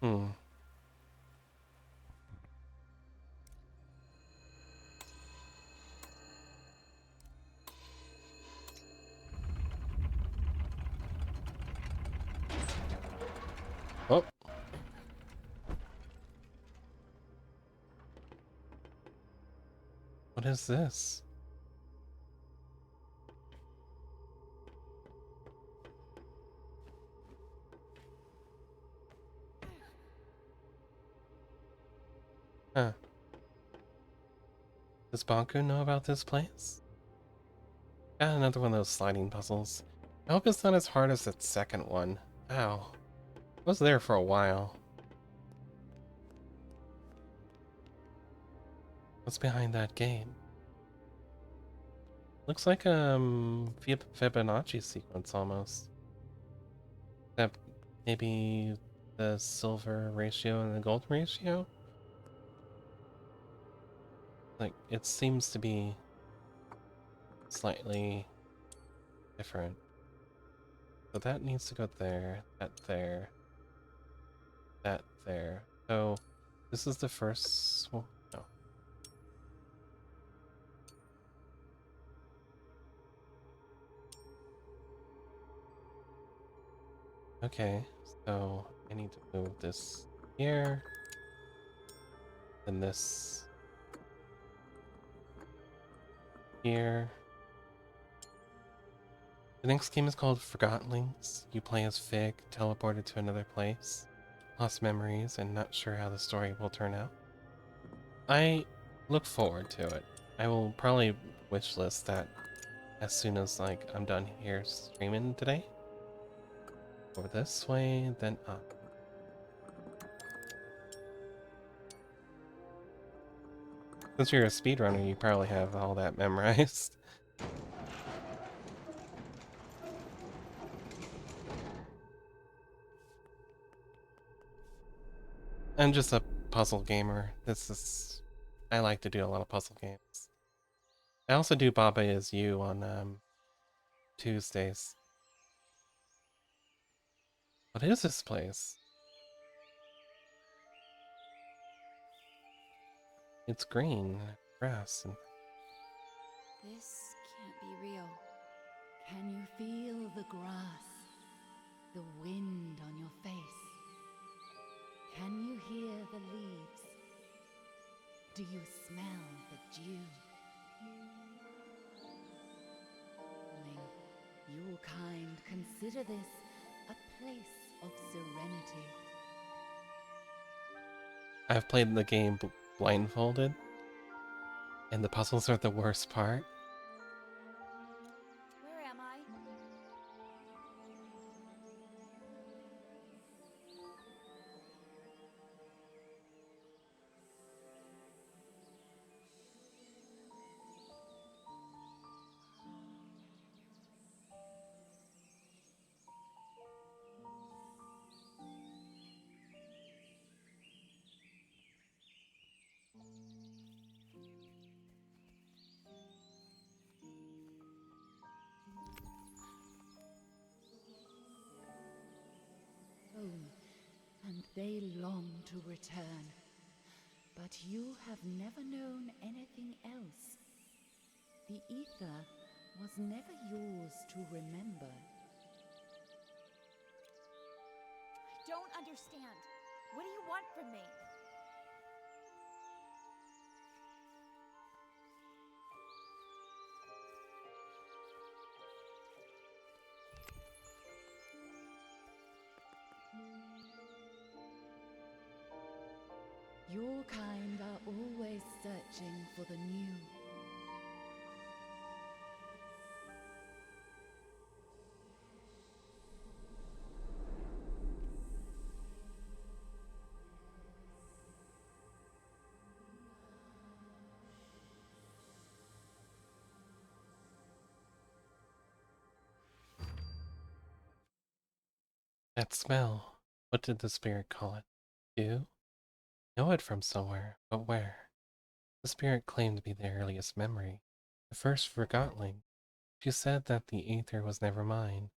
Hmm. Oh. What is this? Huh. Does Bonku know about this place? Got another one of those sliding puzzles. I hope it's not as hard as that second one. Ow. I was there for a while. What's behind that gate? Looks like Fibonacci sequence almost. Except maybe the silver ratio and the gold ratio? Like, it seems to be slightly different. So that needs to go there, that there, that there. So this is the first one. No. Okay, so I need to move this here, then this here. The next game is called Forgottenlings. You play as Fig, teleported to another place, lost memories, and not sure how the story will turn out. I look forward to it. I will probably wishlist that as soon as like I'm done here streaming today. Over this way, then up. Since you're a speedrunner, you probably have all that memorized. I'm just a puzzle gamer. I like to do a lot of puzzle games. I also do Baba Is You on Tuesdays. What is this place? It's green, grass, and This can't be real. Can you feel the grass, the wind on your face? Can you hear the leaves? Do you smell the dew? Ling, your kind consider this a place of serenity. I've played the game blindfolded, and the puzzles are the worst part. Where am I? They long to return, but you have never known anything else. The ether was never yours to remember. I don't understand. What do you want from me? Your kind are always searching for the new. That smell. What did the spirit call it? You? Know it from somewhere, but where? The spirit claimed to be the earliest memory, the first forgotling. She said that the aether was never mine.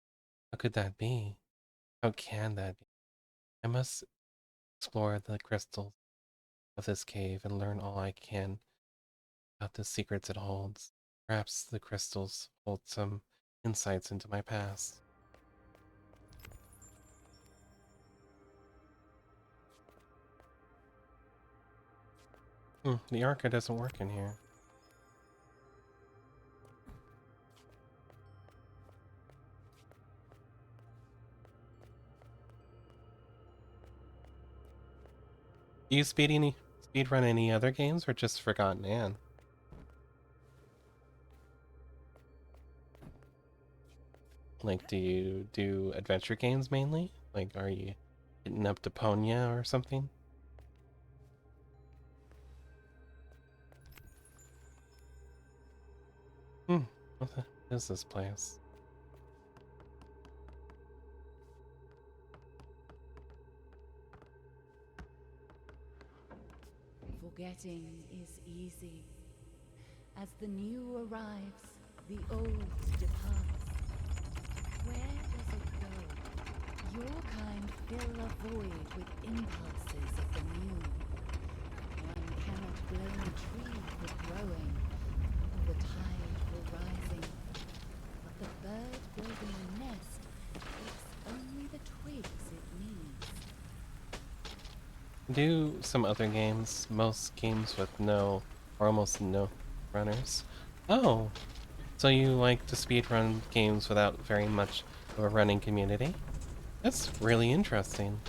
How could that be? How can that be? I must explore the crystals of this cave and learn all I can about the secrets it holds. Perhaps the crystals hold some insights into my past. The arca doesn't work in here. Do you speed run any other games or just Forgotten Anne? Like, do you do adventure games mainly? Like, are you hitting up Deponia or something? What is this place? Forgetting is easy. As the new arrives, the old departs. Where does it go? Your kind fill a void with impulses of the new. One cannot blame a tree for growing, or the tide for rising. But the bird building a nest takes only the twigs it needs. Do some other games, most games with no, or almost no, runners. Oh, so you like to speedrun games without very much of a running community? That's really interesting.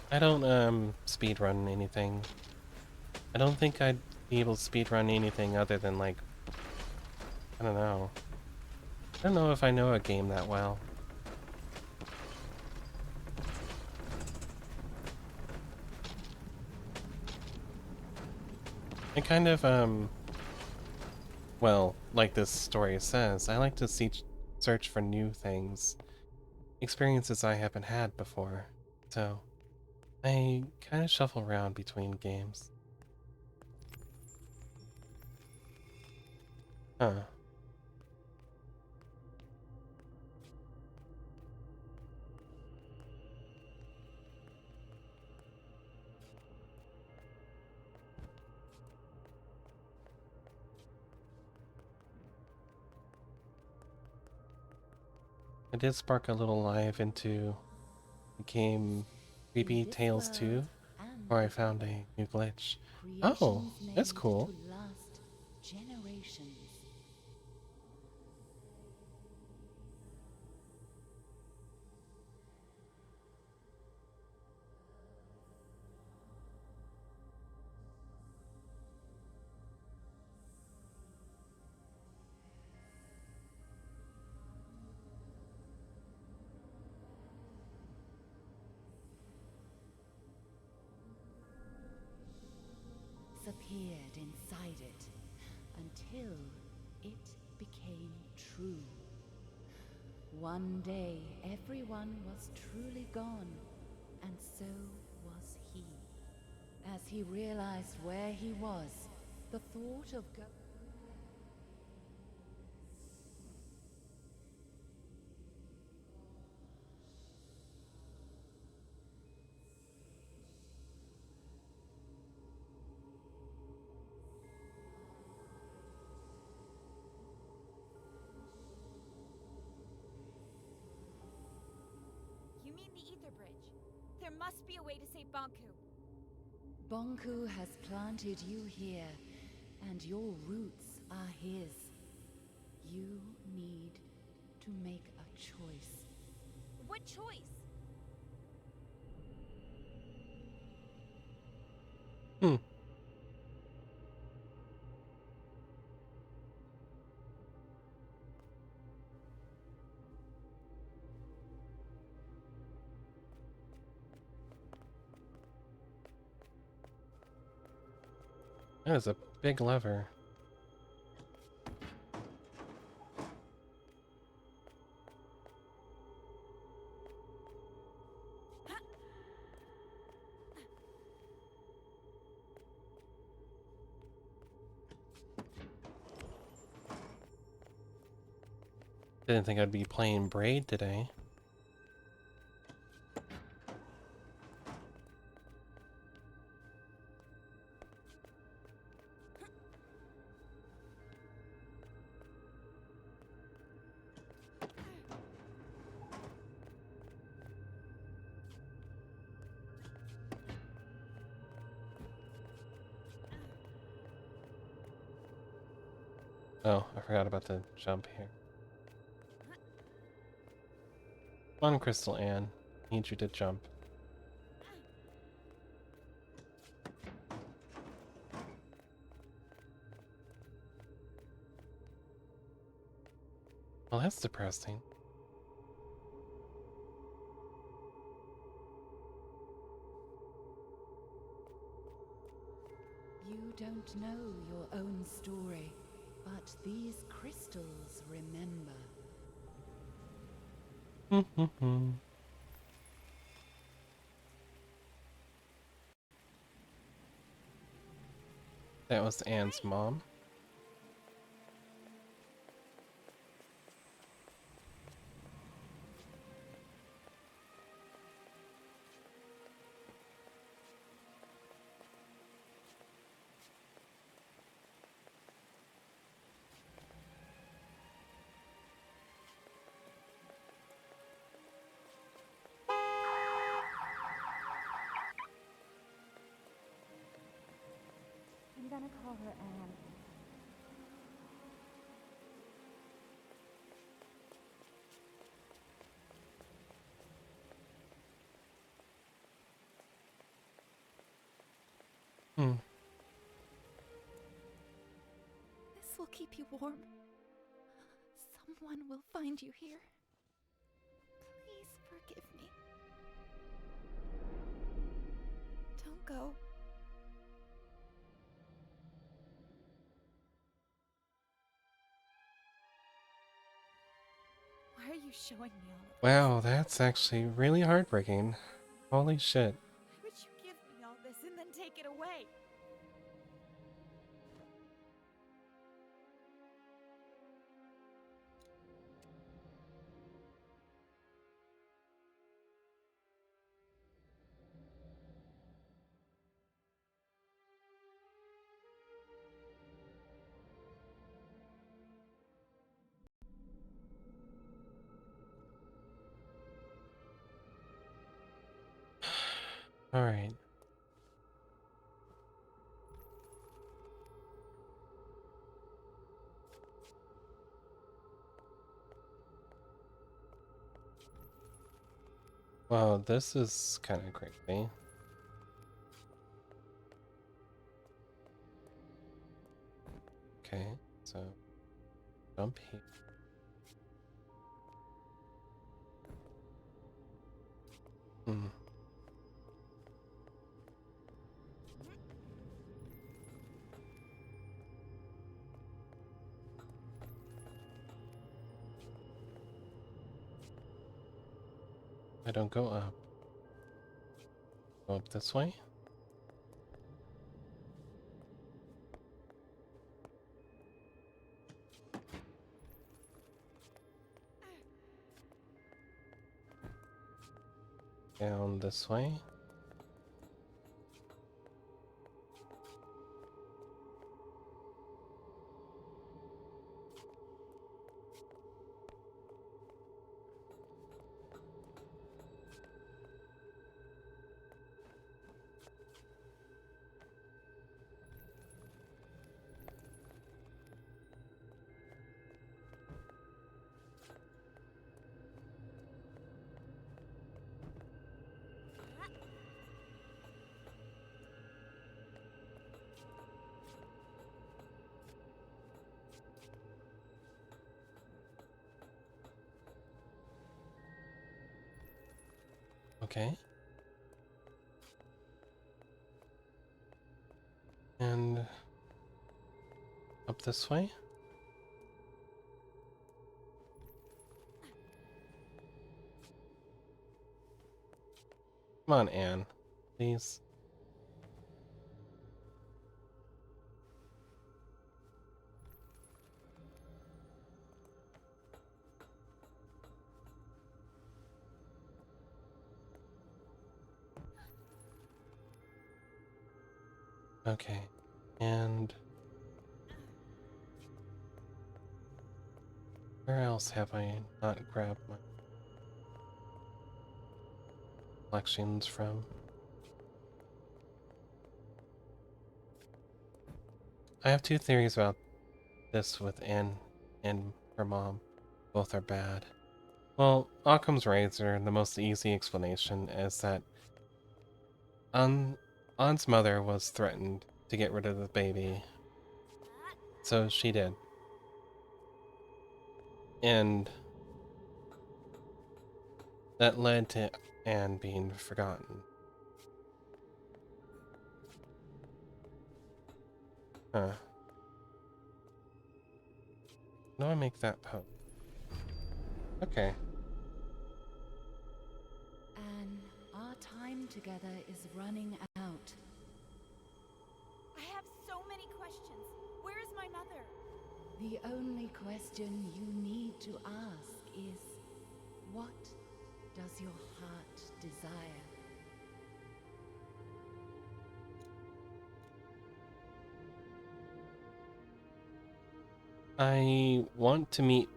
I don't speedrun anything. I don't think I'd be able to speedrun anything other than like, I don't know. I don't know if I know a game that well. I kind of well, like this story says, I like to search for new things, experiences I haven't had before. So, I kind of shuffle around between games. Huh. I did spark a little live into the game Creepy Tales 2, where I found a new glitch. Oh, that's cool. To last generations. Appeared inside it until it became true. One day, everyone was truly gone, and so was he. As he realized where he was, the thought of bridge. There must be a way to save Bonku. Bonku has planted you here, and your roots are his. You need to make a choice. What choice? Hmm. That is a big lever. Didn't think I'd be playing Braid today. Oh, I forgot about the jump here. Come on, Crystal Ann. Need you to jump. Well, that's depressing. You don't know your own story, but these crystals remember. That was Anne's mom. I'm gonna call her Anne. Hmm. This will keep you warm. Someone will find you here. Please forgive me. Don't go. Why are you showing me all of this? Wow, that's actually really heartbreaking. Holy shit. Why would you give me all this and then take it away? Alright. Wow, this is kind of crazy. Okay, so jump here. Hmm. I don't go up. Go up this way? Down this way? Okay. And up this way? Come on, Anne. Please. Okay. And where else have I not grabbed my collections from? I have two theories about this with Anne and her mom. Both are bad. Well, Occam's razor, the most easy explanation is that An's mother was threatened to get rid of the baby, so she did. And that led to Anne being forgotten. Huh. How do I make that poke? Okay. Anne, our time together is running out. I have so many questions. Where is my mother? The only question you need to ask is, what does your heart desire? I want to meet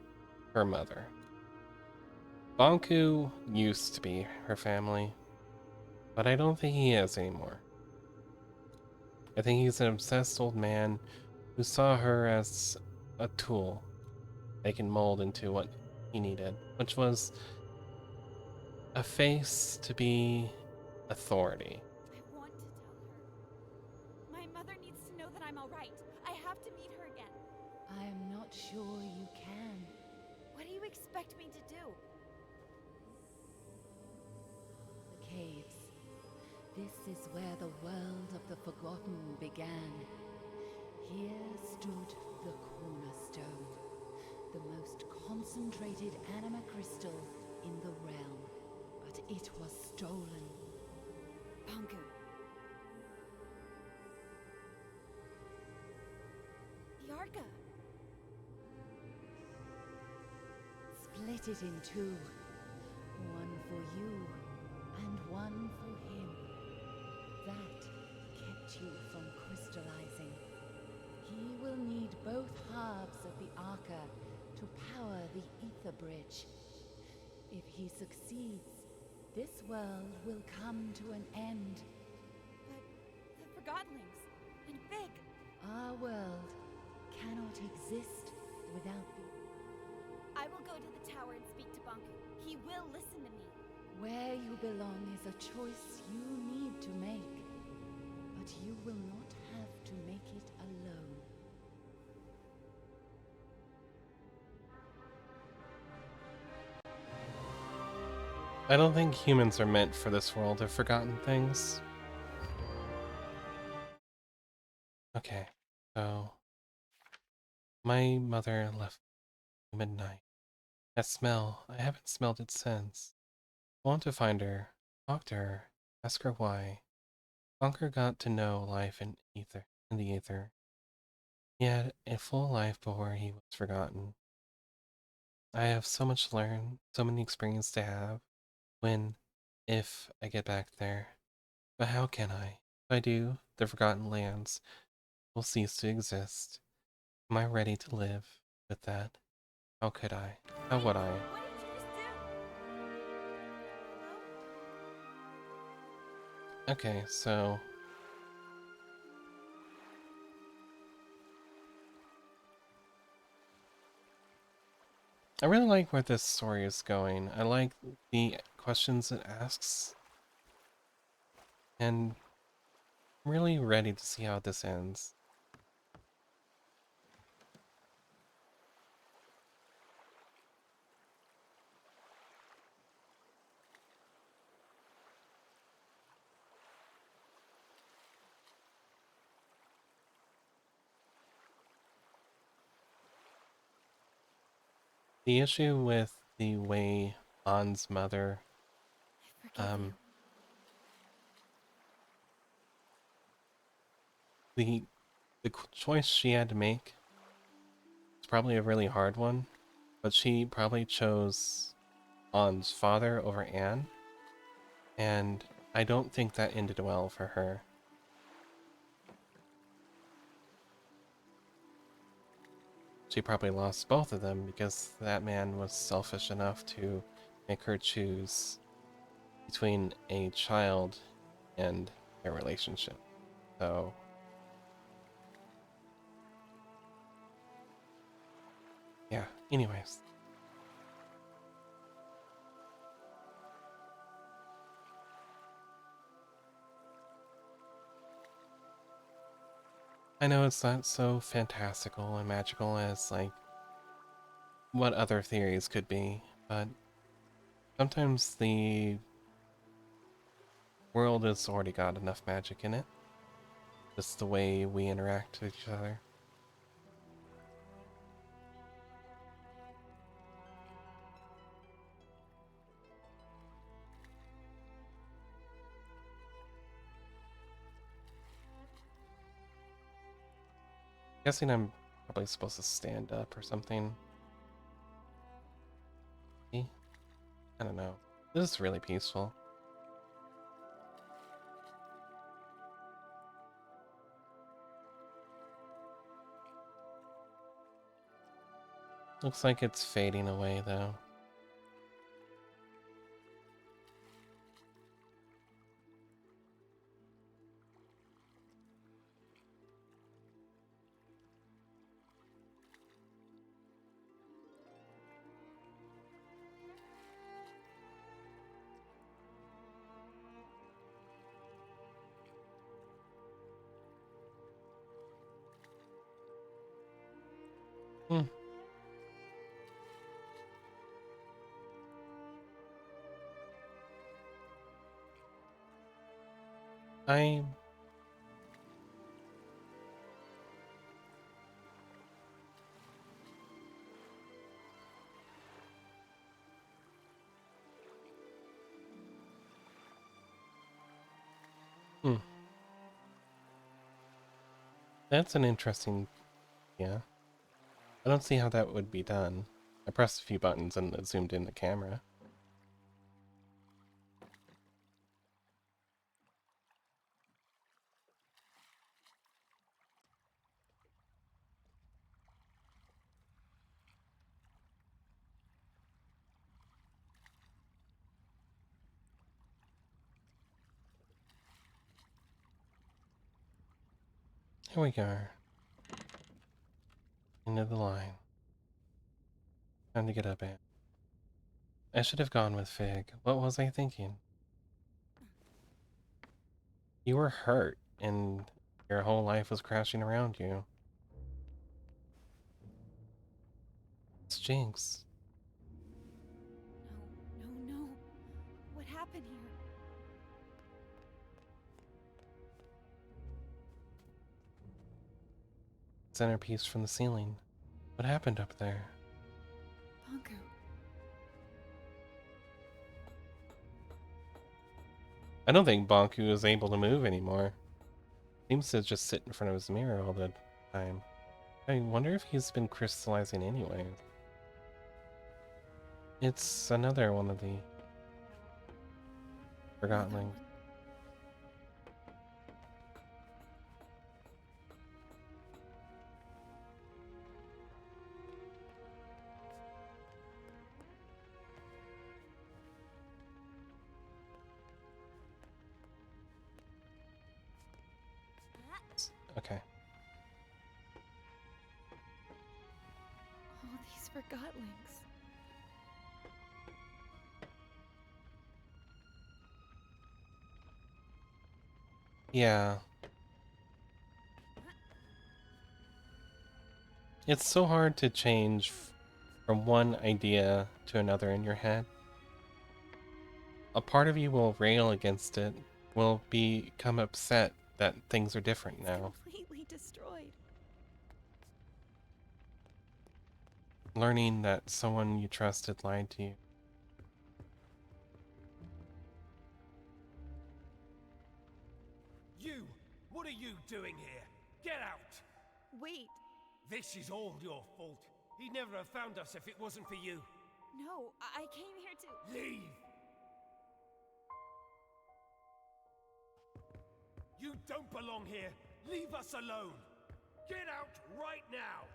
her mother. Banku used to be her family, but I don't think he is anymore. I think he's an obsessed old man who saw her as a tool they can mold into what he needed, which was a face to be authority. I want to tell her. My mother needs to know that I'm alright. I have to meet her again. I am not sure you can. What do you expect me to do? The caves. This is where the world of the Forgotten began. Here stood the cornerstone, the most concentrated anima crystal in the realm. But it was stolen. Banku. The Arca. Split it in two. One for you, and one for him. That kept you from crystallizing. He will need both halves of the Arca to power the Ether Bridge. If he succeeds, this world will come to an end. But the Forgottenlings and Big. Our world cannot exist without the... I will go to the tower and speak to Banku. He will listen to me. Where you belong is a choice you need to make. But you will not have to make it alone. I don't think humans are meant for this world of forgotten things. Okay, so my mother left midnight. That smell, I haven't smelled it since. I want to find her, talk to her, ask her why. Conker got to know life in the ether. He had a full life before he was forgotten. I have so much to learn, so many experiences to have if I get back there. But how can I? If I do, the Forgotten Lands will cease to exist. Am I ready to live with that? How could I? How would I? What did you just do? Okay, so I really like where this story is going. I like the questions it asks, and I'm really ready to see how this ends. The issue with the way An's mother Forgive you. the choice she had to make is probably a really hard one, but she probably chose An's father over Anne, and I don't think that ended well for her. She probably lost both of them because that man was selfish enough to make her choose between a child and a relationship. So, yeah, anyways. I know it's not so fantastical and magical as, like, what other theories could be, but sometimes the world has already got enough magic in it. Just the way we interact with each other. Guessing I'm probably supposed to stand up or something. I don't know. This is really peaceful. Looks like it's fading away, though. Hmm. I... Hmm. That's an interesting... Yeah. I don't see how that would be done. I pressed a few buttons and it zoomed in the camera. Here we go. Into the line. Time to get up, Anne. I should have gone with Fig. What was I thinking? You were hurt, and your whole life was crashing around you. It's Jinx. No. What happened here? Centerpiece from the ceiling. What happened up there? Bonku. I don't think Bonku is able to move anymore. Seems to just sit in front of his mirror all the time. I wonder if he's been crystallizing anyway. It's another one of the Forgotten. Okay. All these Forgotlings. Yeah. It's so hard to change from one idea to another in your head. A part of you will rail against it, will become upset that things are different now. Completely destroyed. learning that someone you trusted lied to you. You! What are you doing here? Get out! Wait. This is all your fault. He'd never have found us if it wasn't for you. No, I came here to... Leave! You don't belong here! Leave us alone! Get out right now!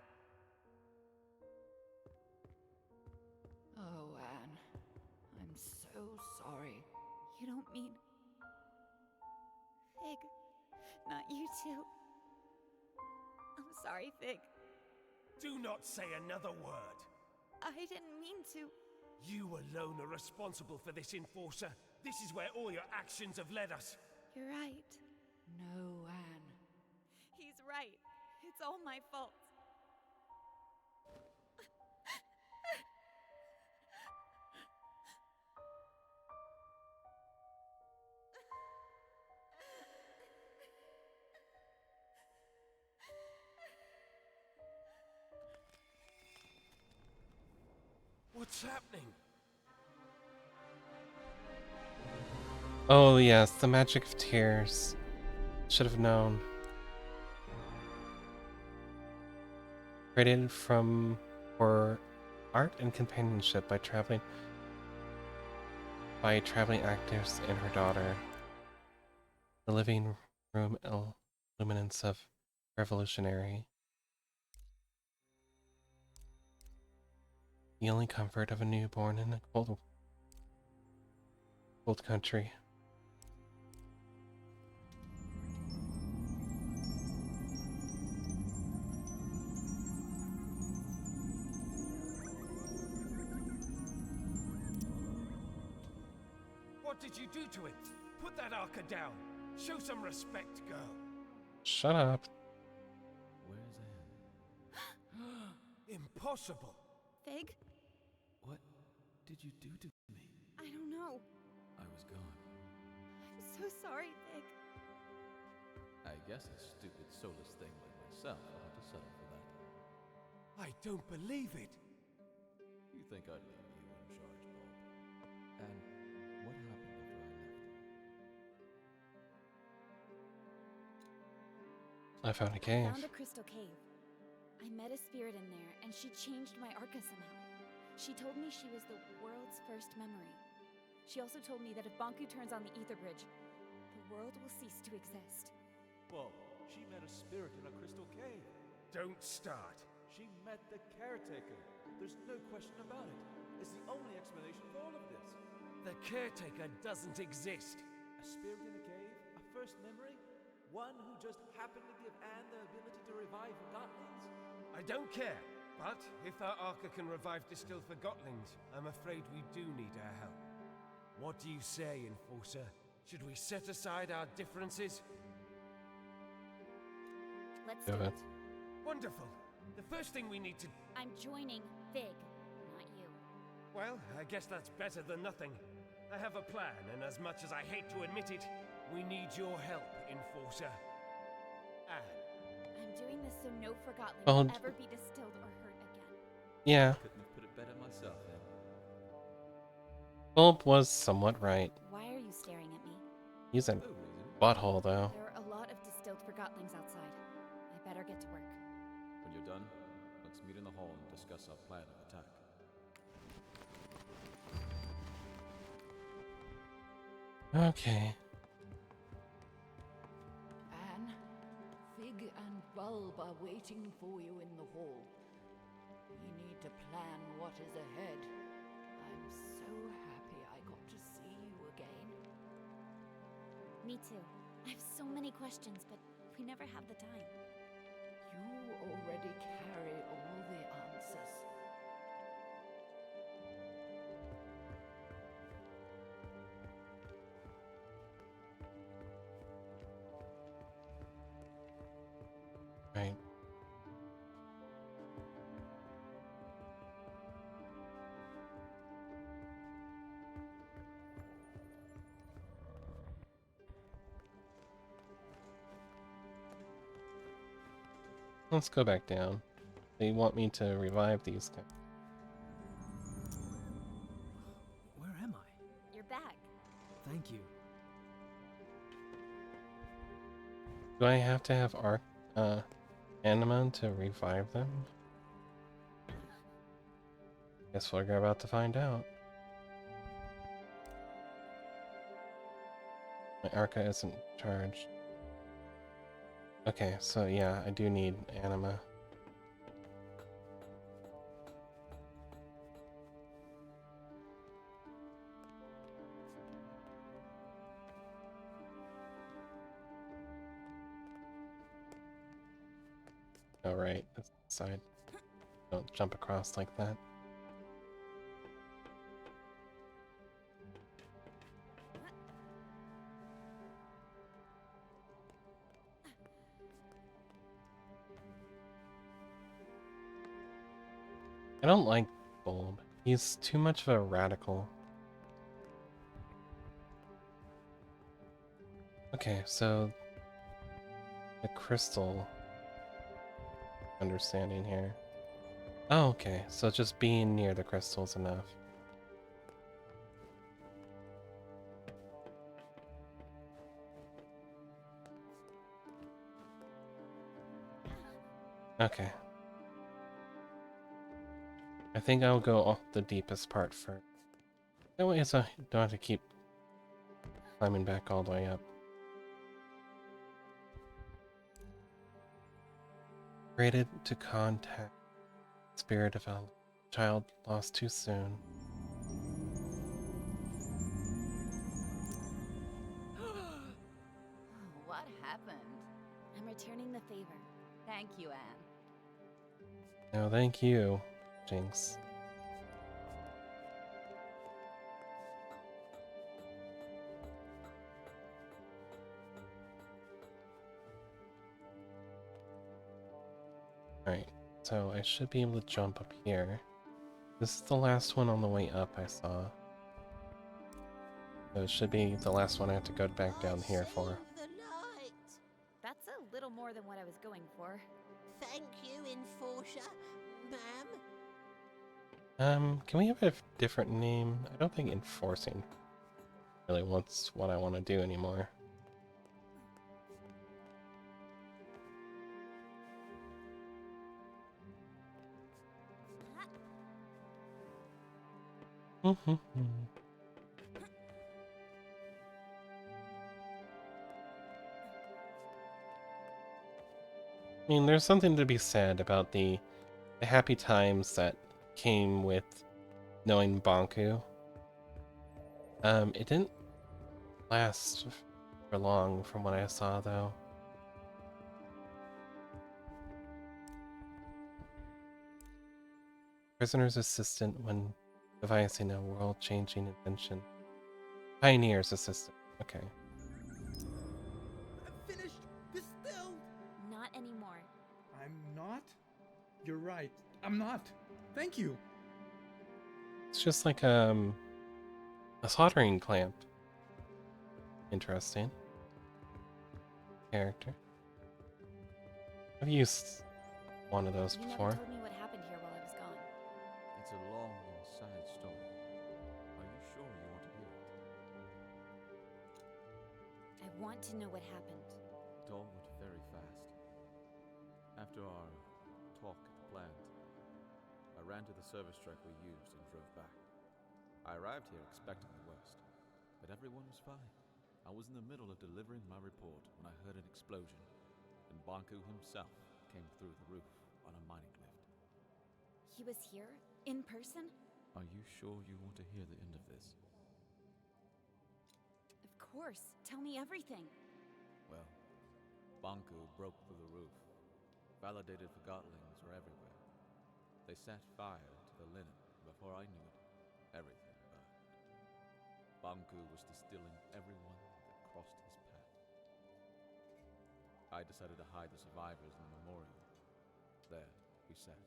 Oh, Anne. I'm so sorry. You don't mean... Fig. Not you too. I'm sorry, Fig. Do not say another word. I didn't mean to. You alone are responsible for this, Enforcer. This is where all your actions have led us. You're right. No, Anne. He's right. It's all my fault. What's happening? Oh yes, the magic of tears. Should have known. Created for art and companionship by traveling actors and her daughter. The living room luminance of revolutionary. The only comfort of a newborn in a cold country. What did you do to it? Put that Arca down. Show some respect, girl. Shut up. Where's Anne? Impossible. Fig? What did you do to me? I don't know. I was gone. I'm so sorry, Fig. I guess a stupid, soulless thing like myself will have to settle for that. I don't believe it. You think I'd leave you in charge, Bob? And what happened after I left? I found a cave. I found a crystal cave. I met a spirit in there, and she changed my Arca somehow. She told me she was the world's first memory. She also told me that if Banku turns on the Ether Bridge, the world will cease to exist. Whoa, she met a spirit in a crystal cave. Don't start. She met the caretaker. There's no question about it. It's the only explanation for all of this. The caretaker doesn't exist. A spirit in a cave? A first memory? One who just happened to give Anne the ability to revive Gotlings? I don't care. But if our Arca can revive distilled Forgotlings, I'm afraid we do need her help. What do you say, Enforcer? Should we set aside our differences? Let's do it. Wonderful. The first thing we need to... I'm joining Fig, not you. Well, I guess that's better than nothing. I have a plan, and as much as I hate to admit it, we need your help, Enforcer. Anne. I'm doing this so no Forgotling Oh, will ever be distilled or hurt again. Yeah. Couldn't have put it better myself, then. Bulb was somewhat right. Why are you staring at me? He's a butthole, though. There are a lot of distilled Forgotlings outside. I better get to work. When you're done, let's meet in the hall and discuss our plan of attack. Okay. Anne, Fig and Bulb are waiting for you in the hall. We need to plan what is ahead. I'm so happy I got to see you again. Me too. I have so many questions, but we never have the time. You already carry all the answers. Right. Let's go back down. They want me to revive these guys. back. Thank you. Do I have to have Anima to revive them? Guess we're about to find out. My Arca isn't charged. Okay, so yeah, I do need Anima. Oh right, that's the side. Don't jump across like that. I don't like Bulb. He's too much of a radical. Okay, so the crystal understanding here. Oh, okay, so just being near the crystal's enough. Okay. I think I'll go off the deepest part first. That way so I don't have to keep climbing back all the way up. Created to contact spirit of a child lost too soon. What happened? I'm returning the favor. Thank you, Anne. No, thank you, Jinx. Alright, so I should be able to jump up here. This is the last one on the way up I saw. So it should be the last one I have to go back down here for. The light. That's a little more than what I was going for. Thank you, Enforcer, ma'am. Can we have a different name? I don't think enforcing really wants what I want to do anymore. I mean, there's something to be said about the happy times that came with knowing Banku. It didn't last for long from what I saw, though. Prisoner's assistant when devising a world-changing invention. Pioneer's assistant. Okay. I'm finished. Distilled. Not anymore. I'm not? You're right. I'm not. Thank you. It's just like a soldering clamp. Interesting. Character. I've used one of those You before. never told me what happened here while I was gone. It's a long and sad story. Are you sure you want to hear it? I want to know what happened. It all went very fast. After our talk at the plant, I ran to the service truck we used and drove back. I arrived here expecting the worst, but everyone was fine. I was in the middle of delivering my report when I heard an explosion, and Banku himself came through the roof on a mining lift. He was here? In person? Are you sure you want to hear the end of this? Of course. Tell me everything. Well, Banku broke through the roof. Validated Forgotlings were everywhere. They set fire to the linen. Before I knew it, everything burned. Banku was distilling everyone that crossed his path. I decided to hide the survivors in the memorial. There, we sat,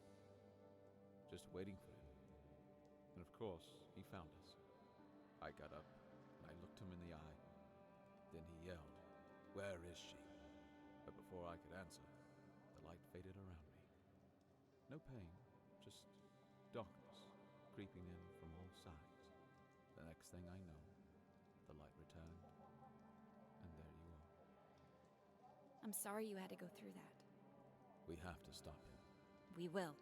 just waiting for him. And of course, he found us. I got up, and I looked him in the eye. Then he yelled, "Where is she?" But before I could answer, the light faded around me. No pain, just darkness creeping in from all sides. The next thing I know, The light returned, and there you are. I'm sorry you had to go through that. We have to stop him. We will.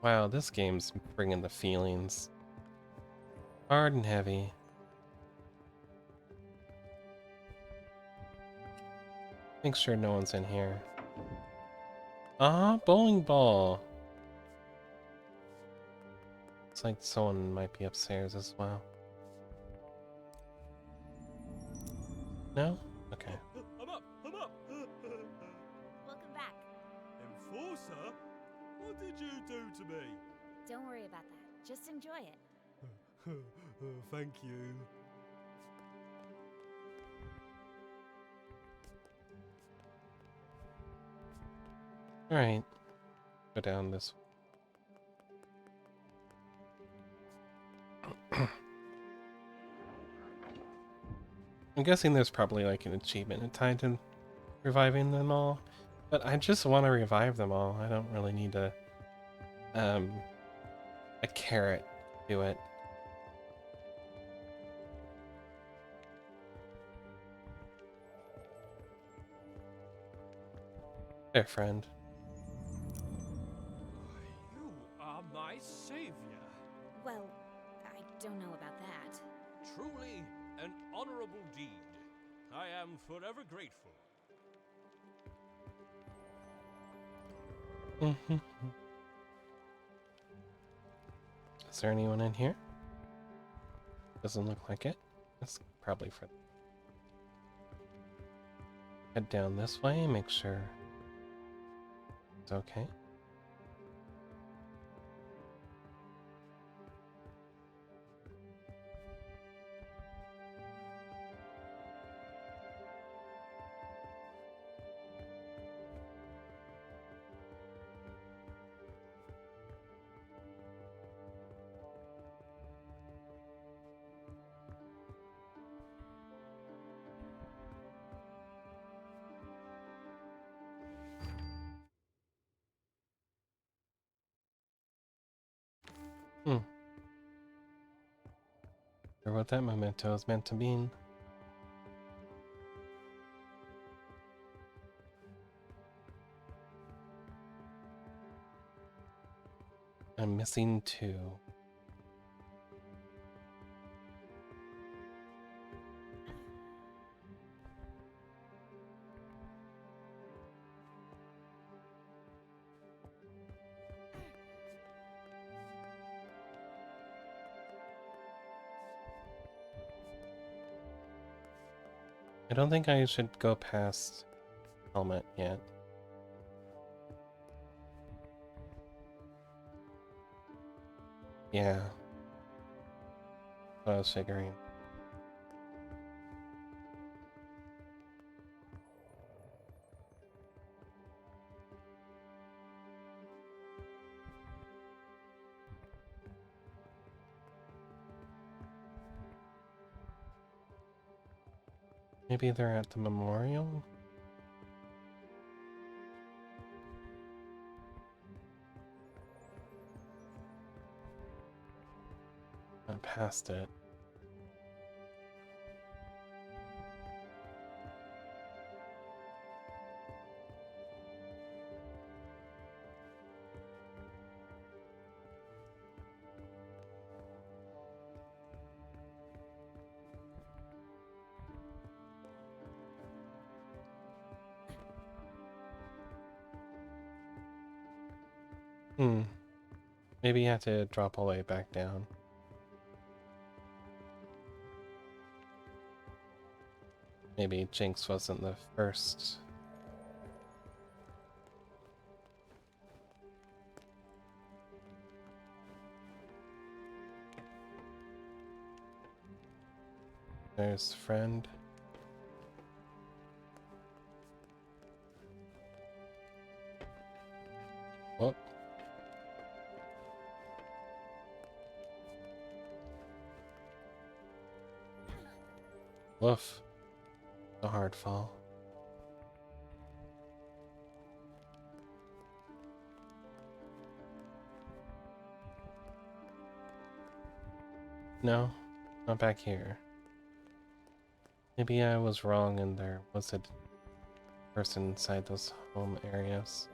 Wow, this game's bringing the feelings. Hard and heavy. Make sure no one's in here. Ah, bowling ball. It's like someone might be upstairs as well. No? Okay. I'm up! I'm up! Welcome back. Enforcer? What did you do to me? Don't worry about that. Just enjoy it. Thank you. Alright. Go down this way. I'm guessing there's probably like an achievement tied to reviving them all, but I just want to revive them all. I don't really need a carrot to do it. There, friend. You are my savior. Well, I don't know about that. Truly an honorable deed. I am forever grateful. Is there anyone in here? Doesn't look like it. That's probably for... Head down this way, make sure it's okay. Or what that memento is meant to mean. I'm missing 2. I don't think I should go past helmet yet. Yeah. What I was figuring. Maybe they're at the memorial? Not past it. Maybe you have to drop all the way back down. Maybe Jinx wasn't the first. There's friend. Whoop. Woof. A hard fall. No? Not back here. Maybe I was wrong and there was a person inside those home areas.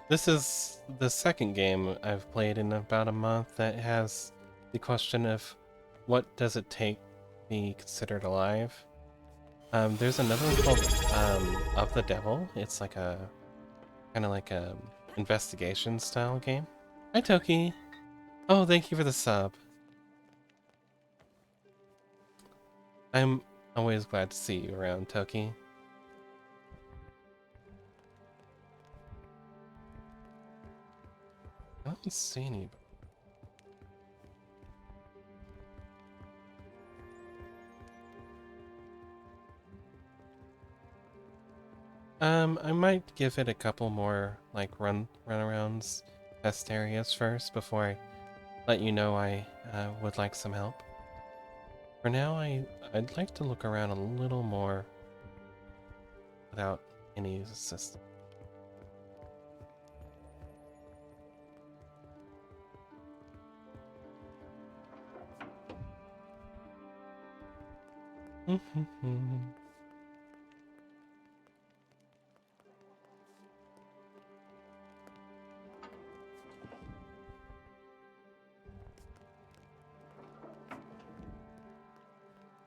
This is the second game I've played in about a month that has the question of what does it take to be considered alive. There's another one called Of the Devil. It's like a kind of like a investigation style game. Hi Toki. Oh, thank you for the sub. I'm always glad to see you around, Toki. I don't see anybody. I might give it a couple more like runarounds, test areas first before I let you know I would like some help. For now, I'd like to look around a little more without any assistance.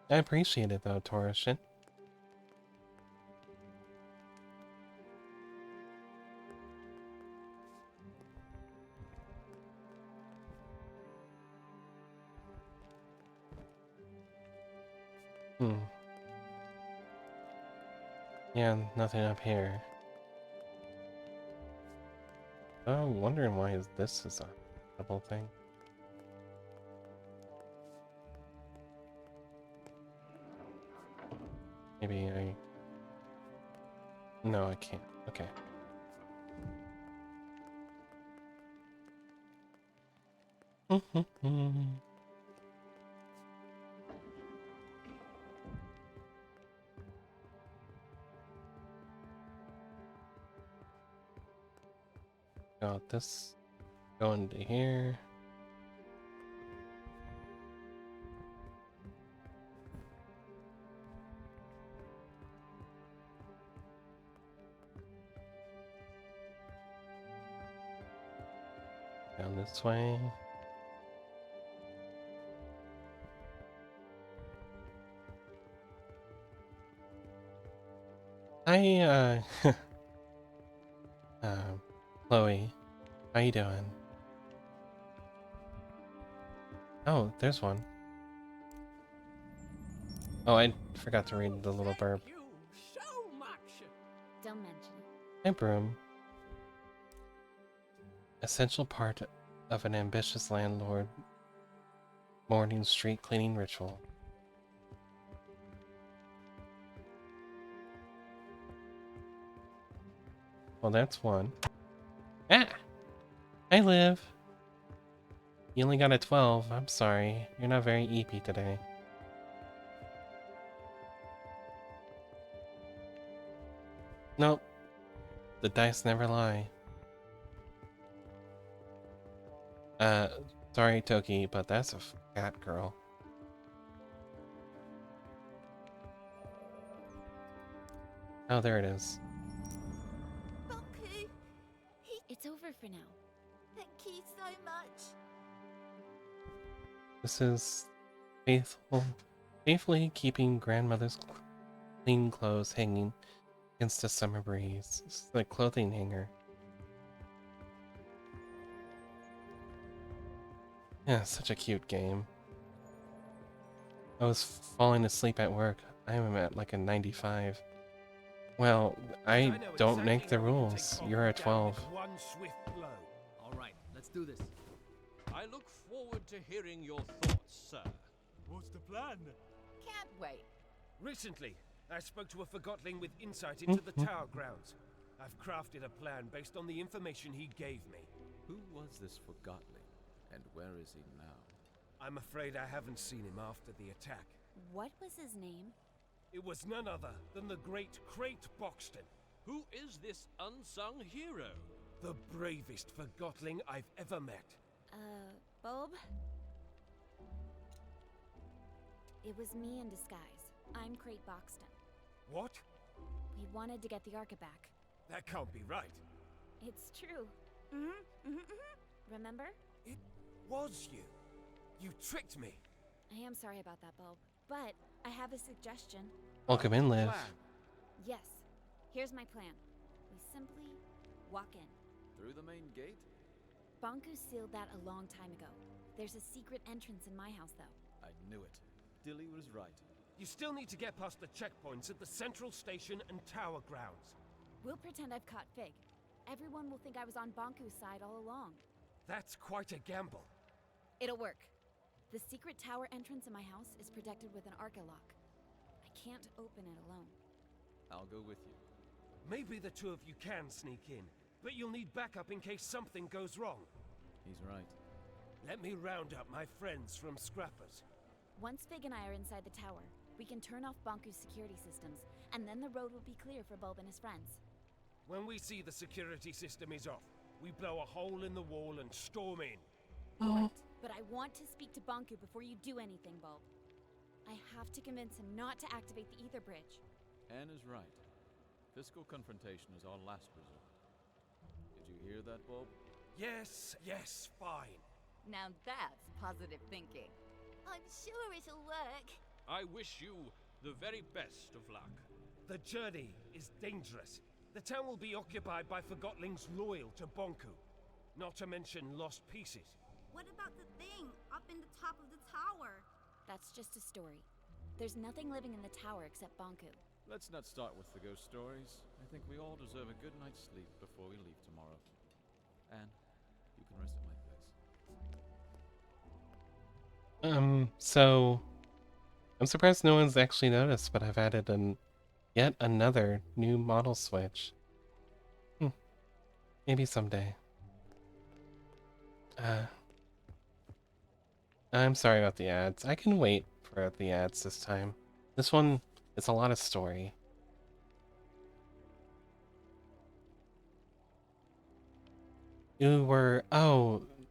I appreciate it though, Toroshin. Yeah, nothing up here. Oh, wondering why this is a double thing. Maybe I... No, I can't. Okay. Got this. Going to here. Down this way. Hi, Chloe. How you doing? Oh, there's one. Oh, I forgot to read the little burb. So much. Don't mention it. Hi, Broom. Essential part of an ambitious landlord morning street cleaning ritual. Well, that's one. Ah! Hi, Liv. You only got a 12. I'm sorry. You're not very EP today. Nope. The dice never lie. Sorry, Toki, but that's a fat girl. Oh, there it is. Bunku, It's over for now. thank you so much. This is faithfully keeping grandmother's clean clothes hanging against a summer breeze. It's the clothing hanger. Yeah, such a cute game. I was falling asleep at work. I am at like a 95. Well, I don't make the rules. You're a 12. One swift blow. All right, let's do this. I look forward to hearing your thoughts, sir. What's the plan? Can't wait. Recently, I spoke to a Forgotling with insight into the tower grounds. I've crafted a plan based on the information he gave me. Who was this Forgotling, and where is he now? I'm afraid I haven't seen him after the attack. What was his name? It was none other than the great Crate Boxton. Who is this unsung hero? The bravest Forgotling I've ever met. Bulb? It was me in disguise. I'm Crate Boxton. What? We wanted to get the Arca back. That can't be right. It's true. Remember? It was you. You tricked me. I am sorry about that, Bulb. But I have a suggestion. Welcome in, Liv. Yes. Here's my plan. We simply walk in. Through the main gate? Bonku sealed that a long time ago. There's a secret entrance in my house, though. I knew it. Dilly was right. You still need to get past the checkpoints at the central station and tower grounds. We'll pretend I've caught Fig. Everyone will think I was on Bonku's side all along. That's quite a gamble. It'll work. The secret tower entrance in my house is protected with an Arca lock. I can't open it alone. I'll go with you. Maybe the two of you can sneak in, but you'll need backup in case something goes wrong. He's right. Let me round up my friends from Scrappers. Once Fig and I are inside the tower, we can turn off Bonku's security systems, and then the road will be clear for Bulb and his friends. When we see the security system is off, we blow a hole in the wall and storm in. Right, but I want to speak to Bonku before you do anything, Bulb. I have to convince him not to activate the ether bridge. Anne is right. Physical confrontation is our last resort. Did you hear that, Bulb? Yes, fine. Now that's positive thinking. I'm sure it'll work. I wish you the very best of luck. The journey is dangerous. The town will be occupied by Forgotlings loyal to Bonku. Not to mention lost pieces. What about the thing up in the top of the tower? That's just a story. There's nothing living in the tower except Bonku. Let's not start with the ghost stories. I think we all deserve a good night's sleep before we leave tomorrow. Anne, you can rest at my place. So I'm surprised no one's actually noticed, but I've added yet another new model switch. Maybe someday. I'm sorry about the ads. I can wait for the ads this time. This one, it's a lot of story. You were,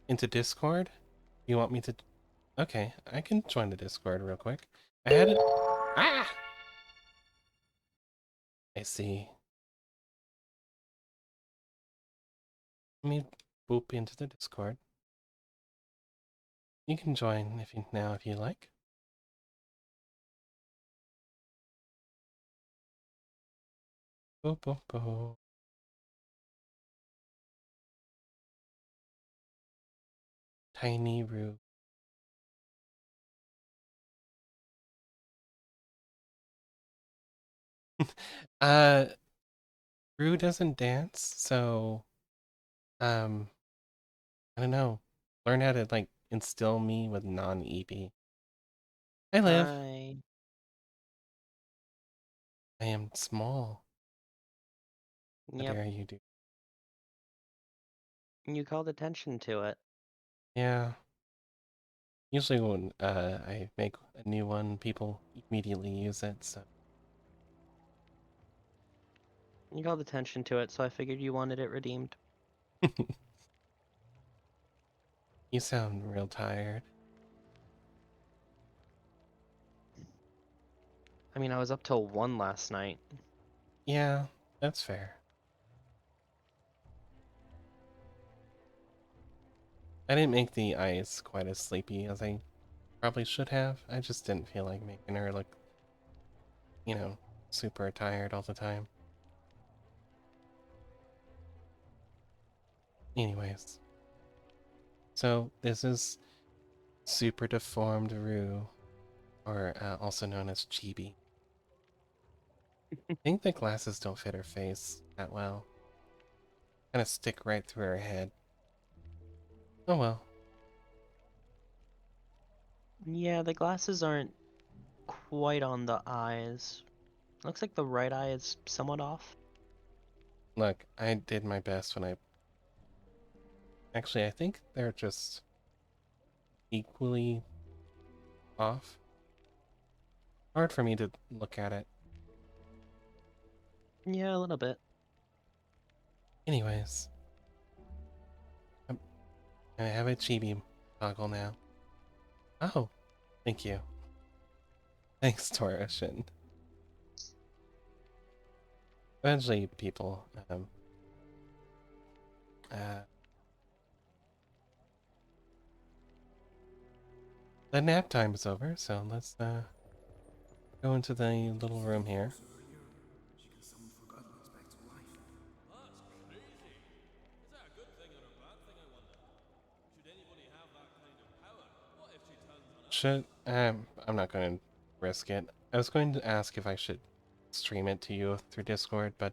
into Discord? You want me to... Okay, I can join the Discord real quick. I had it... Ah! I see. Let me boop into the Discord. You can join if you like. Boop, boop, boop. Tiny Roo. Roo doesn't dance, so I don't know. Learn how to like instill me with non-EB. Hi, Liv. Hi. I am small. How Yep. dare you do? You called attention to it. Yeah. Usually when I make a new one, people immediately use it, so. You called attention to it, so I figured you wanted it redeemed. You sound real tired. I mean, I was up till 1 last night. Yeah, that's fair. I didn't make the ice quite as sleepy as I probably should have. I just didn't feel like making her look, super tired all the time. Anyways. So, this is Super Deformed Roo, or also known as Chibi. I think the glasses don't fit her face that well. Kind of stick right through her head. Oh well. Yeah, the glasses aren't quite on the eyes. Looks like the right eye is somewhat off. Look, I did my best when I... Actually, I think they're just equally off. Hard for me to look at it. Yeah, a little bit. Anyways. I have a chibi toggle now. Oh, thank you. Thanks, Toroshin. Eventually, people, the nap time is over, so let's, go into the little room here. She can summon forgotten back to life. That's crazy. Is that a good thing or a bad thing, I wonder? Should anybody have that kind of power? What if she turns on us? Should, I'm not going to risk it. I was going to ask if I should stream it to you through Discord, but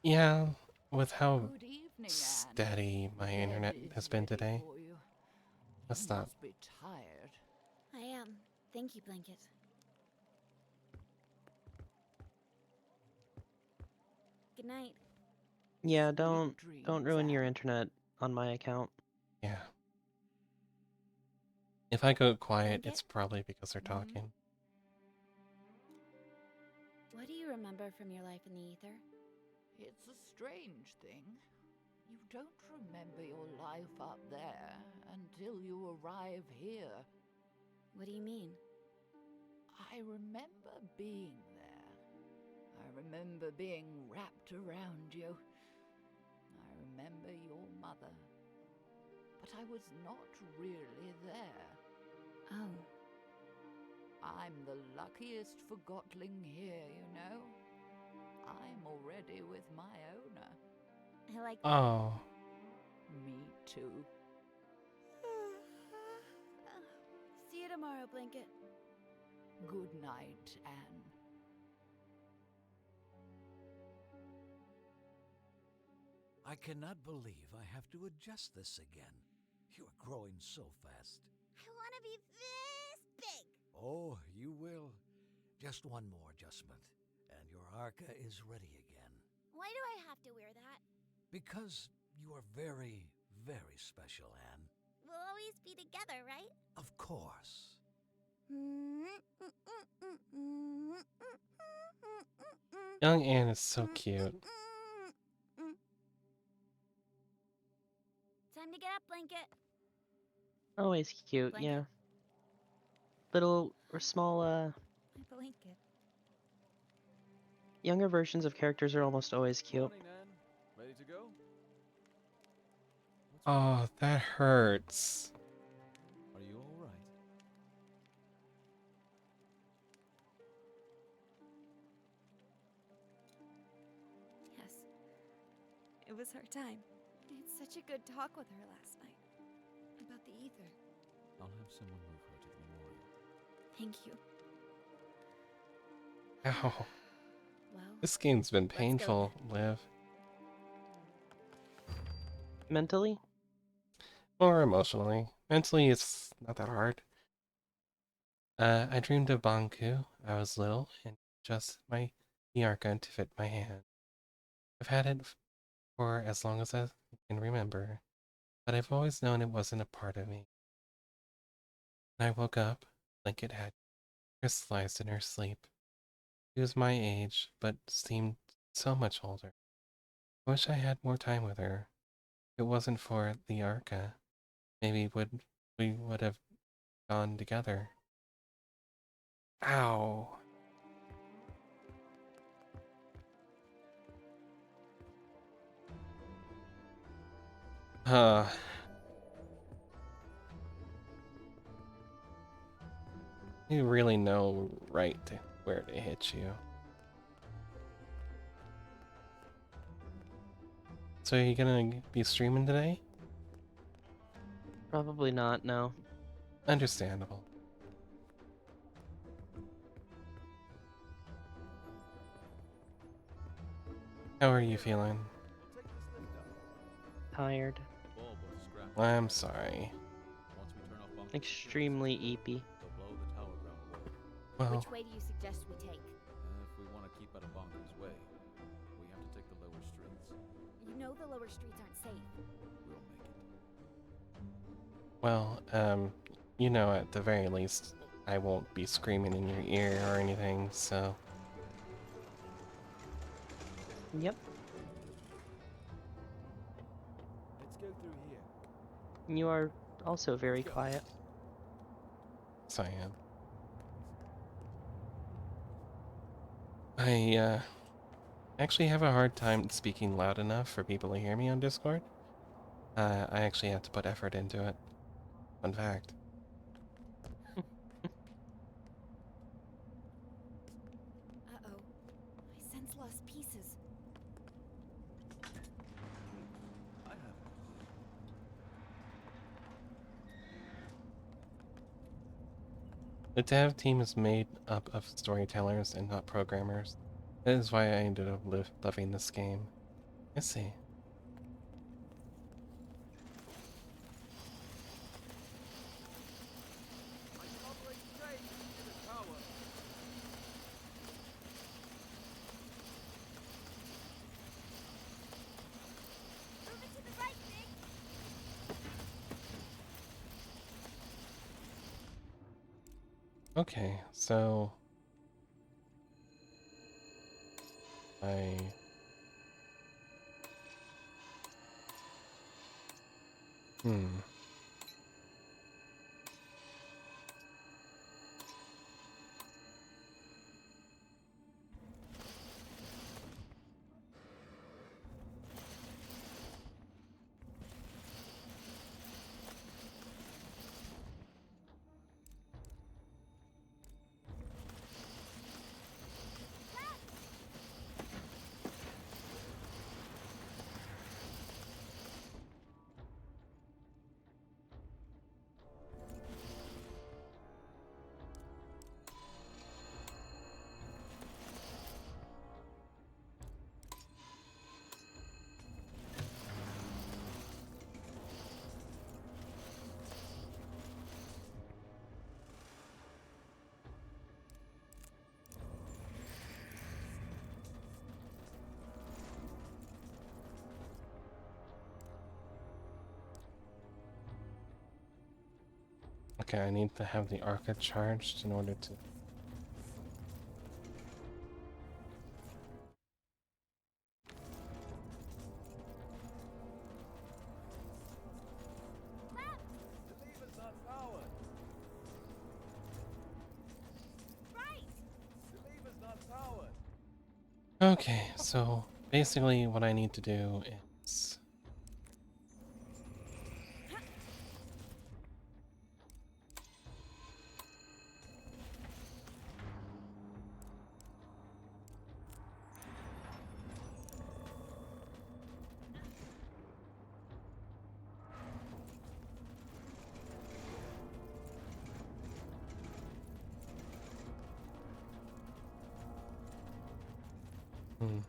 yeah, with how Good evening, steady my Bed internet is has been ready today, for you. let's You not. must be tired. I am. Thank you, Blanket. Good night. Yeah, Sweet don't dreams, ruin your Anne. internet on my account. Yeah. If I go quiet, Blanket? it's probably because they're talking. What do you remember from your life in the ether? It's a strange thing. You don't remember your life up there until you arrive here. What do you mean? I remember being there. I remember being wrapped around you. I remember your mother. But I was not really there. Oh. I'm the luckiest forgotling here, you know. I'm already with my owner. I like that. Oh. Me too. See you tomorrow, Blanket. Good night, Anne. I cannot believe I have to adjust this again. You're growing so fast. I want to be this big. Oh, you will. Just one more adjustment, and your Arca is ready again. Why do I have to wear that? Because you are very, very special, Anne. We'll always be together, right? Of course. Young Anne is so cute. Time to get up, Blanket. Always cute, Blanket? yeah. Little or small, My blanket. younger versions of characters are almost always cute. Morning, Anne. Ready to go? Oh, that hurts. Are you all right? Yes. It was her time. I had such a good talk with her last night. About the ether. I'll have someone move her to the memorial. Thank you. Ow. Well, This game's been let's go painful, Liv. Mentally? Or emotionally. Mentally, it's not that hard. I dreamed of Banku. I was little, and just my Yarka to fit my hand. I've had it for as long as I can remember, but I've always known it wasn't a part of me. When I woke up, Blanket had crystallized in her sleep. She was my age, but seemed so much older. I wish I had more time with her. If it wasn't for the Arca, maybe we would have gone together. Ow. Uh. You really know where to hit you. So are you gonna be streaming today? Probably not, no. Understandable. How are you feeling? We'll take this lift up. Tired. The bulb was scratched. I'm sorry. Once we turn off Bunker's Extremely security eepy. system, they'll blow the tower ground away. Well, which way do you suggest we take? If we want to cut a bonker's way. We have to take the lower streets. You know the lower streets aren't safe. We'll make it. Well, you know, at the very least, I won't be screaming in your ear or anything, so... Yep. Let's go through here. You are also very quiet. Yes, I am. I actually have a hard time speaking loud enough for people to hear me on Discord. I actually have to put effort into it. Fun fact. Uh-oh. My sense lost pieces. I have an idea. The dev team is made up of storytellers and not programmers. That is why I ended up loving this game. I see. Move it to the right, Nick. Okay, so... Hmm. Okay, I need to have the Arca charged in order to... The lever's not powered. Right. The lever's not powered. Okay, so basically what I need to do is... Hmm.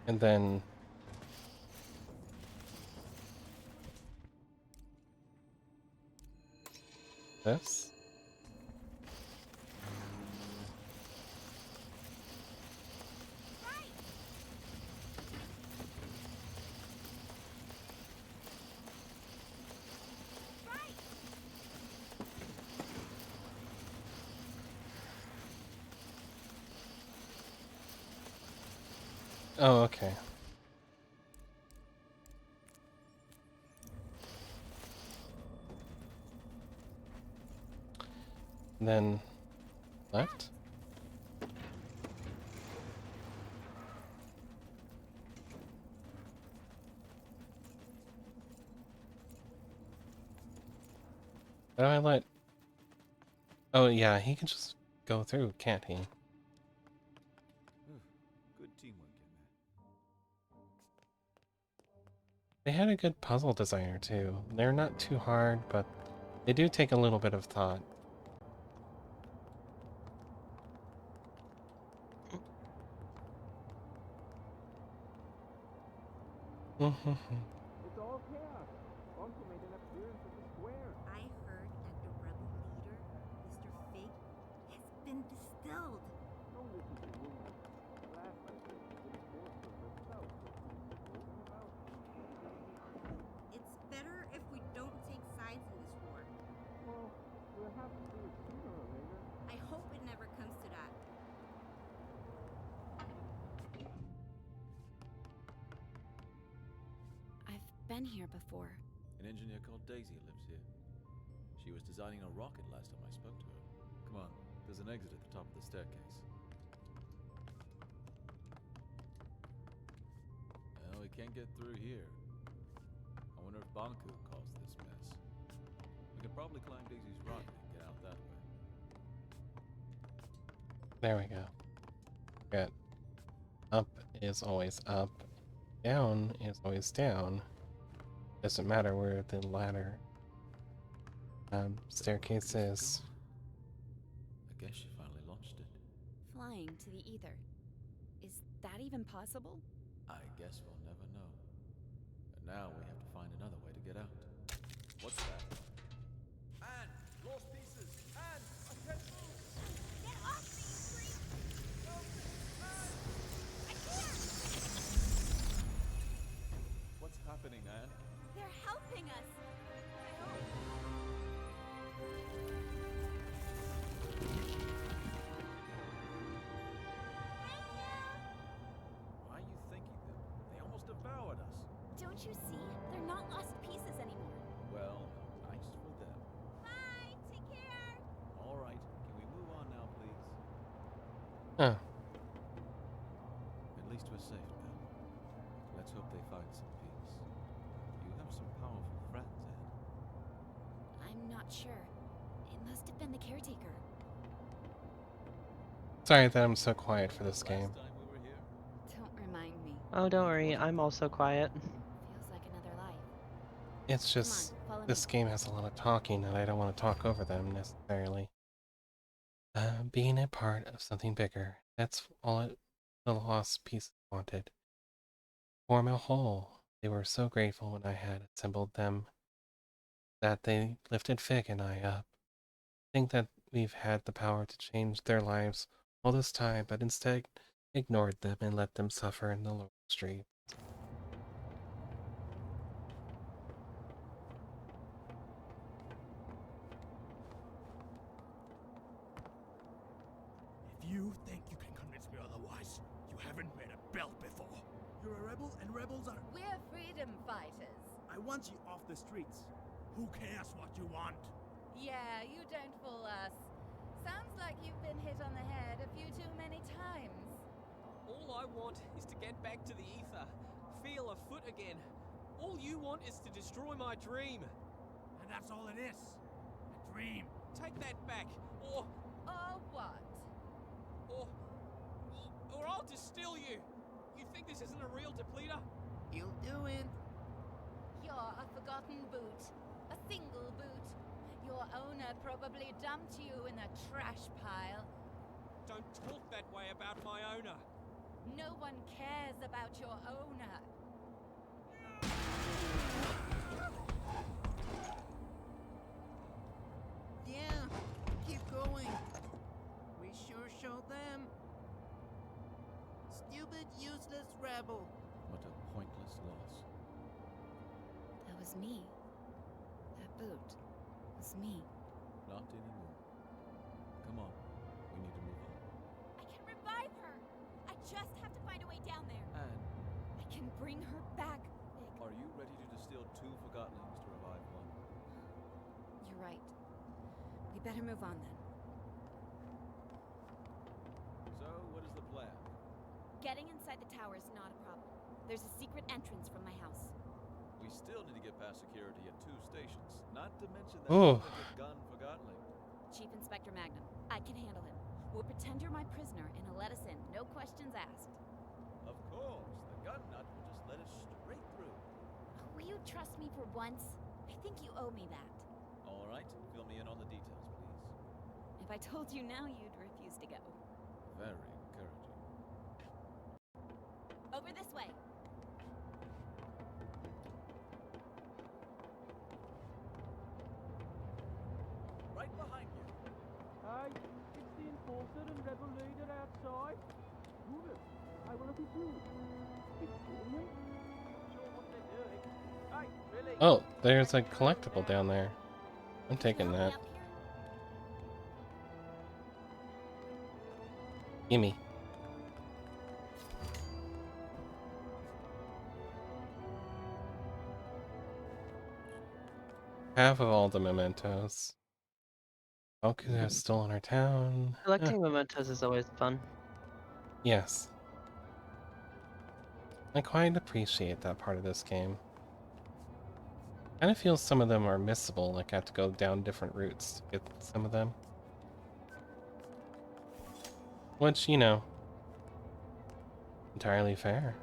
And then... this? Oh, okay. And then left. How do I let... Oh yeah, he can just go through, can't he? Good teamwork in there. They had a good puzzle designer too. They're not too hard, but they do take a little bit of thought. It's all chaos. Uncle made an appearance at the square. I heard that the rebel leader, Mr. Fig, has been distilled. Don't listen to rumors. Last I heard, the enforcer herself was moving about. It's better if we don't take sides in this war. Well, we'll have to do it sooner or later. I hope it never comes to that. I've been here before. An engineer called Daisy lives here. She was designing a rocket last time I spoke to her. Come on, there's an exit at the top of the staircase. Well, we can't get through here. I wonder if Banku caused this mess. We could probably climb Daisy's rocket and get out that way. There we go. Good. Up is always up. Down is always down. Doesn't matter where the ladder staircase is. I guess she finally launched it. Flying to the ether. Is that even possible? I guess we'll never know. And now we have to find another way to get out. What's that? Anne! Lost pieces! Anne! I can't move! Get off me, you freak! Help me! Anne! I can't! What's happening, Anne? They're helping us. I hope. Why are you thinking them? They almost devoured us. Don't you see? They're not lost pieces anymore. Well, nice for them. Bye! Take care! All right, can we move on now, please? Huh. At least we're safe now. Let's hope they find some peace. You have some powerful friends, Anne. I'm not sure. It must have been the caretaker. Sorry that I'm so quiet for this game. Last time we were here, Don't remind me. Oh, don't worry, I'm also quiet. Feels like another life. It's just follow this me. game has a lot of talking and I don't want to talk over them necessarily. Being a part of something bigger. That's all the lost pieces wanted. Form a whole. They were so grateful when I had assembled them that they lifted Fig and I up. Think that we've had the power to change their lives all this time, but instead ignored them and let them suffer in the lower street. If you think you can convince me otherwise, you haven't made a belt before. You're a rebel, and rebels are... We're freedom fighters. I want you off the streets. Who cares what you want? Yeah, you don't fool us. Sounds like you've been hit on the head a few too many times. All I want is to get back to the ether, feel a foot again. All you want is to destroy my dream. And that's all it is. A dream. Take that back, or what? or I'll distill you. You think this isn't a real depleter? You'll do it. You're a forgotten boot. A single boot. Your owner probably dumped you in a trash pile. Don't talk that way about my owner. No one cares about your owner. Yeah, keep going. We sure showed them. Stupid, useless rebel. what a pointless loss. That was me. That boot was me. Not anymore. Come on, we need to move on. I can revive her! I just have to find a way down there. Anne, I can bring her back, Fig. are you ready to distill 2 Forgottenings to revive 1? You're right. We better move on then. Getting inside the tower is not a problem. There's a secret entrance from my house. We still need to get past security at 2 stations, not to mention that Oh. duplicate gun for Gotling. Chief Inspector Magnum, I can handle him. We'll pretend you're my prisoner and he'll let us in, no questions asked. Of course, the gun nut will just let us straight through. Will you trust me for once? I think you owe me that. All right, fill me in on the details, please. If I told you now, you'd refuse to go. Very encouraging. Over this way. Right behind you. Hi, it's the enforcer and rebel leader outside. Move it. I will look at you. It's killing them. Not sure what they're doing. Hey, really? Oh, there's a collectible down there. I'm taking that. Gimme. Half of all the mementos. Goku has stolen our town. Collecting mementos is always fun. Yes. I quite appreciate that part of this game. Kind of feels some of them are missable, like I have to go down different routes to get some of them. Which, you know, entirely fair.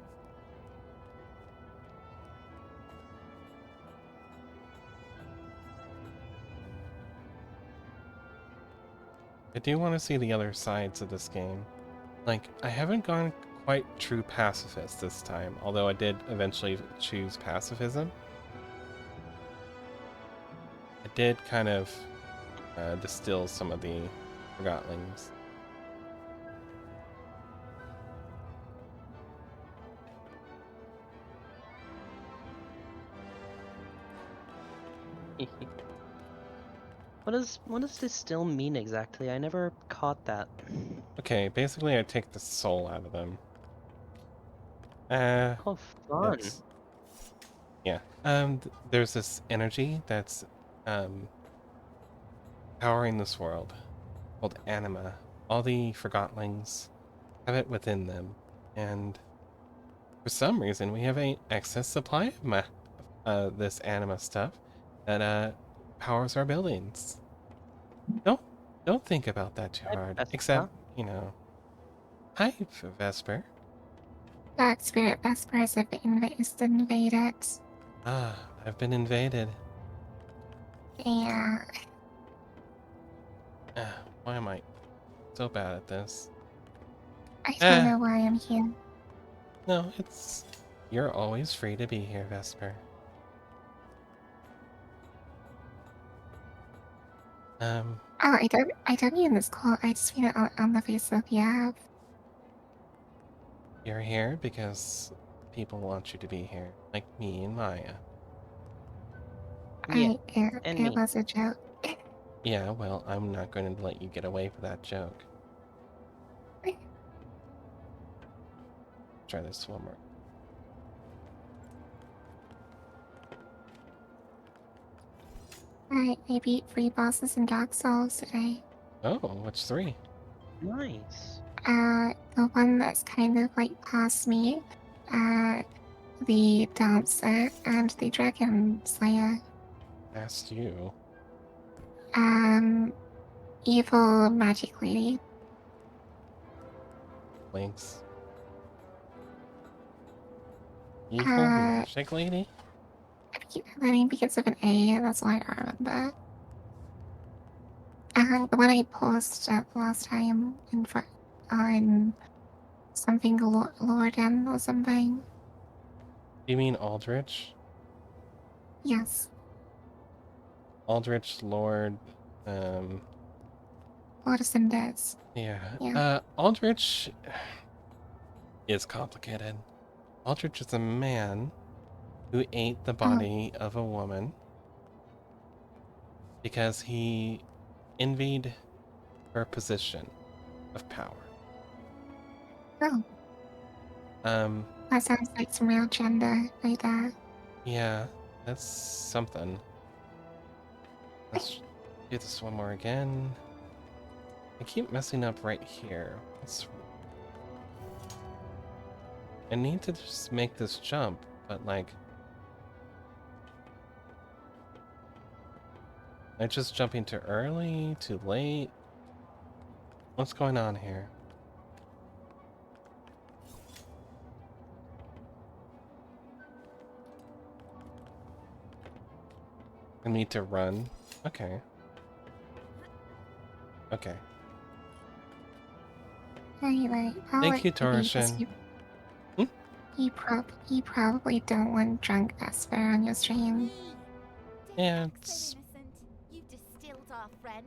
I do want to see the other sides of this game. Like, I haven't gone quite true pacifist this time, although I did eventually choose pacifism. I did kind of distill some of the Forgotlings. What does this still mean exactly? I never caught that. Okay, basically I take the soul out of them. Oh, fun. Yeah. There's this energy that's powering this world called anima. All the Forgotlings have it within them, and for some reason we have an excess supply of this anima stuff that powers our buildings. Don't think about that too hard. Except, you know. Hi, Vesper. That spirit Vespers have been invaded. Ah, I've been invaded. Yeah. Why am I so bad at this? I don't know why I'm here. No, it's... You're always free to be here, Vesper. Oh, I don't mean this call. I just mean it on the face of the app. You're here because people want you to be here, like me and Maya. It was a joke. Yeah, well, I'm not going to let you get away with that joke. Try this one more. I beat 3 bosses in Dark Souls today. Oh, which 3? Nice. The one that's kind of like past me, the Dancer, and the Dragon Slayer. Past you? Evil Magic Lady. Links. Evil Magic Lady? I mean, because of an A, that's why I remember. The one I posted last time on something Lorden or something. You mean Aldrich? Yes. Aldrich Lord, Lord of Cinders. Yeah. Aldrich is complicated. Aldrich is a man who ate the body of a woman because he envied her position of power. Oh. That sounds like some real gender right there. Yeah, that's something. Let's do this one more again. I keep messing up right here. I need to just make this jump, but like... Am I just jumping too early? Too late? What's going on here? I need to run. Okay. Okay. Anyway, I'll Thank let you, you be because Torsion. you probably don't want drunk Vesper on your stream. Yeah, So innocent. You distilled our friend.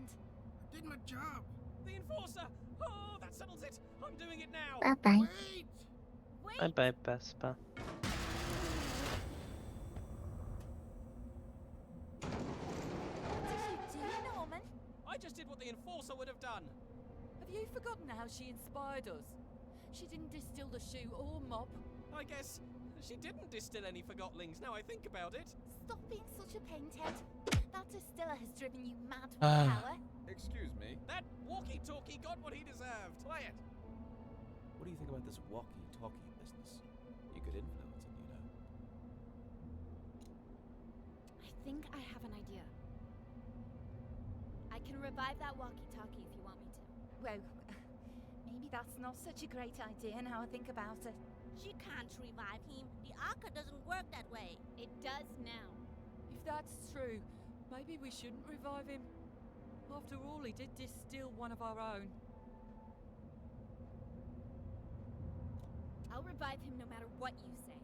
Did my job. The enforcer! Oh, that settles it! I'm doing it now! Bye-bye. Wait! Bye-bye, Vespa. What did you do, Norman? I just did what the enforcer would have done. Have you forgotten how she inspired us? She didn't distill the shoe or mop. I guess she didn't distill any forgotlings, now I think about it. Stop being such a painthead. That distiller has driven you mad with Ah. power. Excuse me. That walkie-talkie got what he deserved. Play it. What do you think about this walkie-talkie business? You could influence it, you know. I think I have an idea. I can revive that walkie-talkie if you want me to. Well, maybe that's not such a great idea now I think about it. She can't revive him. The Arca doesn't work that way. It does now. If that's true, maybe we shouldn't revive him. After all, he did distill one of our own. I'll revive him no matter what you say.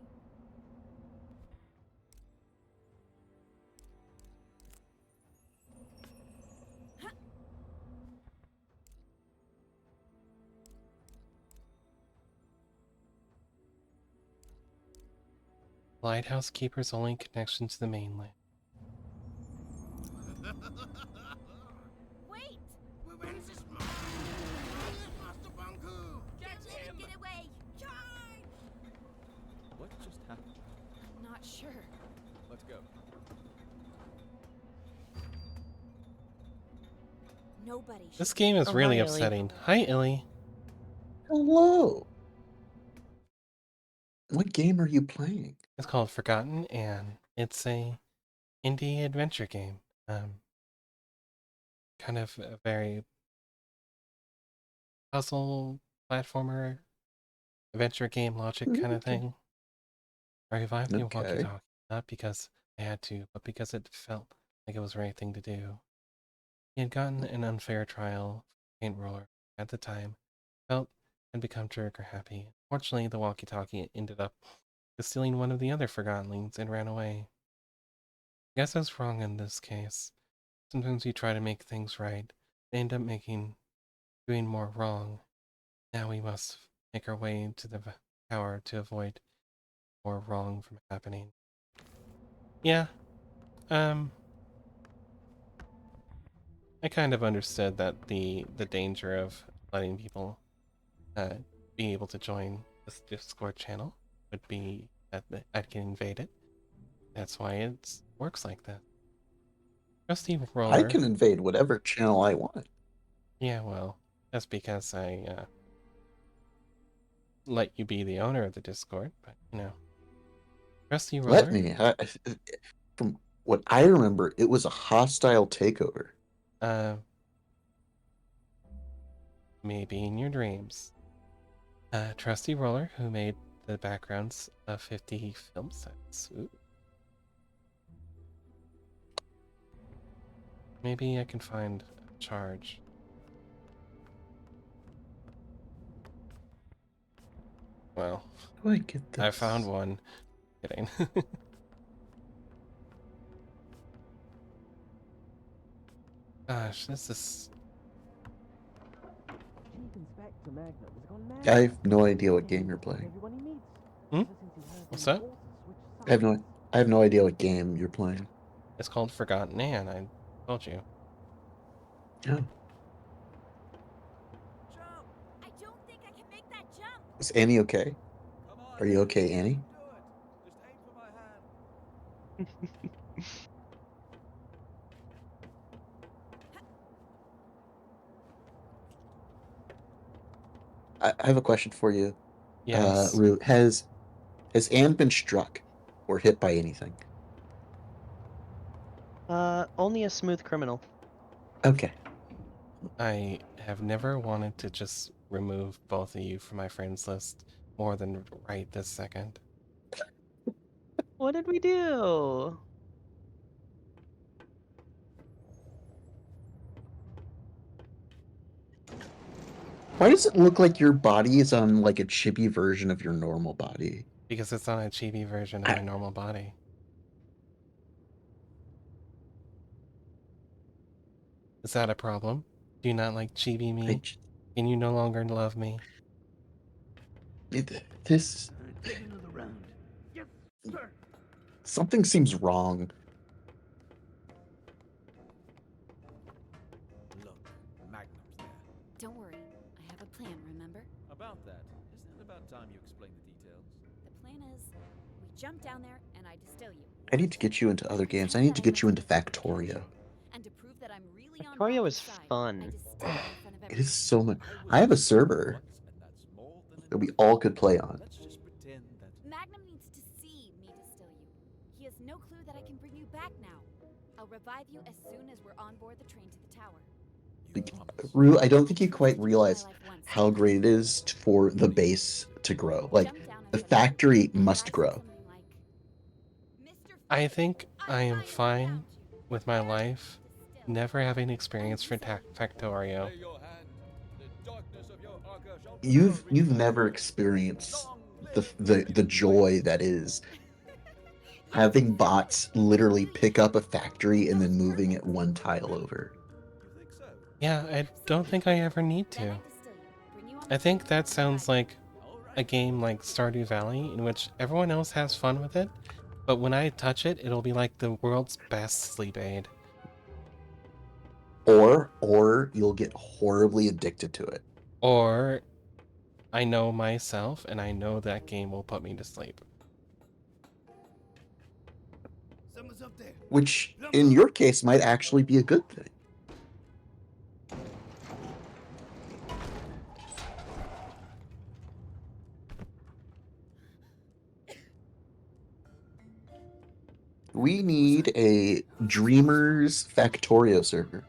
Lighthouse Keeper's only connection to the mainland. Wait! When's this Master Bunku? Get him! Get away! Charge! What just happened? I'm not sure. Let's go. Nobody. This game is really hi, Illy. upsetting. Hi, Illy. Hello. What game are you playing? It's called Forgotten Anne. It's a indie adventure game. Kind of a very puzzle platformer adventure game logic kind of thing. I revived the Okay. walkie-talkie, not because I had to, but because it felt like it was the right thing to do. He had gotten an unfair trial for paint roller at the time, felt and become trigger happy. Fortunately, the walkie-talkie ended up stealing one of the other forgottenlings and ran away. I guess I was wrong in this case. Sometimes we try to make things right, and end up doing more wrong. Now we must make our way into the tower to avoid more wrong from happening. Yeah, I kind of understood that the danger of letting people be able to join this Discord channel would be that I'd get invaded. That's why it works like that. Trusty I Roller. can invade whatever channel I want. Yeah, well, that's because I let you be the owner of the Discord, but you know. Trusty Roller. Let me. From what I remember, it was a hostile takeover. Maybe in your dreams. Trusty Roller, who made the backgrounds of 50 film sets. Ooh. Maybe I can find a charge. Well, How do I get this? I found one. Kidding. Gosh, this is... I have no idea what game you're playing. What's that? I have no idea what game you're playing. It's called Forgotten Anne, I told you. Oh. I don't think I can make that jump. Is Annie okay? Are you okay, Annie? I have a question for you. Yes. Rue, has Anne been struck or hit by anything? Only a smooth criminal. Okay. I have never wanted to just remove both of you from my friends list more than right this second. What did we do? Why does it look like your body is on like a chibi version of your normal body? Because it's on a chibi version of my normal body. Is that a problem? Do you not like chibi me? Can you no longer love me? This Take another round. Yes, sir. something seems wrong. Look, Magnum's there. Don't worry. I have a plan, remember? About that, isn't it about time you explain the details? The plan is, we jump down there and I distill you. I need to get you into other games. I need to get you into Factorio. And to prove that I'm really on Factorio Robin's is side, I fun. distill you in front of It is everyone. so much. I have a server that we all could play on. Let's just pretend that. Magnum needs to see me distill you. He has no clue that I can bring you back now. I'll revive you as soon as we're on board the train to the tower. Rue, I don't think you quite realize how great it is for the base to grow. Like, the factory must grow. I think I am fine with my life never having experienced Factorio. You've never experienced the joy that is having bots literally pick up a factory and then moving it one tile over. Yeah, I don't think I ever need to. I think that sounds like a game like Stardew Valley in which everyone else has fun with it, but when I touch it, it'll be like the world's best sleep aid. Or you'll get horribly addicted to it. Or I know myself and I know that game will put me to sleep. Someone's up there. Which, in your case, might actually be a good thing. We need a Dreamers Factorio server.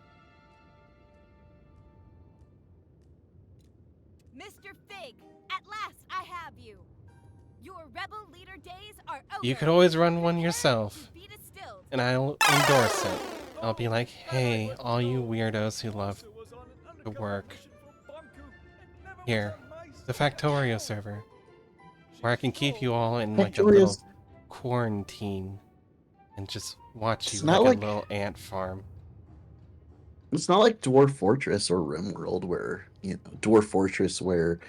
Mr. Fig, at last I have you. Your rebel leader days are over. You could always run one yourself, and I'll endorse it. I'll be like, hey, all you weirdos who love to work. Here, the Factorio server, where I can keep you all in like a little quarantine and just watch you like a little ant farm. It's not like Dwarf Fortress or RimWorld where, Dwarf Fortress where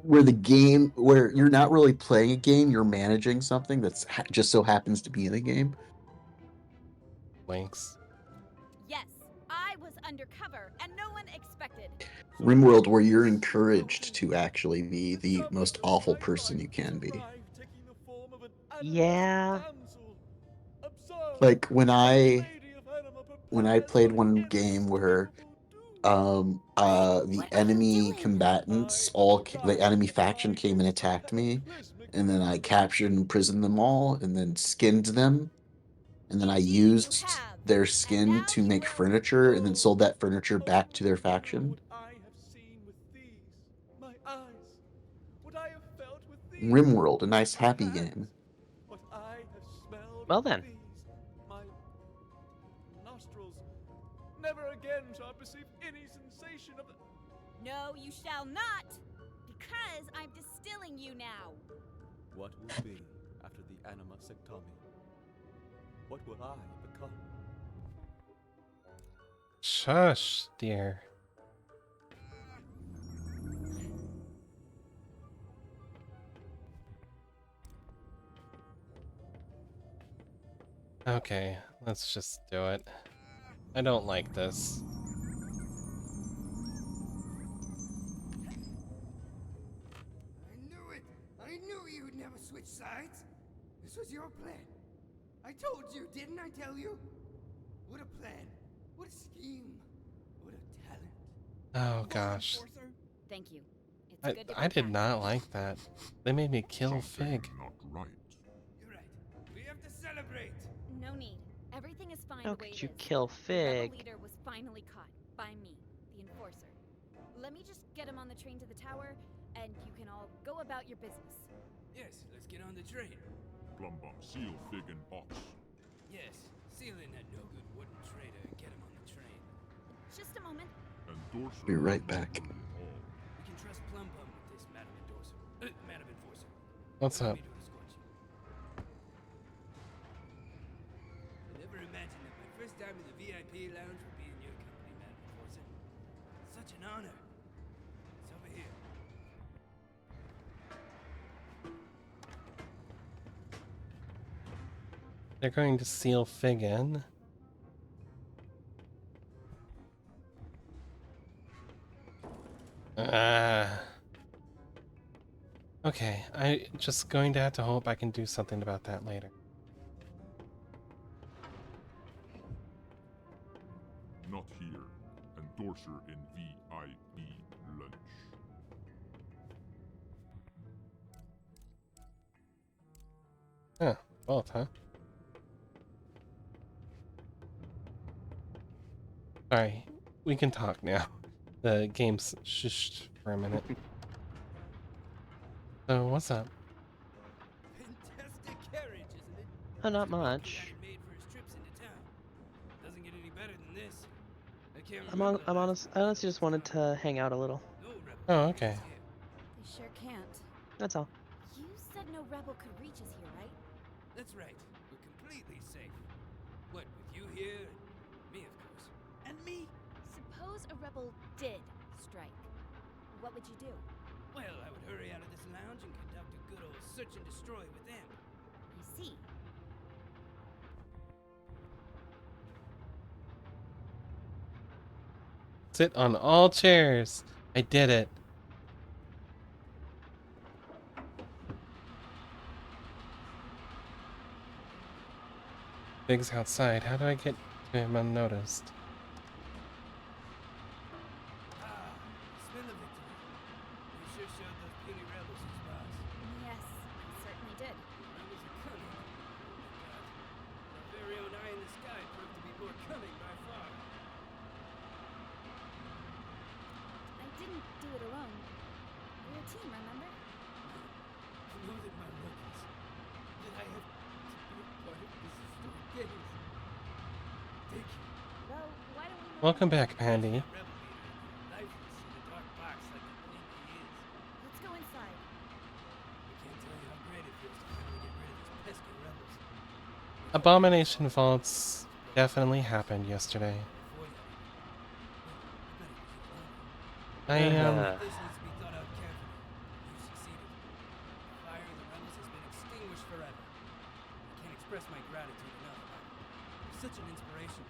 the game, where you're not really playing a game, you're managing something that's just so happens to be in a game. Links. Yes, I was undercover and no one expected. RimWorld where you're encouraged to actually be the most awful person you can be. Yeah. Like when I played one game where the enemy combatants the enemy faction came and attacked me, and then I captured and imprisoned them all and then skinned them, and then I used their skin to make furniture and then sold that furniture back to their faction. RimWorld, a nice happy game. Well then. Nostrils. Never again shall I perceive any sensation of the... No, you shall not, because I'm distilling you now. What will be after the anima sectomi? What will I become? Shush, dear. Okay, let's just do it. I don't like this. I knew it! I knew you would never switch sides! This was your plan. I told you, didn't I tell you? What a plan. What a scheme. What a talent. Oh gosh. Thank you. It's good to be I did back. not like that. They made me kill Something Fig. not right. You're right. We have to celebrate. No need. Everything is fine How the way could it you is. kill The rebel Fig? leader was finally caught by me, the enforcer. Let me just get him on the train to the tower, and you can all go about your business. Yes, let's get on the train. Plumbum, seal Fig in box. Yes, seal in that no-good wooden traitor and get him on the train. Just a moment. Endorser. Be right back. We can trust Plum Bum with this, Madam Endorser. Madam Enforcer. What's Allow up? me to escort you. I never imagined that my first time in the VIP lounge would be in your company, Madam Enforcer. Such an honor. It's over here. They're going to seal Fig in. Okay, I just going to have to hope I can do something about that later. Not here. Endorser in VIP lunch. Huh, both, huh? Sorry, we can talk now. The game's shushed for a minute. So, what's up? Fantastic carriage, isn't it? Not much. Made for his trips into town. Doesn't get any better than this. I can't I'm honest. I honestly just wanted to hang out a little. Oh, okay. They sure can't. That's all. You said no rebel could reach us here, right? That's right. We're completely safe. What, with you here? And me, of course. And me? Suppose a rebel did strike. What would you do? Well, I would hurry out of this lounge and conduct a good old search and destroy with them. I see. Sit on all chairs. I did it. Big's outside. How do I get to him unnoticed? Smell of victory. You sure showed those puny rebels who's boss. Yes, I certainly did. Rebels are cunning. Our very own eye in the sky proved to be more cunning by far. I didn't do it alone. We're a team, remember? I know that my weapons, that I have to be a part of this historic games. Thank you. Well, why don't we... Welcome back, Pandy. Rebel leader, lifeless in a dark box like the thing he is. Let's go inside. I can't tell you how great it feels to finally get rid of these pesky rebels. Abomination vaults definitely happened yesterday. This needs to be thought out carefully. You succeeded. The fire of the rebels has been extinguished forever. I can't express my gratitude enough. You're such an inspiration.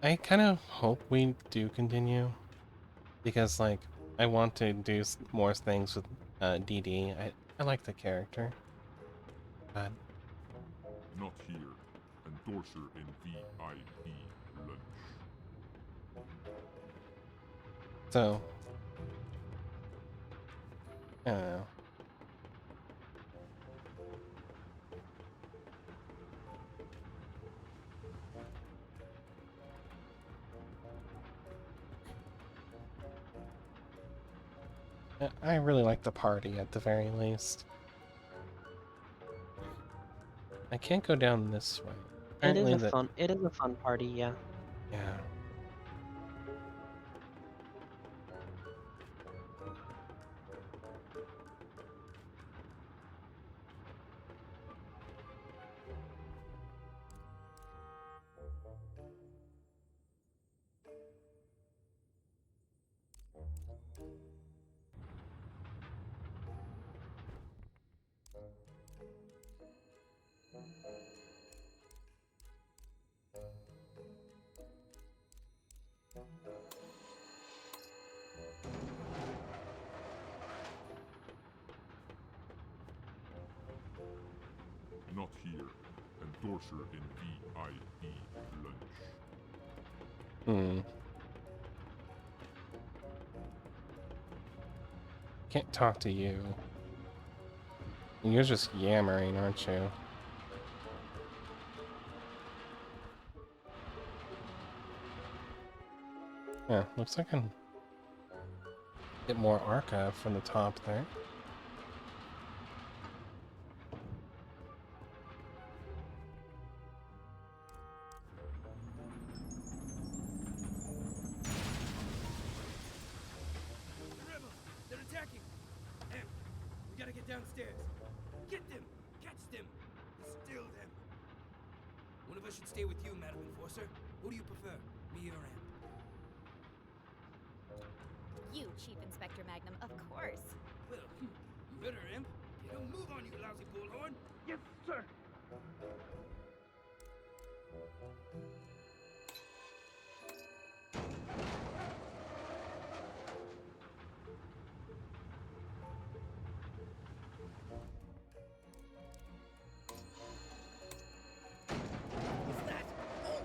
I kind of hope we do continue, because like I want to do more things with DD. I like the character. But Not here. Endorser in VIP lunch. so I don't know. I really like the party at the very least. I can't go down this way. Apparently It is a fun party, yeah. Yeah. Not here. Endorser in VIP lunch. Hmm. Can't talk to you. You're just yammering, aren't you? Yeah, looks like I can get more archive from the top there. The rebels! They're attacking! Em, we gotta get downstairs. Get them! Catch them! Distill them! One of us should stay with you, Madam Enforcer. Who do you prefer, me or Em? You, Chief Inspector Magnum, of course. Well, you better, Imp. You don't move on, you lousy bullhorn. Yes, sir. What's that? Oh,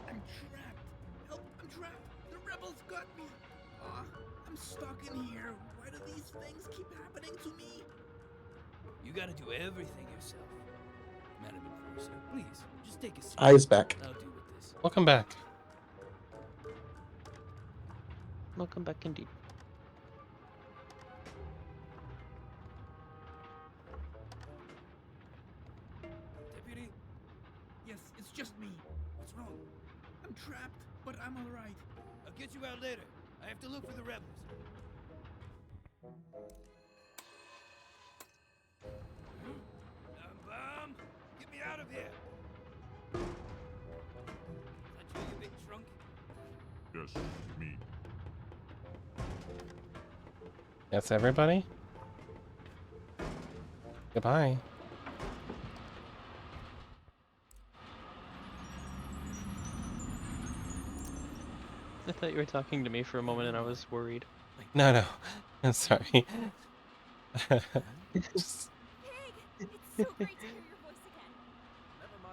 I'm trapped. Help, I'm trapped. The rebels got me. I'm stuck in here. Why do these things keep happening to me? You gotta do everything yourself. Madam Enforcer, please, just take a seat. Eyes back. I'll deal with this. Welcome back. Welcome back indeed. Deputy? Yes, it's just me. What's wrong? I'm trapped, but I'm alright. I'll get you out later. I have to look for the rebels. Bomb! Get me out of here! Is that you big trunk? Yes, me. That's everybody? Goodbye. I thought you were talking to me for a moment and I was worried. No, no. I'm sorry. It's so great to hear your voice again.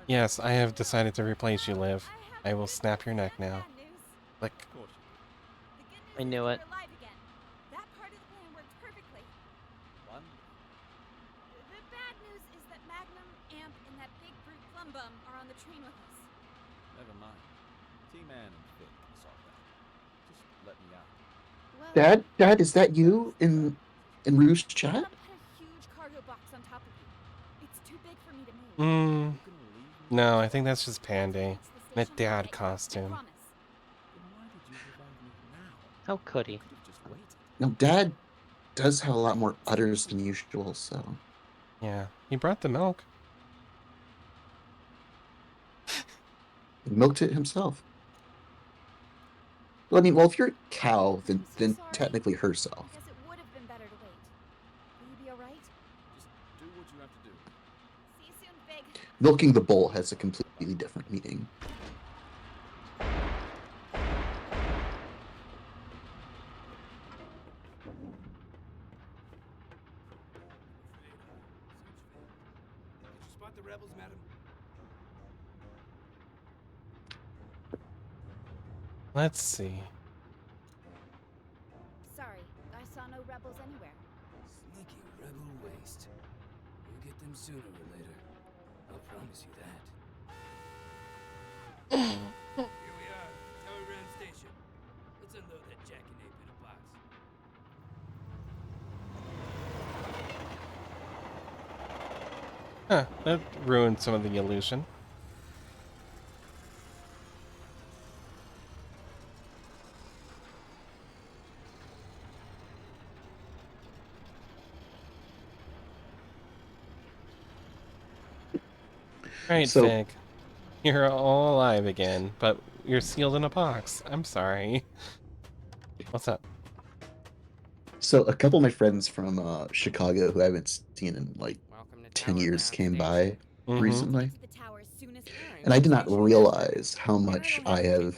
Yes, I have decided to replace you, Liv. I will snap your neck now. Like. I knew it. You're alive again. That part of the plan worked perfectly. One? The bad news is that Magnum, Amp, and that big brute Plumbum are on the train with us. Never mind. T-Man and Vic can solve that. Just let me out. Well, Dad, is that you in Roost chat? Plum put a huge cargo box on top of you. It's too big for me to move. No, I think that's just Panday. In a dad costume. How could he? No, Dad does have a lot more udders than usual, so. Yeah, he brought the milk. He milked it himself. Well, I mean, well, if you're a cow, then technically herself. I guess it would have been better to wait. Will you be alright? Just do what you have to do. See you soon, Big. Milking the bull has a completely different meaning. Did you spot the rebels, madam? Let's see. Sorry, I saw no rebels anywhere. Sneaky rebel waste. You'll get them sooner or later. I'll promise you that. Here we are, Tower Ground Station. Let's unload that jackanapes in a box. Huh, that ruined some of the illusion. Right, So- Fig. You're all alive again, but you're sealed in a box. I'm sorry. What's up? So a couple of my friends from Chicago who I haven't seen in like 10 years came by recently. And I did not realize how much I have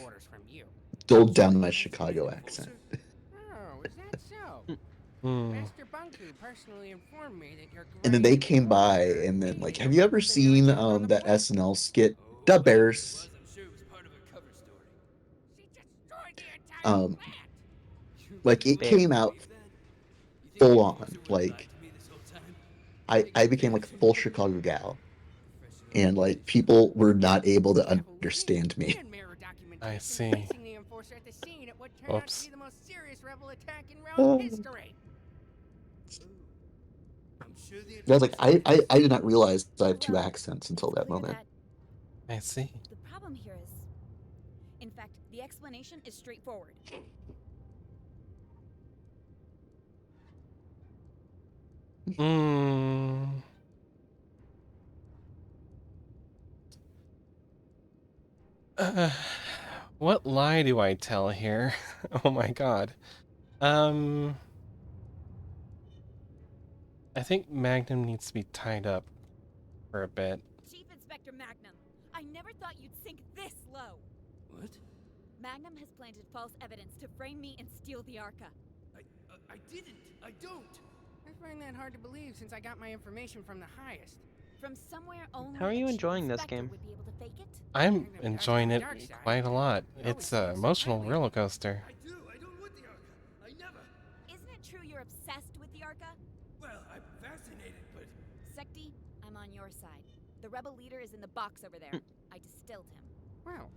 dulled down my Chicago accent. Oh, is that so? Master Bunku personally informed me that you're And then they came by and then like, have you ever seen that SNL skit, Da Bears? Um, You like really it want me Babe. to came out believe that? You think full the on. enforcer would have lied Like to me this whole time? I became like a full Chicago gal, and like people were not able to understand me. And mirror I documentation see. placing the enforcer at the scene at what turned out to Oops. be the most serious rebel attack in realm Um, history. I'm sure the I was like, enforcer did his I did thing. not realize I have two Well, accents until it's that clear moment. that I see. the problem here is. In fact, the explanation is straightforward. Mm. What lie do I tell here? Oh my god. Um, I think Magnum needs to be tied up for a bit. Chief Inspector Magnum, I never thought you'd sink this low. What? Magnum has planted false evidence to frame me and steal the Arca. I didn't. I don't. I find that hard to believe since I got my information from the highest. From somewhere only How are a you chief enjoying this inspector game? would be able to fake it. I'm Magnum does have enjoying a it dark side. quite a lot. It always It's an seems so emotional friendly. roller coaster. I do. I don't want the Arca. I never. Isn't it true you're obsessed with the Arca? Well, I'm fascinated, but Sekti, I'm on your side. The rebel leader is in the box over there. I distilled him. Well,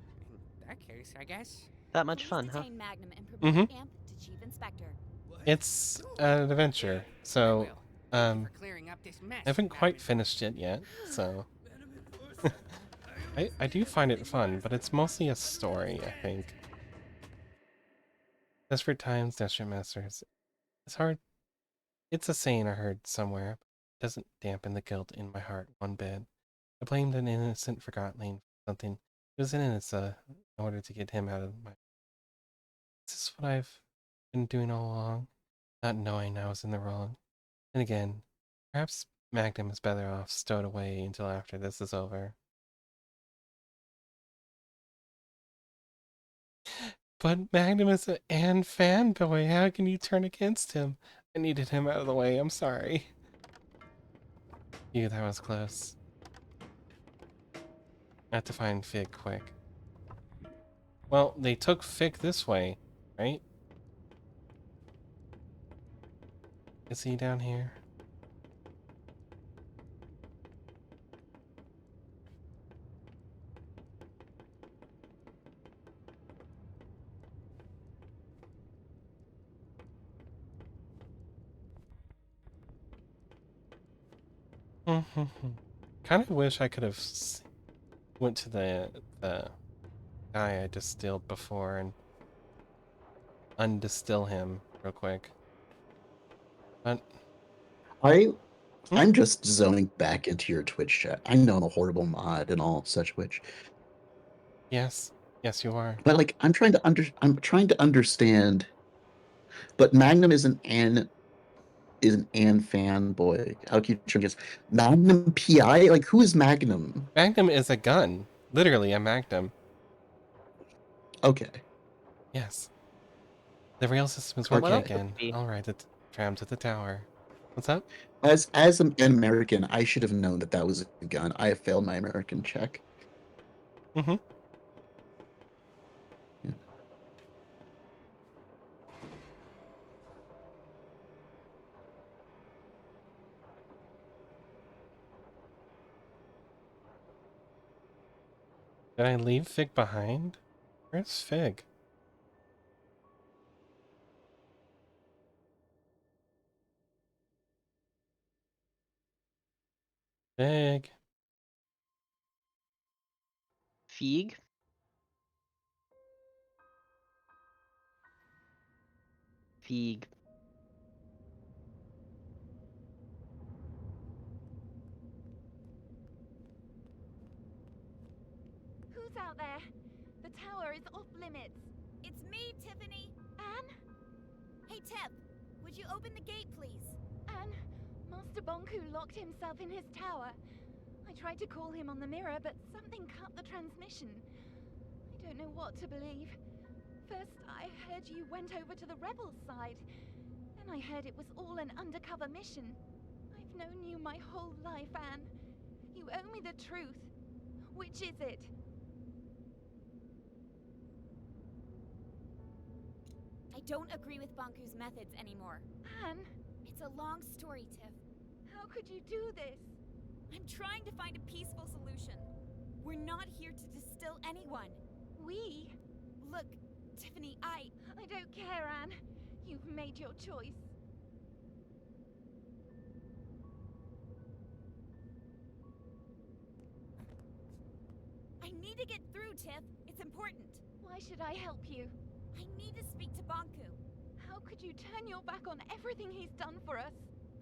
in that case, I guess. That much Please fun, huh? detain Magnum and promote Mm-hmm. Amp to Chief Inspector. It's an adventure, so Thank you for clearing up this mess. I haven't Madam quite finished it yet, so I do find it fun, but it's mostly a story, I think. Desperate times, desperate masters. It's hard. It's a saying I heard somewhere, but it doesn't dampen the guilt in my heart one bit. I blamed an innocent forgotling for something. It was an innocent in order to get him out of my. Is this what I've been doing all along? Not knowing I was in the wrong. And again, perhaps Magnum is better off stowed away until after this is over. But Magnum is an Anne fanboy. How can you turn against him? I needed him out of the way. I'm sorry. Phew, that was close. I have to find Fig quick. Well, they took Fig this way, right? Is he down here? Kind of wish I could have went to the guy I distilled before and undistill him real quick. But I'm just zoning back into your Twitch chat. I know I'm a horrible mod and all such which. yes, yes, you are. But like I'm trying to understand. But Magnum is an Anne fanboy. How can you turn against Magnum PI? Like who is Magnum? Magnum is a gun. Literally a Magnum. Okay. Yes. The rail system is From what working else would again. it be? I'll ride the tram to the tower. What's up? As an American, I should have known that that was a gun. I have failed my American check. Mm-hmm. Yeah. Did I leave Fig behind? Where's Fig? Fig. Feig? Feig. Who's out there? The tower is off limits. It's me, Tiffany. Anne? Hey, Tiff, would you open the gate, please? Anne, Master Bonku locked himself in his tower. I tried to call him on the mirror, but something cut the transmission. I don't know what to believe. First, I heard you went over to the rebels' side. Then I heard it was all an undercover mission. I've known you my whole life, Anne. You owe me the truth. Which is it? don't agree with Banku's methods anymore. Anne, It's a long story, Tiff. how could you do this? I'm trying to find a peaceful solution. We're not here to distill anyone. We? Look, Tiffany, I don't care, Anne. You've made your choice. I need to get through, Tiff. It's important. Why should I help you? I need to speak to Banku. How could you turn your back on everything he's done for us?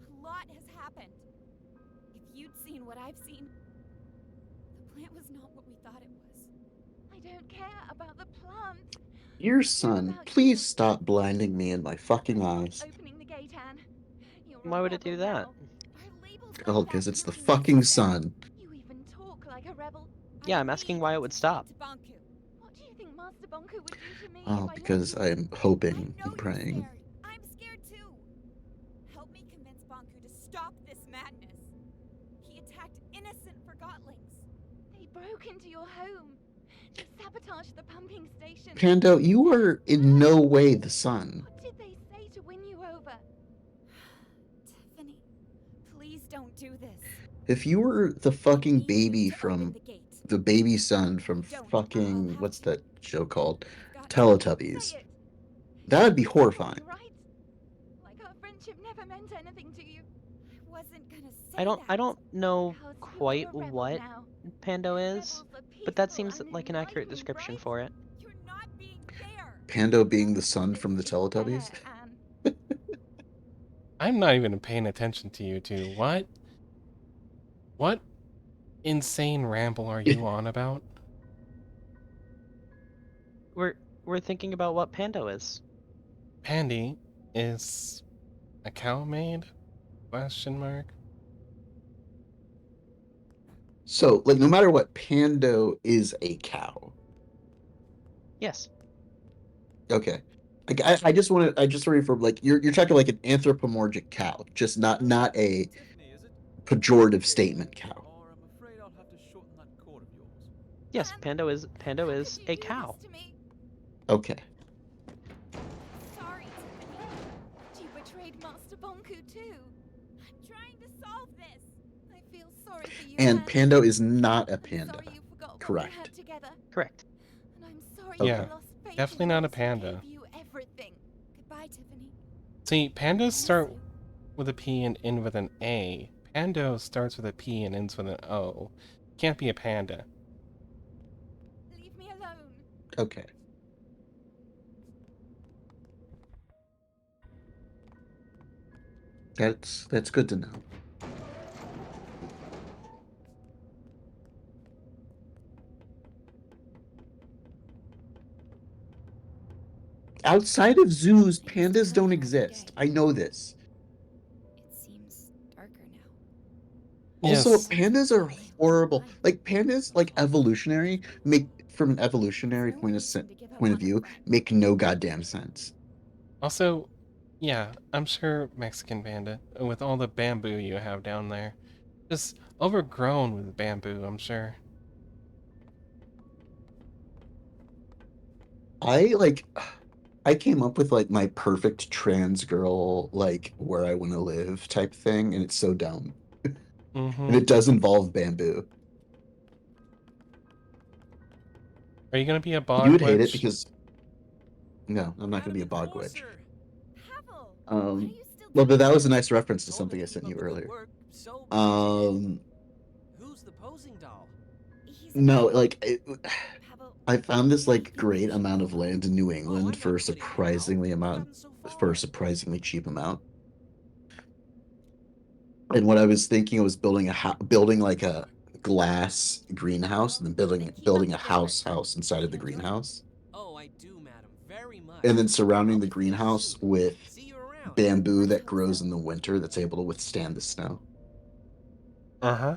A lot has happened. If you'd seen what I've seen, the plant was not what we thought it was. I don't care about the plant. Your son, please stop blinding me in my fucking eyes. Opening the gate, Anne. You're Why would it do that? Oh, because it's the fucking sun. You even talk like a rebel. Yeah, I'm asking why it would stop. What do you think Master Bonku would do to me Oh, if I because let you? I'm hoping and praying. I'm scared too. Help me convince Banku to stop this madness. He attacked innocent Forgotlings. They broke into your home. They sabotaged the pumping station. Pando, you are in no way the sun. What did they say to win you over? Tiffany, please don't do this. If you were the fucking baby from the baby son from fucking what's that show called? Teletubbies. That would be horrifying. Right? Like our friendship never meant anything to you. I wasn't gonna say I don't know Because quite you're a rebel what now. Pando is, Rebels are but that peaceful seems and like an accurate enlightened, description right? for it. You're not being fair. Pando being the son from the Teletubbies? Anne. I'm not even paying attention to you two. What insane ramble are you on about? We're thinking about what Pando is. Pandy is a cow maid? Question mark. So, like, no matter what, Pando is a cow. Yes. Okay. Like, I just want to refer, like, you're talking like an anthropomorphic cow, just not a pejorative statement cow. Or I'm afraid I'll have to shorten that cord of yours. Yes, Pando is a cow. Okay. Sorry, Tiffany. You betrayed Master Bonku too. I'm trying to solve this. I feel sorry for you. And Anne. Pando is not a I'm panda. sorry you forgot what we Correct. had together. Correct. And I'm sorry Yeah, you lost faith definitely in not a those who panda. gave you everything. Goodbye, Tiffany. See, pandas start with a P and end with an A. Pando starts with a P and ends with an O. Can't be a panda. Leave me alone. Okay. That's good to know. Outside of zoos, pandas don't exist. I know this. It seems darker now. Also, Yes. pandas are horrible. Like, pandas, like, from an evolutionary point of view, make no goddamn sense. Also, yeah, I'm sure Mexican panda, with all the bamboo you have down there, just overgrown with bamboo, I'm sure. I came up with, like, my perfect trans girl, like, where I want to live type thing, and it's so dumb. And it does involve bamboo. Are you gonna be a bog You would hate witch? it because... No, I'm not going to be a bog witch. Well, but that was a nice reference to something I sent you earlier. Who's the posing doll? No, like, I found this, like, great amount of land in New England for a surprisingly cheap amount. And what I was thinking was building like a glass greenhouse and then building a house inside of the greenhouse. Oh, I do, madam, very much. And then surrounding the greenhouse with bamboo that grows in the winter that's able to withstand the snow. Uh-huh.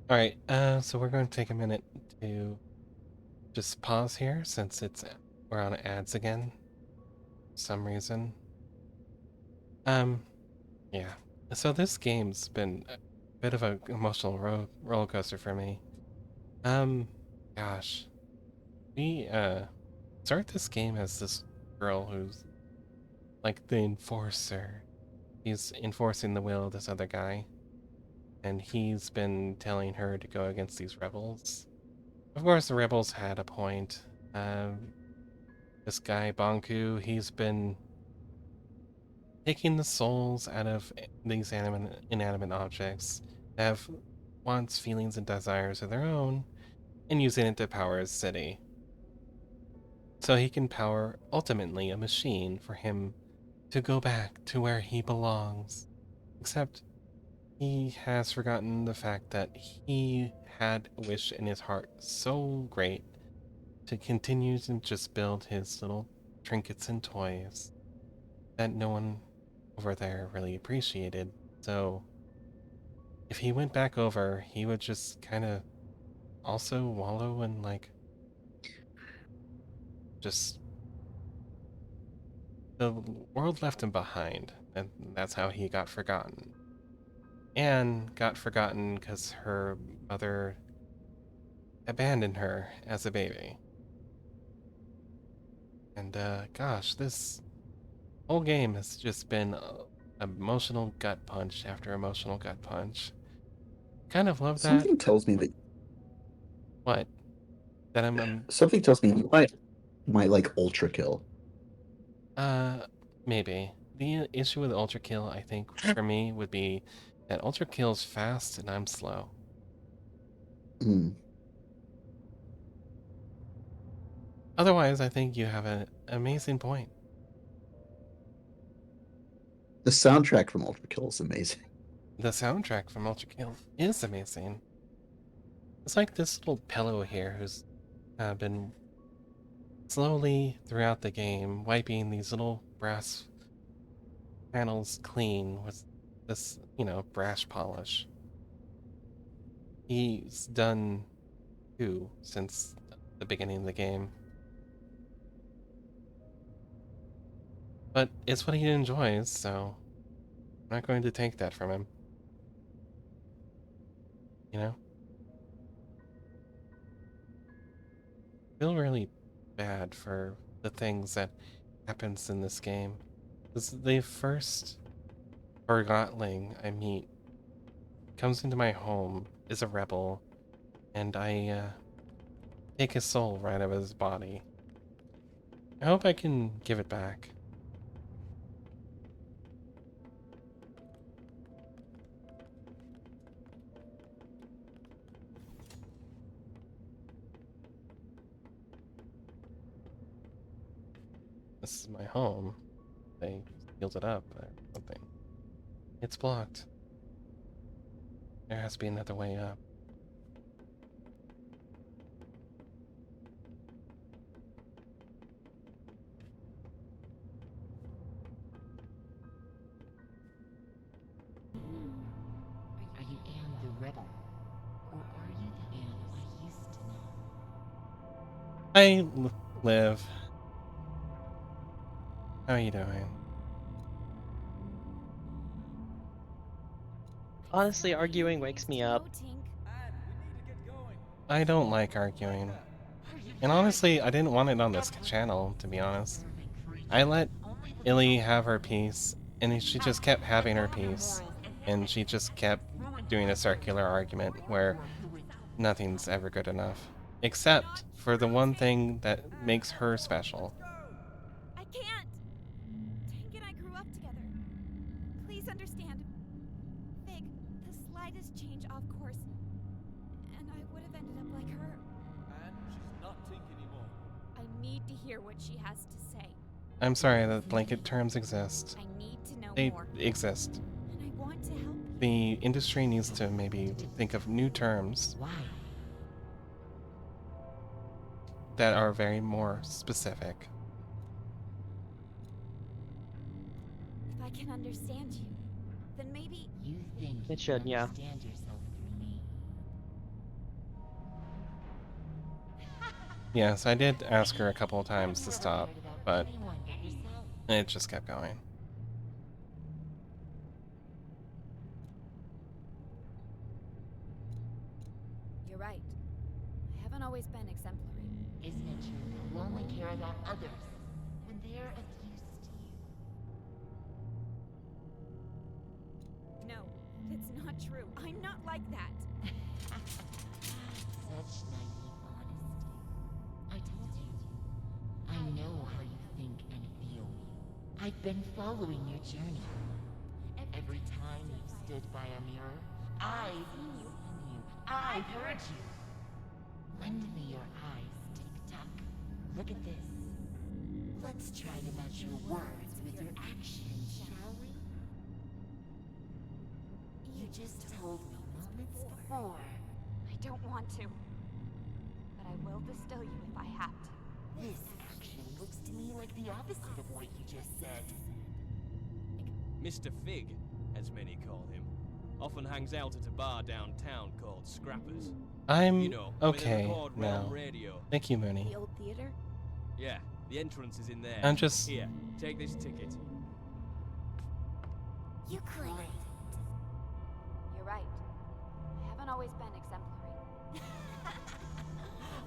Alright, so we're going to take a minute to just pause here since we're on ads again. For some reason. Yeah. So this game's been a bit of an emotional roller coaster for me. Gosh. We start this game as this girl who's like the enforcer. He's enforcing the will of this other guy, and he's been telling her to go against these rebels. Of course, the rebels had a point. This guy, Bonku, he's been taking the souls out of these inanimate objects that have wants, feelings, and desires of their own, and using it to power his city. So he can power, ultimately, a machine for him to go back to where he belongs. Except he has forgotten the fact that he had a wish in his heart so great to continue to just build his little trinkets and toys that no one over there really appreciated. So if he went back over, he would just kind of also wallow in like just the world left him behind, and that's how he got forgotten. And got forgotten because her mother abandoned her as a baby. And gosh, this whole game has just been emotional gut punch after emotional gut punch. Kind of love that. Something tells me that What? That I'm something tells me you might like Ultra Kill. maybe. The issue with Ultra Kill, I think, for me, would be that Ultra Kill's fast and I'm slow. Hmm. Otherwise, I think you have an amazing point. The soundtrack from Ultra Kill is amazing. The soundtrack from Ultra Kill is amazing. It's like this little pillow here who's been slowly throughout the game wiping these little brass panels clean with this, brass polish. He's done two since the beginning of the game. But it's what he enjoys, so I'm not going to take that from him. You know? I feel really bad for the things that happens in this game. This the first Forgotling I meet comes into my home, is a rebel, and I take his soul right out of his body. I hope I can give it back. This is my home. They sealed it up or something. It's blocked. There has to be another way up. Are you Anne the Rebel? Or are you the Anne I used to know? Liv. How are you doing? Honestly, arguing wakes me up. I don't like arguing. And honestly, I didn't want it on this channel, to be honest. I let Illy have her piece, and she just kept having her piece. And she just kept doing a circular argument where nothing's ever good enough. Except for the one thing that makes her special. I can't! Tank and I grew up together. Please understand. Fig, the slightest change off course, and I would have ended up like her. And she's not Tink anymore. I need to hear what she has to say. I'm sorry that blanket terms exist. I need to know They more. exist. And I want to help you. The industry needs to maybe think of new terms that are very more specific. If I can understand you, then maybe You think It you should, yeah. understand yourself through me. Yes, I did ask her a couple of times to stop, but it just kept going. you're right. I haven't haven't always been exemplary. Isn't it true that you only care about others when they're of use to you? No, that's not true. I'm not like that. Such naive honesty. I told you. I know how you think and feel. I've been following your journey. Every time you've stood by a mirror, I've seen you. I've heard you. Lend me your eyes, Tick-Tock. Look at this. Let's try to match your words with your actions, shall we? You just told me moments before. I don't want to. But I will distill you if I have to. This actually looks to me like the opposite of what you just said. Mr. Fig, as many call him, often hangs out at a bar downtown called Scrappers. I'm you know, where they okay record now. Realm Radio. Thank you, Mooney. The old theater? Yeah, the entrance is in there. I'm just... Here, take this ticket. You claimed it. You're right. I haven't always been exemplary.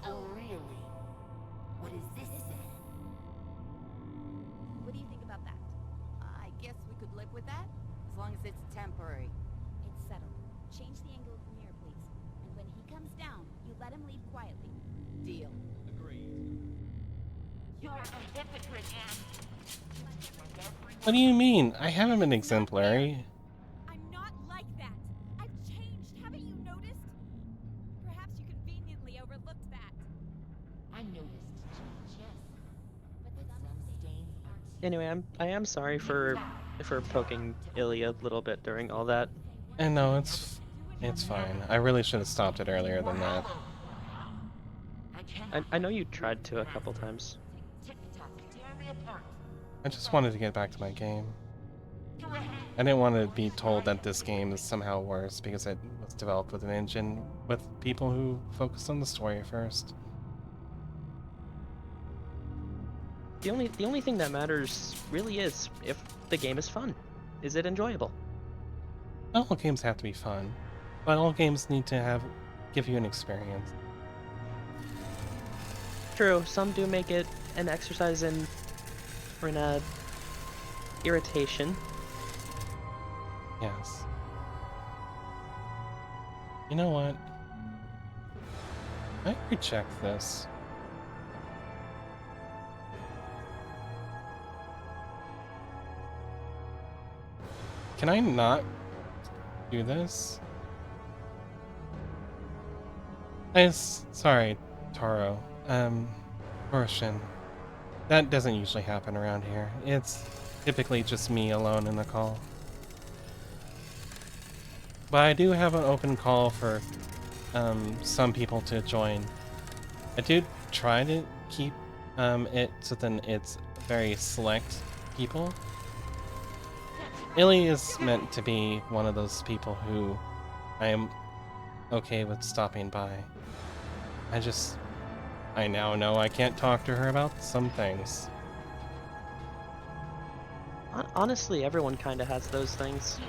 Oh, really? What is this then? What do you think about that? I guess we could live with that, as long as it's temporary. It's settled. Change the angle of the mirror, please. And when he comes down, you let him leave quietly. Deal. Agreed. You're a hypocrite, Anne. What do you mean? I haven't been exemplary. I'm not like that. I've changed. Haven't you noticed? Perhaps you conveniently overlooked that. I noticed change, yes. But some stains aren't. Anyway, I am sorry for poking Illy a little bit during all that. And no, it's fine. I really should have stopped it earlier than that. I know you tried to a couple times. I just wanted to get back to my game. I didn't want to be told that this game is somehow worse because it was developed with an engine with people who focused on the story first. The only thing that matters really is if the game is fun. Is it enjoyable? Not all games have to be fun, but all games need to give you an experience. True, some do make it an exercise in irritation. Yes. You know what? I recheck this. Can I not do this? Sorry, Taro. Roshan. That doesn't usually happen around here. It's typically just me alone in the call. But I do have an open call for some people to join. I do try to keep it so then it's very select people. Illy is meant to be one of those people who I am okay with stopping by. I now know I can't talk to her about some things. Honestly, everyone kind of has those things.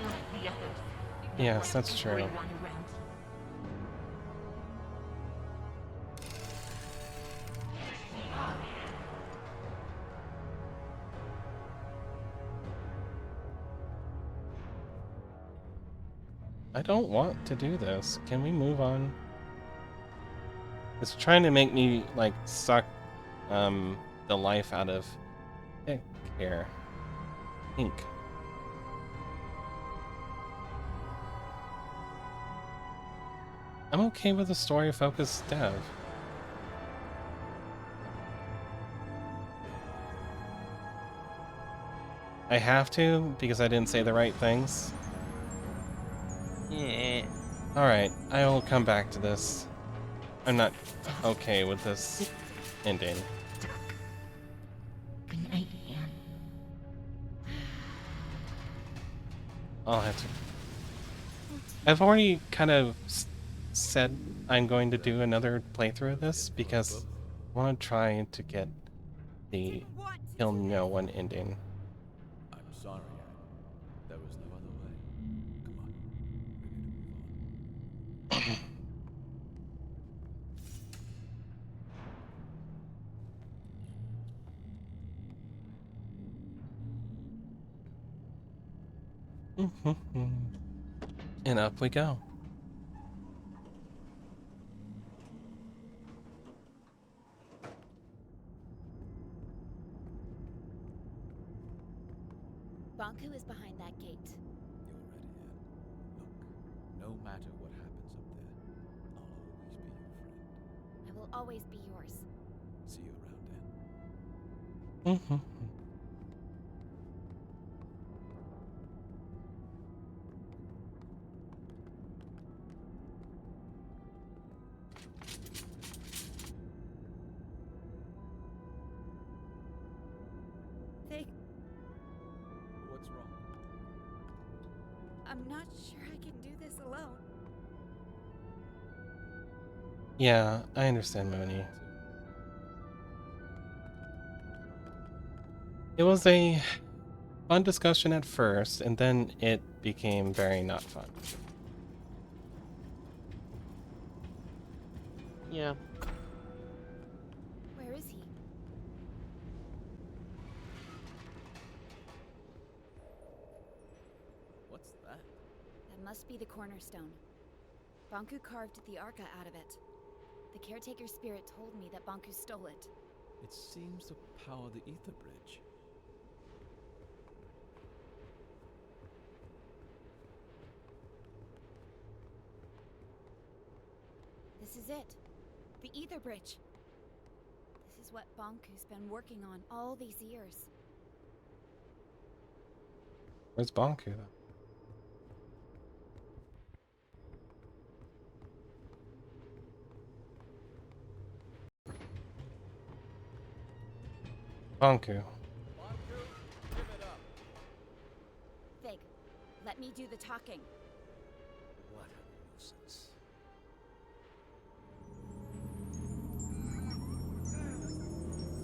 Yes, that's true. I don't want to do this. Can we move on? It's trying to make me, like, suck the life out of here. Ink. I'm okay with a story-focused dev. I have to, because I didn't say the right things. Yeah. Alright, I will come back to this. I'm not okay with this ending. Good night, Anne. I'll have to... I've already kind of said I'm going to do another playthrough of this because I want to try to get the kill no one ending. I'm sorry, Anne. There was no other way. Come on. We need to move on. And up we go. Bonku is behind that gate. You're ready, Anne. Look, no matter what happens up there, I'll always be your friend. I will always be yours. See you around, Anne. Fig, What's wrong? I'm not sure I can do this alone. Yeah, I understand, Mooney. It was a fun discussion at first, and then it became very not fun. Yeah. Where is he? What's that? That must be the cornerstone. Bonku carved the Arca out of it. The caretaker spirit told me that Bonku stole it. It seems to power the ether bridge. This is it. The ether bridge. This is what Bonku's been working on all these years. Where's Bonku, though? Bonku. Give it up. Fig, let me do the talking. What a nuisance.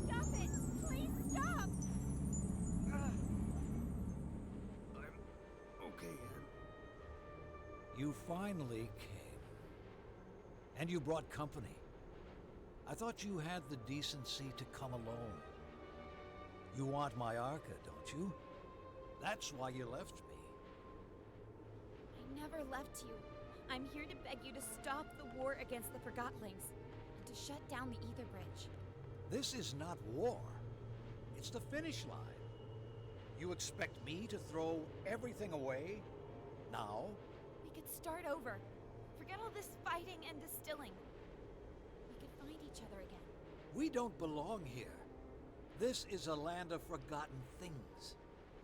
Stop it! Please stop! Okay, Anne. You finally came. And you brought company. I thought you had the decency to come alone. You want my Arca, don't you? That's why you left me. I never left you. I'm here to beg you to stop the war against the Forgotlings and to shut down the ether bridge. This is not war. It's the finish line. You expect me to throw everything away? Now? We could start over. Forget all this fighting and distilling. We could find each other again. We don't belong here. This is a land of forgotten things.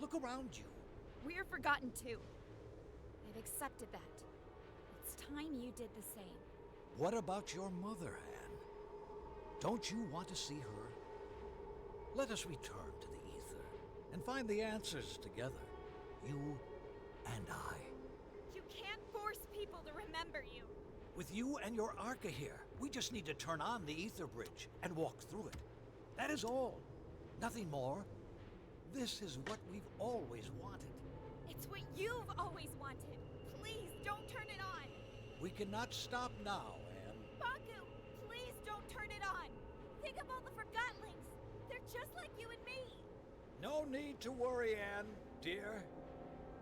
Look around you. We're forgotten too. I've accepted that. It's time you did the same. What about your mother, Anne? Don't you want to see her? Let us return to the ether and find the answers together. You and I. You can't force people to remember you. With you and your Arca here, we just need to turn on the ether bridge and walk through it. That is all. Nothing more. This is what we've always wanted. It's what you've always wanted. Please don't turn it on. We cannot stop now, Anne. Bonku, please don't turn it on. Think of all the Forgotlings. They're just like you and me. No need to worry, Anne, dear.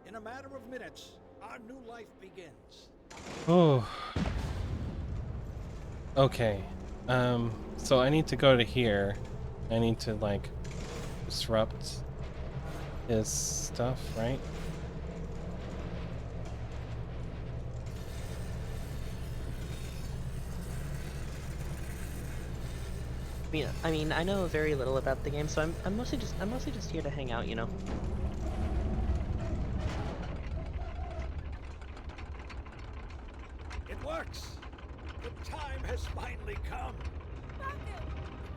In a matter of minutes, our new life begins. Oh. Okay. So I need to go to here. I need to, like, disrupt his stuff, right? I mean, I know very little about the game, so I'm mostly just here to hang out, you know. It works. The time has finally come. Bonku,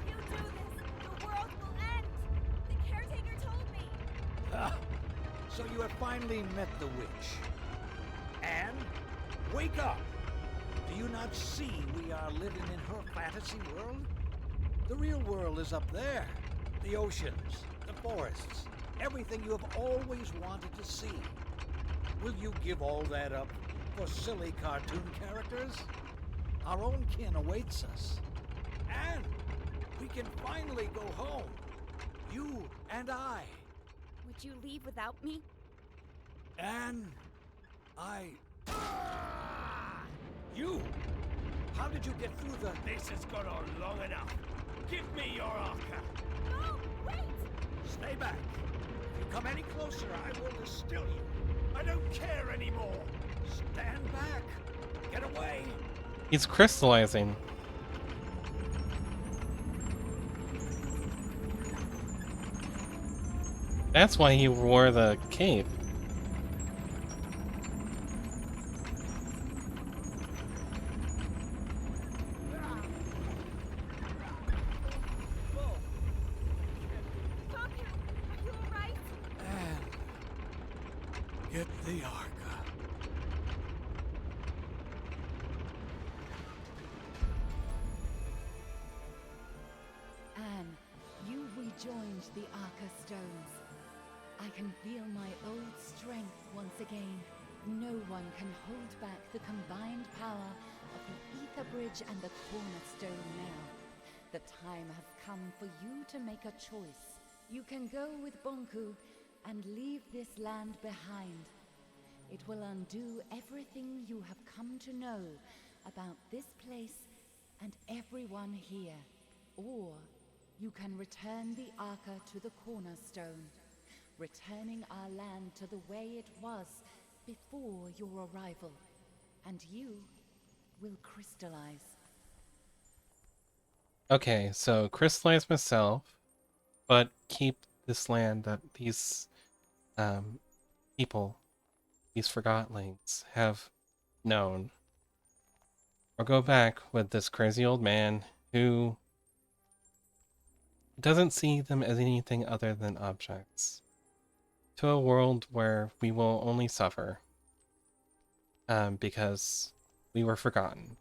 if you do this, the world will end. The caretaker told me. Ah, so you have finally met the witch. Anne, wake up. Do you not see we are living in her fantasy world? The real world is up there. The oceans, the forests, everything you have always wanted to see. Will you give all that up for silly cartoon characters? Our own kin awaits us. And we can finally go home. You and I. Would you leave without me? And You! How did you get through the... This has gone on long enough. Give me your Arca. No, wait! Stay back. If you come any closer, I will distill you. I don't care anymore. Stand back. Get away. He's crystallizing. That's why he wore the cape. Get the Arca. Anne, you rejoined the Arca Stones. I can feel my old strength once again. No one can hold back the combined power of the Ether Bridge and the Cornerstone now. The time has come for you to make a choice. You can go with Bonku and leave this land behind. It will undo everything you have come to know about this place and everyone here. Or you can return the Arca to the Cornerstone, returning our land to the way it was before your arrival. And you will crystallize. Okay, so crystallize myself, but keep this land that these people, these forgotlings, have known. Or go back with this crazy old man who doesn't see them as anything other than objects, to a world where we will only suffer because we were forgotten.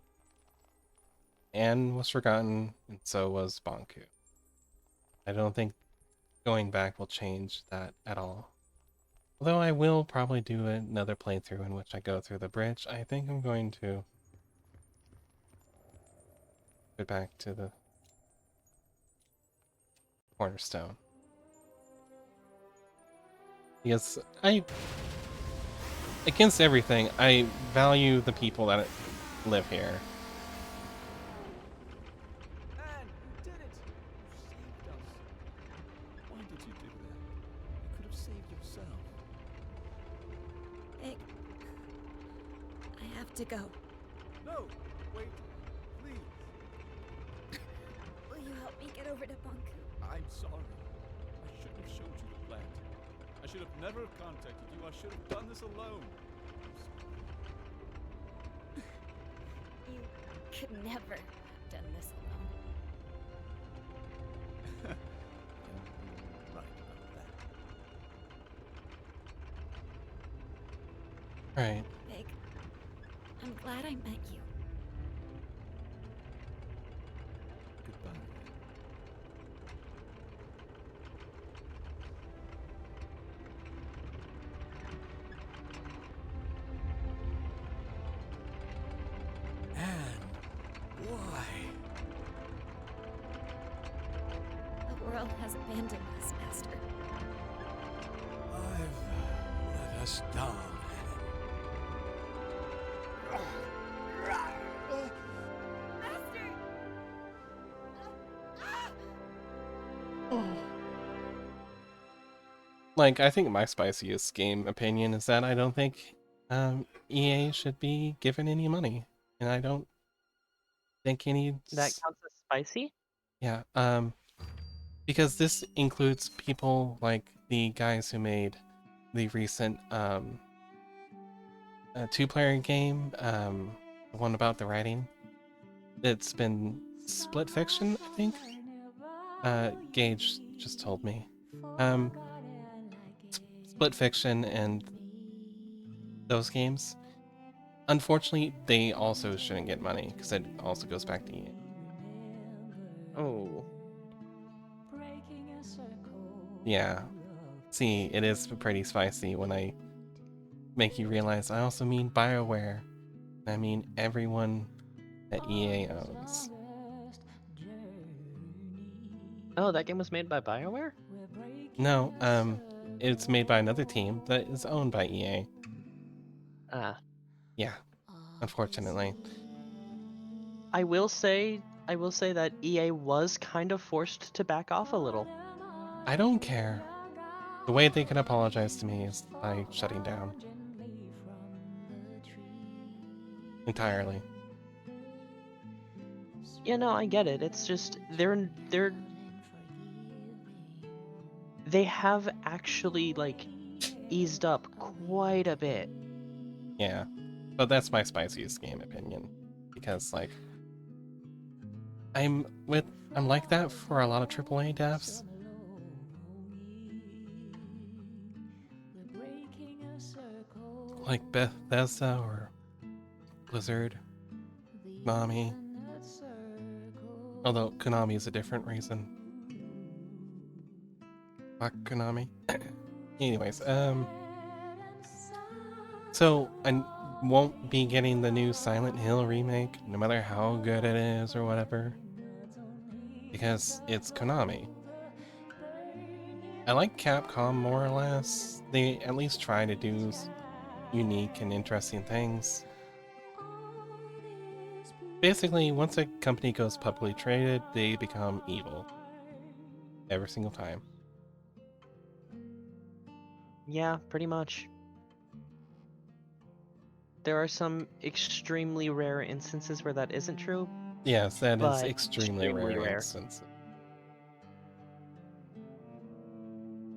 Anne was forgotten, and so was Bonku. I don't think going back will change that at all. Although I will probably do another playthrough in which I go through the bridge, I think I'm going to go back to the Cornerstone. Because against everything, I value the people that live here. Anne, you did it! You saved us. Why did you do that? You could have saved yourself. Vic, I have to go. No! Wait, please. Will you help me get over to Bonku? I'm sorry. I shouldn't have showed you the plant. I should have never contacted you. I should have done this alone. You could never have done this alone. Right about that. Right. Vic, I'm glad I met you. Goodbye. And why? The world has abandoned us, Master. I've let us down. Master! Like, I think my spiciest game opinion is that I don't think EA should be given any money. And I don't think any... That counts as spicy? Yeah, because this includes people like the guys who made the recent two-player game, the one about the writing. It's been Split Fiction, I think. Gage just told me. Split Fiction and those games. Unfortunately, they also shouldn't get money because it also goes back to EA. Oh. Yeah. See, it is pretty spicy when I make you realize I also mean BioWare. I mean everyone that EA owns. Oh, that game was made by BioWare? No, it's made by another team that is owned by EA. Ah. Yeah, unfortunately. I will say that EA was kind of forced to back off a little. I don't care. The way they can apologize to me is by shutting down. Entirely. Yeah, no, I get it. It's just they have actually like eased up quite a bit. Yeah. But that's my spiciest game opinion. Because like I'm like that for a lot of AAA devs. Like Bethesda or Blizzard, Konami. Although Konami is a different reason. Fuck Konami. Anyways, so I won't be getting the new Silent Hill remake, no matter how good it is or whatever. Because it's Konami. I like Capcom more or less. They at least try to do unique and interesting things. Basically, once a company goes publicly traded, they become evil. Every single time. Yeah, pretty much. There are some extremely rare instances where that isn't true. Yes, that is but extremely rare instance.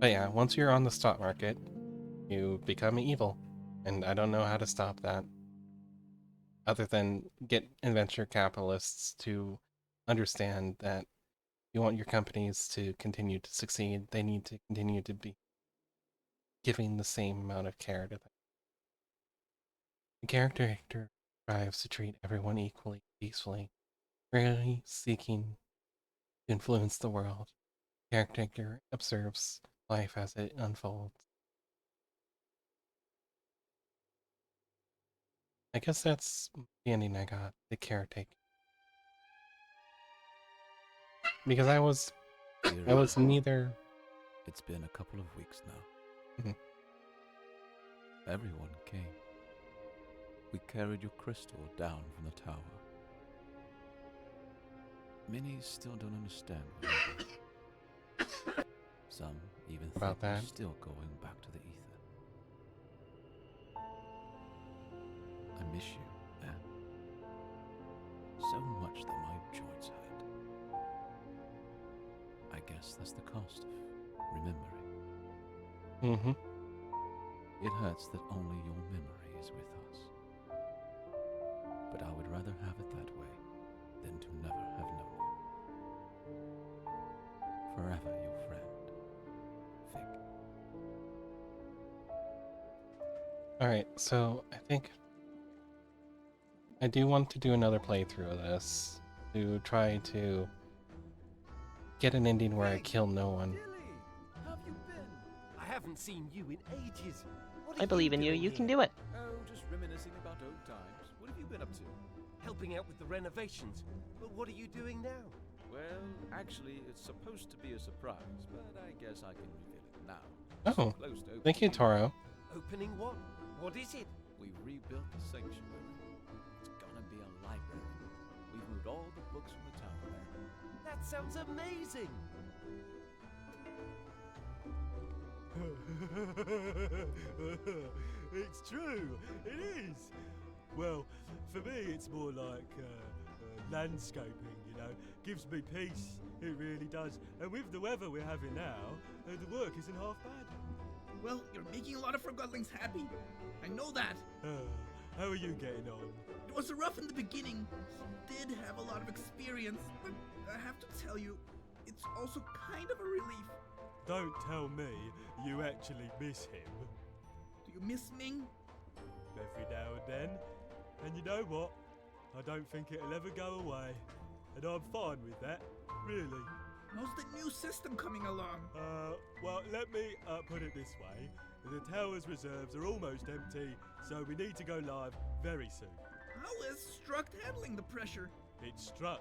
But yeah, once you're on the stock market, you become evil. And I don't know how to stop that. Other than get venture capitalists to understand that you want your companies to continue to succeed, they need to continue to be giving the same amount of care to them. The character actor strives to treat everyone equally, peacefully, rarely seeking to influence the world. The character actor observes life as it unfolds. I guess that's the ending I got, the caretaker. Because I was neither. It's been a couple of weeks now. Mhm. Everyone came. We carried your crystal down from the tower. Many still don't understand what happened. Some even About think we're that. still going back to the ether. I miss you, Anne. So much that my joints hurt. I guess that's the cost of remembering. Mm-hmm. It hurts that only your memory is with us. But I would rather have it that way than to never have known you. Forever your friend, Fig. Alright, so I think I do want to do another playthrough of this to try to get an ending where I kill no one. How have you been? I haven't seen you in ages. What are I believe in you. doing You can here? do it. Oh, just reminiscing about old times. What have you been up to? Helping out with the renovations. But what are you doing now? Well, actually, it's supposed to be a surprise, but I guess I can reveal it now. Oh, Close to thank you, Toro. Opening what? What is it? We've rebuilt the sanctuary. It's gonna be a library. We've moved all the books from the tower there. That sounds amazing! It's true, it is. Well, for me, it's more like landscaping, you know. Gives me peace, it really does. And with the weather we're having now, the work isn't half bad. Well, you're making a lot of Forgotlings happy. I know that. How are you getting on? It was rough in the beginning. He did have a lot of experience, but I have to tell you, it's also kind of a relief. Don't tell me you actually miss him. Do you miss Ming? Every now and then. And you know what? I don't think it'll ever go away. And I'm fine with that, really. How's the new system coming along? Well, let me put it this way. The tower's reserves are almost empty, so we need to go live very soon. How is Struct handling the pressure? It's Struct.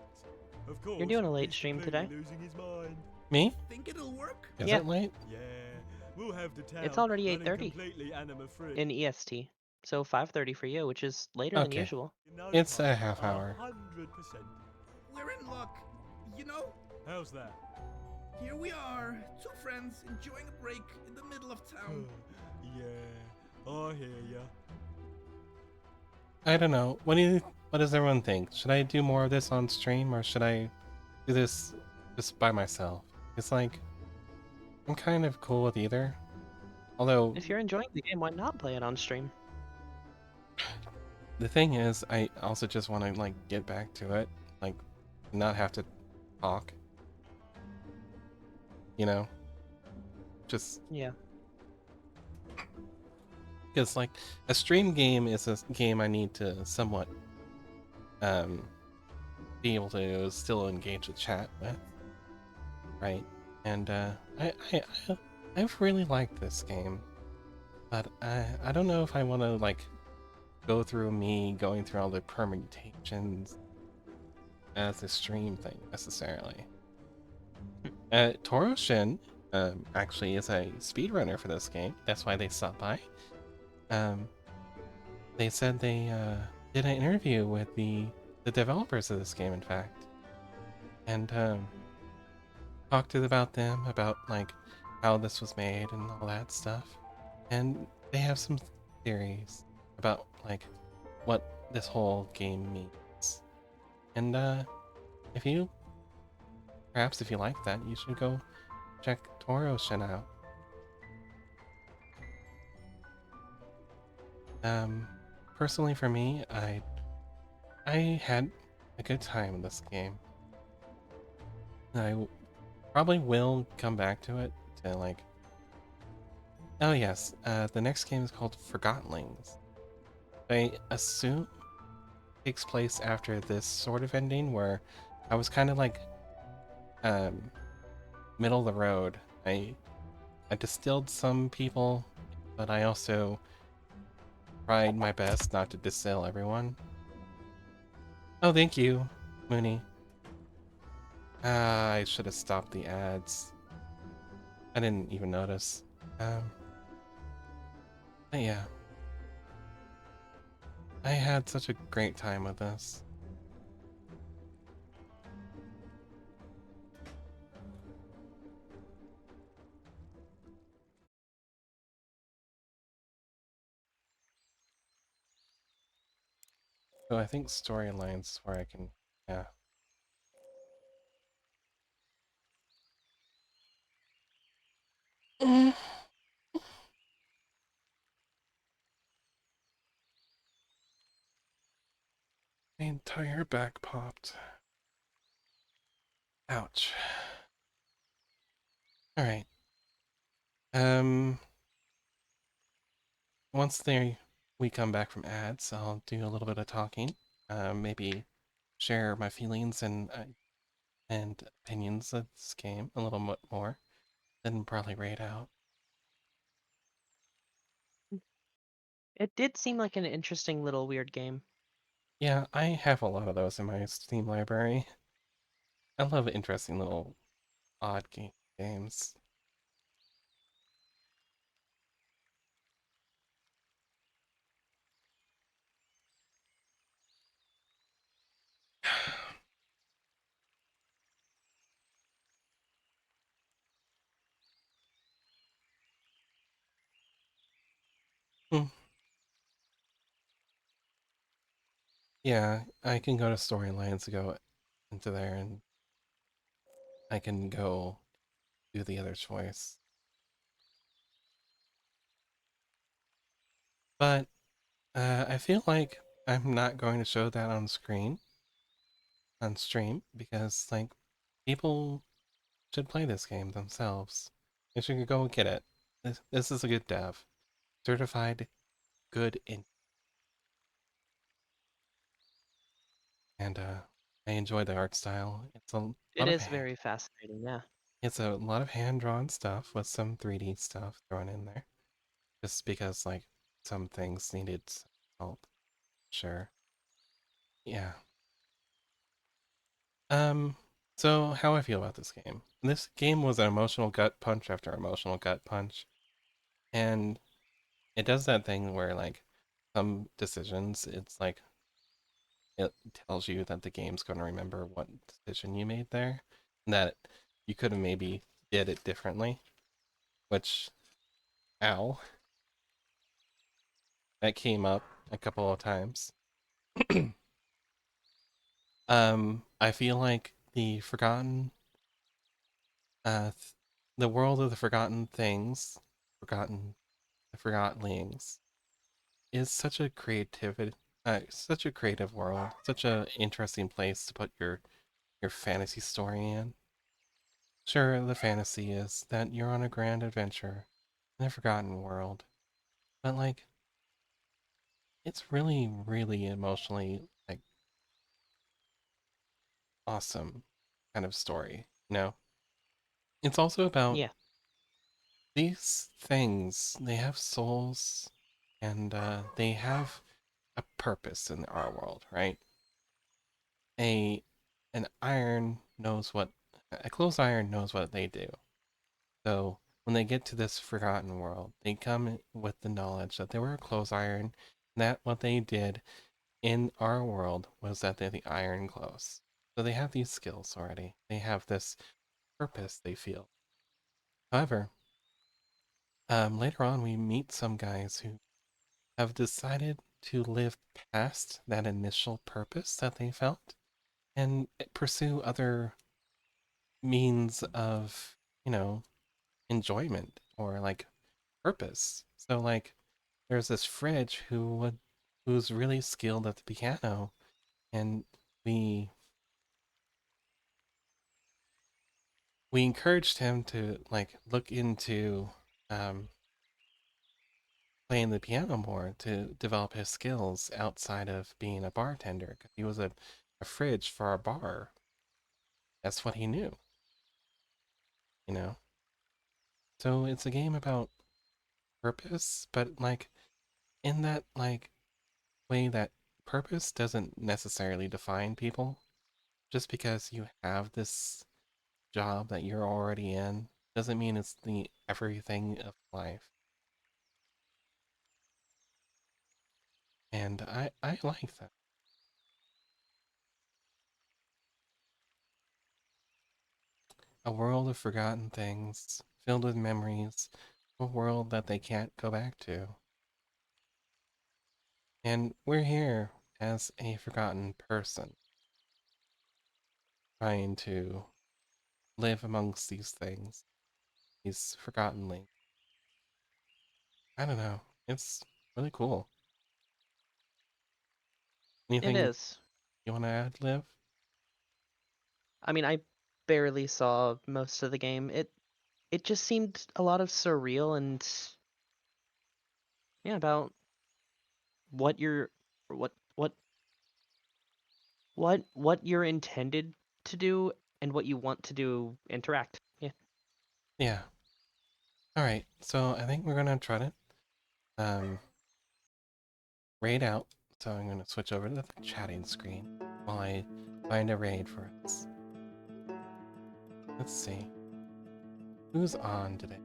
Of course. You're doing a late he's stream completely today. losing his mind. Me? Think it'll work? Is Yeah. it late? Yeah, We'll have the It's town already running 8:30 completely anima-free. in EST, so 5:30 for you, which is later than Okay. usual. In no It's time. a half hour. 100%. We're in luck. You know, How's that? here we are, two friends enjoying a break in the middle of town. Yeah, I hear ya. I don't know. What does everyone think? Should I do more of this on stream or should I do this just by myself? It's like I'm kind of cool with either. Although If you're enjoying the game, why not play it on stream? the thing is, I also just want to like get back to it, like not have to talk. You know, just Yeah. because like a stream game is a game I need to somewhat be able to still engage with chat with, right? And I've really liked this game, but I don't know if I want to like go through me going through all the permutations as a stream thing necessarily. Toro Shin actually is a speedrunner for this game. That's why they stopped by. They said they did an interview with the developers of this game, in fact, and talked about them, about like how this was made and all that stuff. And they have some theories about like what this whole game means. And if you perhaps if you like that, you should go check Toro Shin out. Personally for me, I had a good time in this game. Probably will come back to it to like. Oh yes, the next game is called Forgotlings. I assume takes place after this sort of ending where I was kind of like um middle of the road. I distilled some people, but I also tried my best not to distill everyone. Oh, thank you, Mooney. I should have stopped the ads. I didn't even notice. But yeah. I had such a great time with this. So I think storylines where I can, yeah. My entire back popped. Ouch. All right. Um, once we come back from ads, I'll do a little bit of talking. Maybe share my feelings and opinions of this game a little bit more, then probably rate out. It did seem like an interesting little weird game. Yeah, I have a lot of those in my Steam library. I love interesting little odd games. Hmm. Yeah, I can go to storylines to go into there and I can go do the other choice. But I feel like I'm not going to show that on stream, because like people should play this game themselves. They should go get it. This is a good dev, certified good in, and I enjoy the art style. It's a It lot of is very fascinating, yeah. it's a lot of hand drawn stuff with some 3D stuff thrown in there, just because like some things needed help. Sure. Yeah. Um, so how I feel about this game. This game was an emotional gut punch after emotional gut punch. And it does that thing where like some decisions, it's like it tells you that the game's going to remember what decision you made there, and that you could have maybe did it differently, which, ow, that came up a couple of times. I feel like uh, the world of the forgotten things, the forgotlings, is such a creative world, such a interesting place to put your fantasy story in. Sure, the fantasy is that you're on a grand adventure in a forgotten world, but like it's really, really emotionally like awesome kind of story. You know, it's also about Yeah. these things. They have souls, and they have a purpose in our world, right? A an iron knows what a closed iron knows what they do. So when they get to this forgotten world, they come with the knowledge that they were a clothes iron, and that what they did in our world was that they're the iron clothes. So they have these skills already. They have this purpose they feel. However, later on we meet some guys who have decided to live past that initial purpose that they felt and pursue other means of, you know, enjoyment or like purpose. So like there's this Fridge who's really skilled at the piano, and we encouraged him to like look into um, playing the piano more to develop his skills outside of being a bartender. 'Cause he was a Fridge for our bar. That's what he knew, you know. So it's a game about purpose, but like in that like way that purpose doesn't necessarily define people. Just because you have this job that you're already in doesn't mean it's the everything of life. And I like that. A world of forgotten things, filled with memories, a world that they can't go back to. And we're here as a forgotten person, trying to live amongst these things, these forgotten links. I don't know. It's really cool. It Anything is. you want to add, Liv? I mean, I barely saw most of the game. It just seemed a lot of surreal and yeah, about what you're what what what you're intended to do and what you want to do interact. Yeah. Yeah. All right. So I think we're gonna try to um, raid out. So I'm gonna switch over to the chatting screen while I find a raid for us. Let's see. Who's on today?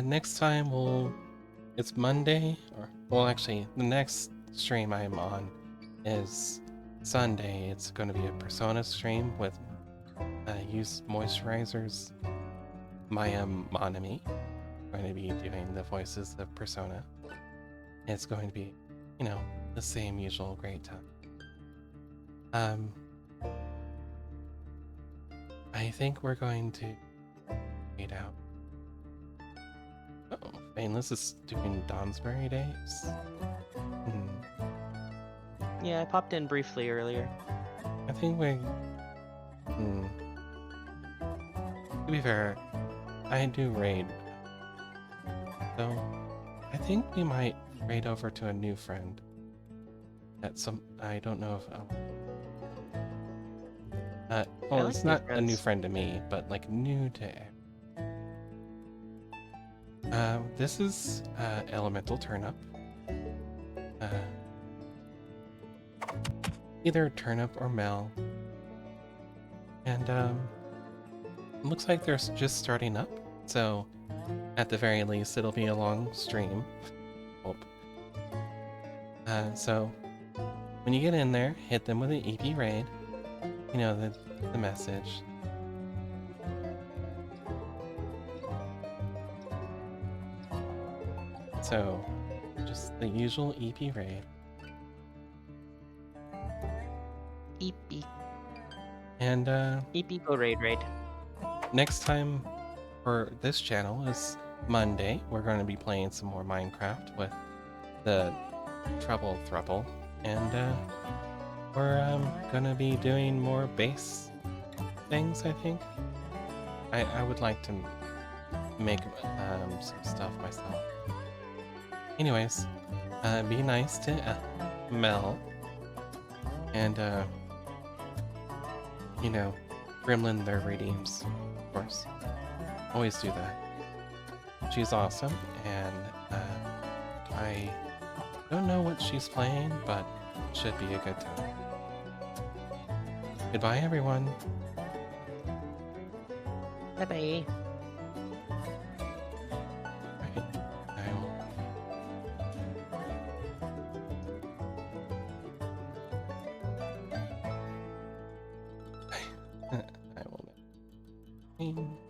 Next time it's Monday, or well, actually, the next stream I'm on is Sunday. It's going to be a Persona stream with Use Moisturizers, Maya Monami. Going to be doing the voices of Persona. It's going to be, you know, the same usual great time. I think we're going to fade out. Oh, Fainless is doing Donsbury Days. Yeah, I popped in briefly earlier. I think we. To be fair, I do raid. So, I think we might raid over to a new friend. I don't know if well, I like it's new not a new friends. friend to me, but like new to. This is Elemental Turnup. either Turnip or Mel. And it looks like they're just starting up, so at the very least it'll be a long stream. Hope. So when you get in there, hit them with an EP raid. You know the message. So just the usual EP raid. EP. And EP go raid. Next time for this channel is Monday. We're going to be playing some more Minecraft with the Trouble Thruple, and we're gonna be doing more base things. I think I would like to make some stuff myself. Anyways, be nice to Mel, and you know, Gremlin their redeems, of course. Always do that. She's awesome, and I don't know what she's playing, but it should be a good time. Goodbye, everyone. Bye-bye. I will.